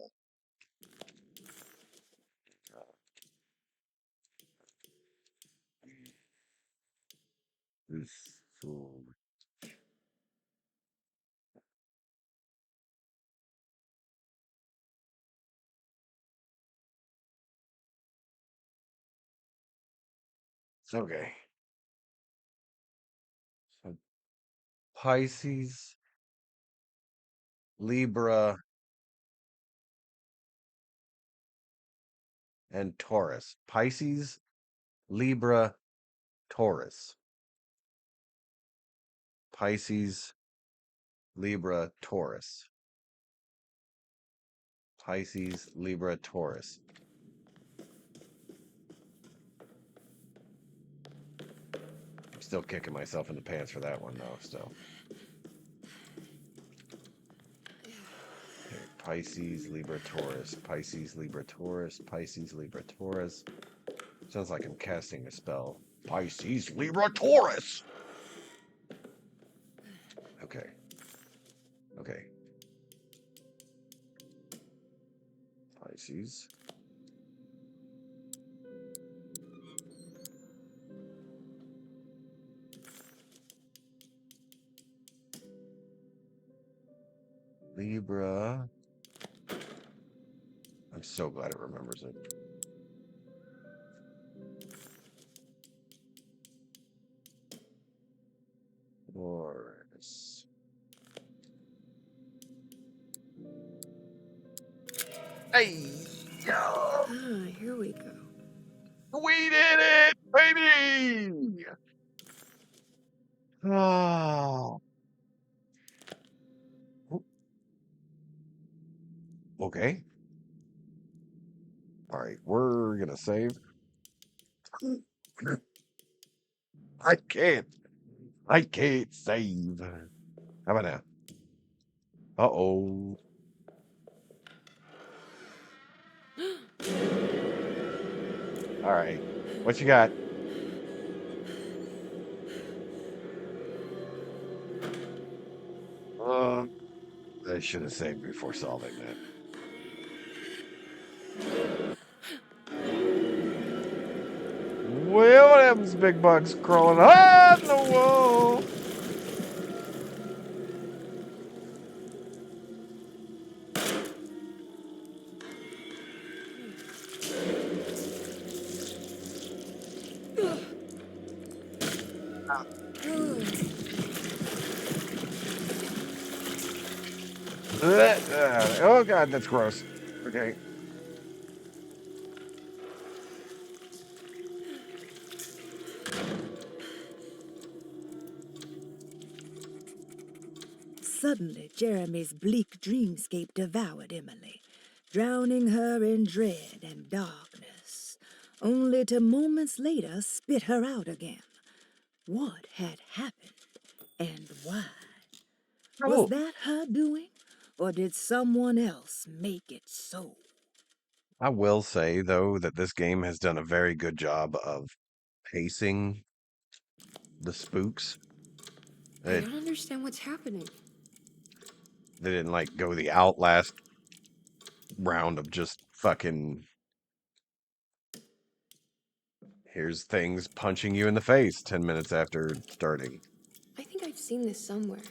A: This fool. Okay. So Pisces, Libra, and Taurus. Pisces, Libra, Taurus. Pisces, Libra, Taurus. Pisces, Libra, Taurus. I'm still kicking myself in the pants for that one, though, still. Okay, Pisces, Libra, Taurus, Pisces, Libra, Taurus, Pisces, Libra, Taurus. Sounds like I'm casting a spell. Pisces, Libra, Taurus! Okay. Okay. Pisces. Libra. I'm so glad it remembers it. Taurus. Hey!
I: Ah, here we go.
A: We did it, baby! Oh. Okay. All right, we're gonna save. I can't. I can't save. How about now? Uh-oh. All right. What you got? I should have saved before solving that. Well, them's big bugs crawling on the wall. Oh God, that's gross. Okay.
I: Suddenly, Jeremy's bleak dreamscape devoured Emily, drowning her in dread and darkness, only to moments later spit her out again. What had happened, and why? Was
A: Oh,
I: that her doing, or did someone else make it so?
A: I will say though that this game has done a very good job of pacing the spooks.
C: I
A: It
C: don't understand what's happening.
A: They didn't like go the outlast round of just fucking here's things punching you in the face 10 minutes after starting.
C: I think I've seen this somewhere.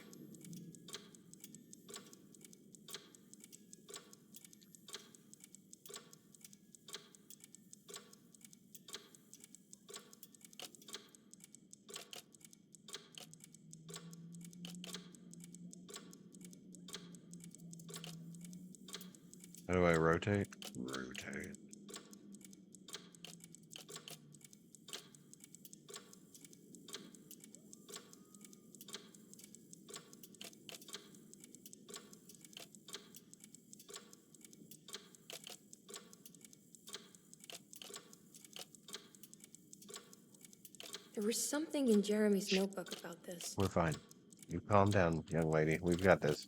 A: How do I rotate? Rotate.
C: There was something in Jeremy's notebook about this.
A: We're fine. You calm down, young lady. We've got this.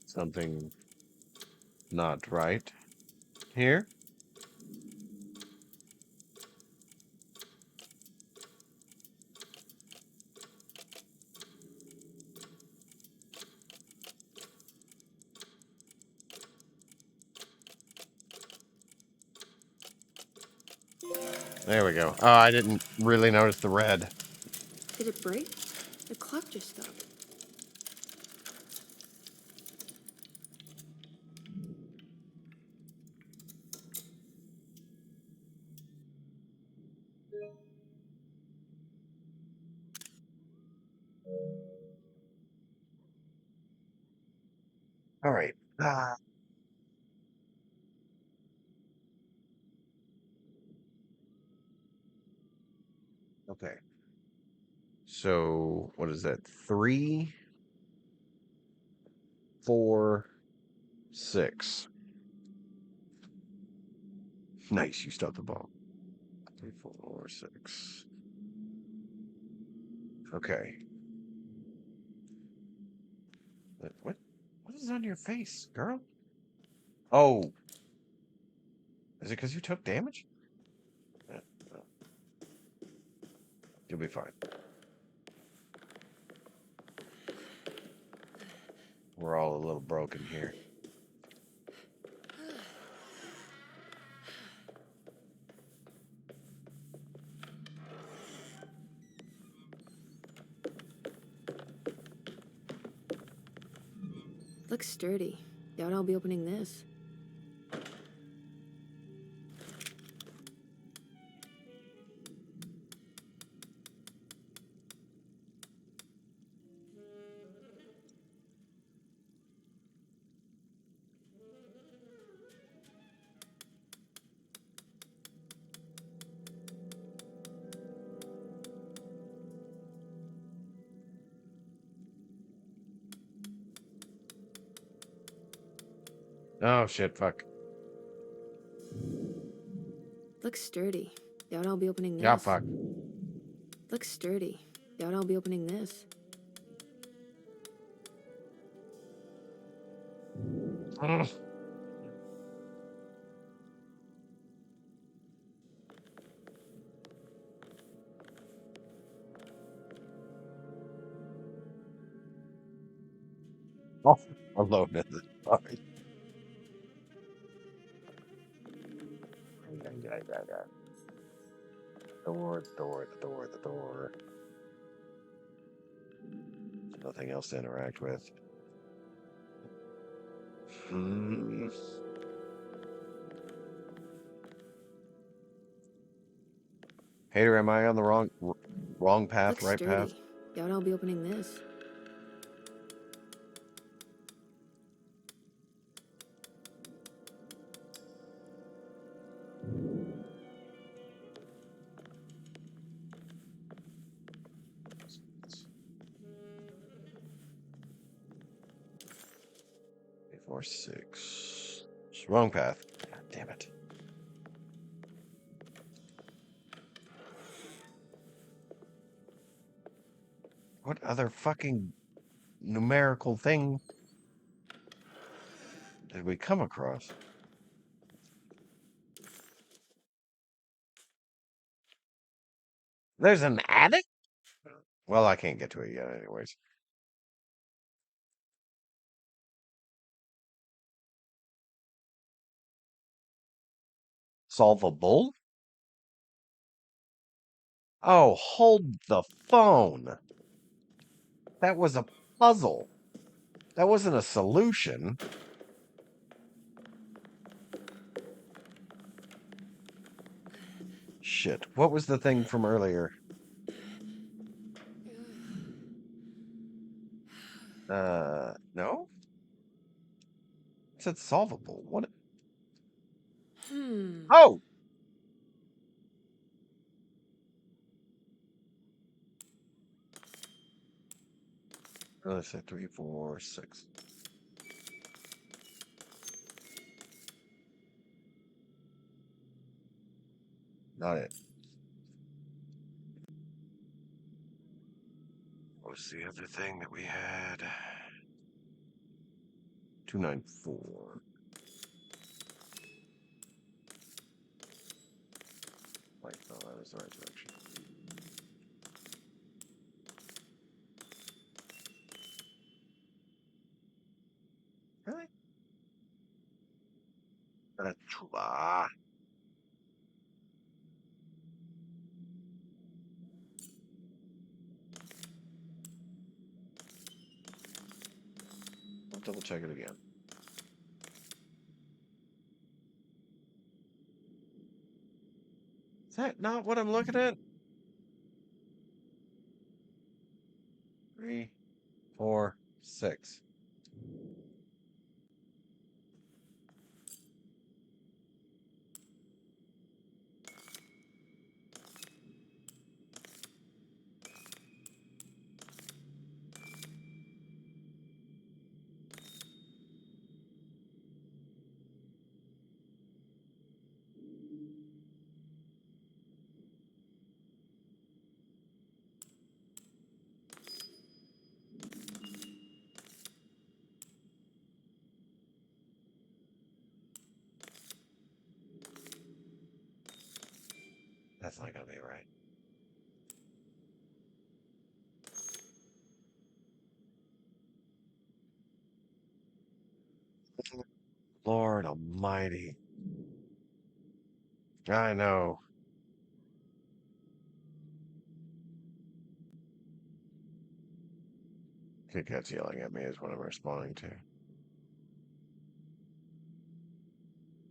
A: Something not right here. There we go. Oh, I didn't really notice the red.
C: Did it break? The clock just stopped.
A: All right. Ah. Okay. So what is that? 3, 4, 6. Nice, you stopped the ball. 3, 4, 6. Okay. What? What is on your face, girl? Oh, is it because you took damage? Yeah, well, you'll be fine. We're all a little broken here.
C: Looks sturdy. Doubt I'll be opening this.
A: Oh shit! Fuck.
C: Looks sturdy. Doubt I'll be opening
A: Yeah,
C: this.
A: fuck.
C: Looks sturdy. Doubt I'll be opening this.
A: Ugh. Oh, alone in the sorry. The door. Nothing else to interact with. Hmm. Hater, am I on the wrong path,
C: Looks
A: right path?
C: sturdy. Doubt I'll be opening this.
A: Three, 4, 6. It's wrong path. God damn it. What other fucking numerical thing did we come across? There's an attic? Well, I can't get to it yet anyways. Solvable? Oh, hold the phone. That was a puzzle. That wasn't a solution. Shit. What was the thing from earlier? No? It said solvable. What?
C: Hmm.
A: Oh! Let's say 3, 4, 6. Not it. What was the other thing that we had? 294. Wait, no, that was the right direction. Really? Ah. I'll double check it again. Is that not what I'm looking at? 3, 4, 6. That's not gonna be right. Lord Almighty. I know. Kit Kat's yelling at me is what I'm responding to.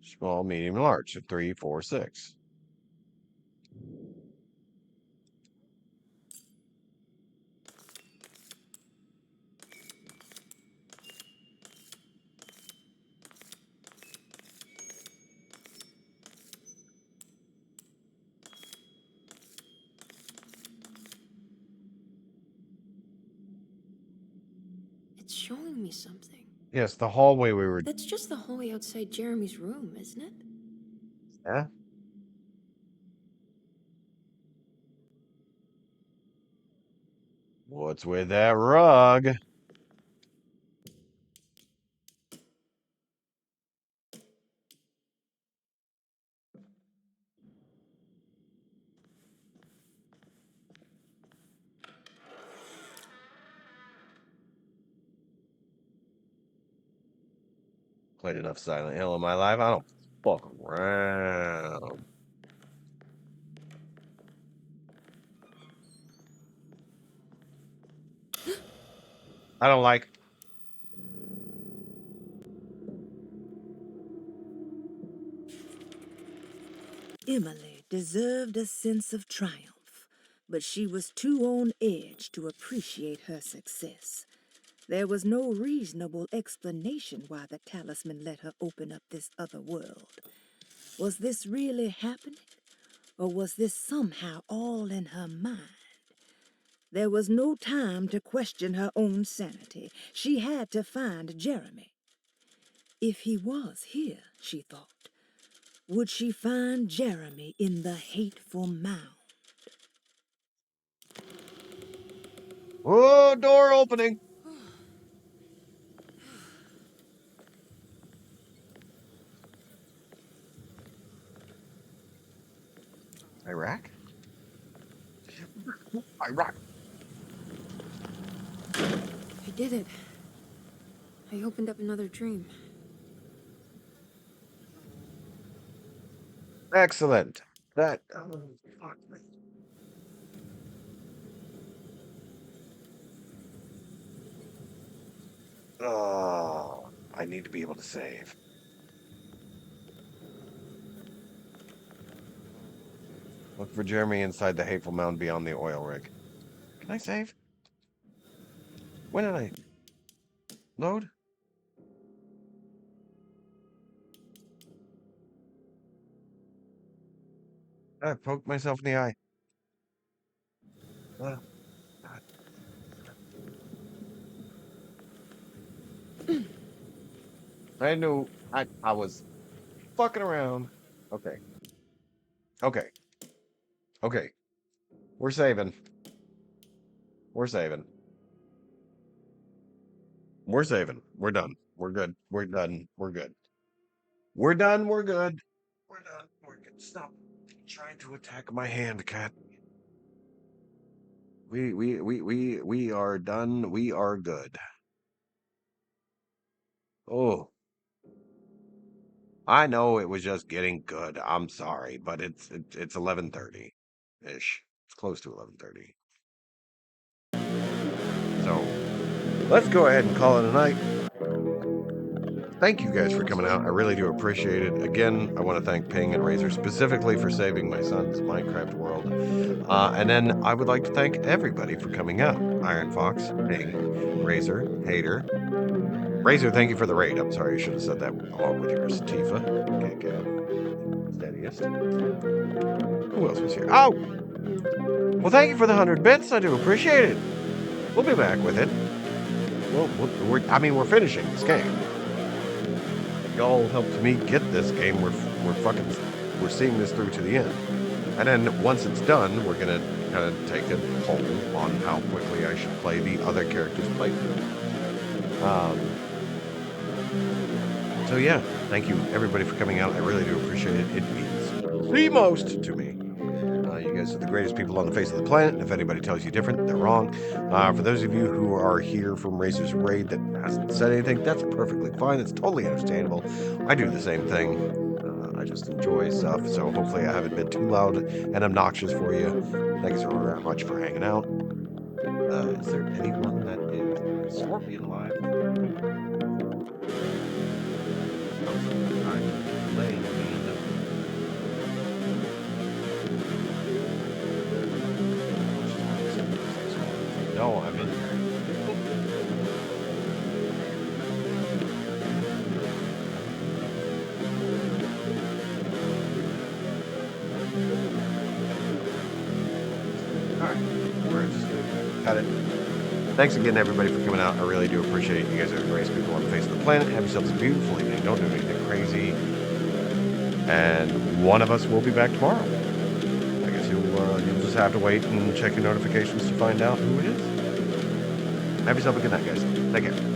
A: Small, medium, large. 3, 4, 6.
C: It's showing me something.
A: Yes, the hallway we were.
C: That's just the hallway outside Jeremy's room, isn't it?
A: Yeah. What's with that rug? Played enough Silent Hill in my life. I don't fuck around. I don't like.
I: Emily deserved a sense of triumph, but she was too on edge to appreciate her success. There was no reasonable explanation why the talisman let her open up this other world. Was this really happening? Or was this somehow all in her mind? There was no time to question her own sanity. She had to find Jeremy. If he was here, she thought, would she find Jeremy in the hateful mound?
A: Oh, door opening. Iraq? Iraq.
C: I did it. I opened up another dream.
A: Excellent. That. Oh, fuck me. Oh, I need to be able to save. Look for Jeremy inside the hateful mound beyond the oil rig. Can I save? When did I load? I poked myself in the eye. God. I knew I was fucking around. Okay. Okay. Okay. We're saving. We're saving. We're saving. We're done. We're good. We're done. We're good. We're done. We're good. We're done. We're good. Stop trying to attack my hand, cat. We are done. We are good. Oh, I know it was just getting good. I'm sorry, but it's 11:30 ish. It's close to 11:30. So let's go ahead and call it a night. Thank you guys for coming out. I really do appreciate it. Again, I want to thank Ping and Razor specifically for saving my son's Minecraft world. And then I would like to thank everybody for coming out. Iron Fox, Ping, Razor, Hater. Razor, thank you for the raid. I'm sorry, I should have said that along with yours. Tifa, Gecko, Steadiest. Who else was here? Oh! Well, thank you for the 100 bits. I do appreciate it. We'll be back with it. Well, we're finishing this game. Y'all helped me get this game. We're seeing this through to the end. And then once it's done, we're gonna kind of take a poll on how quickly I should play the other characters' playthrough. So yeah, thank you everybody for coming out. I really do appreciate it. It means the most to me. guys are the greatest people on the face of the planet. And if anybody tells you different, they're wrong. For those of you who are here from Razor's Raid that hasn't said anything, that's perfectly fine. It's totally understandable. I do the same thing. I just enjoy stuff. So hopefully I haven't been too loud and obnoxious for you. Thanks very much for hanging out. Is there anyone that is Scorpion alive? I'm laying No, I'm in there. Alright, we're just gonna cut it. Thanks again, everybody, for coming out. I really do appreciate it. You guys are the greatest people on the face of the planet. Have yourselves a beautiful evening. Don't do anything crazy. And one of us will be back tomorrow. I guess you'll just have to wait and check your notifications to find out who it is. Have yourself a good night, guys. Take care.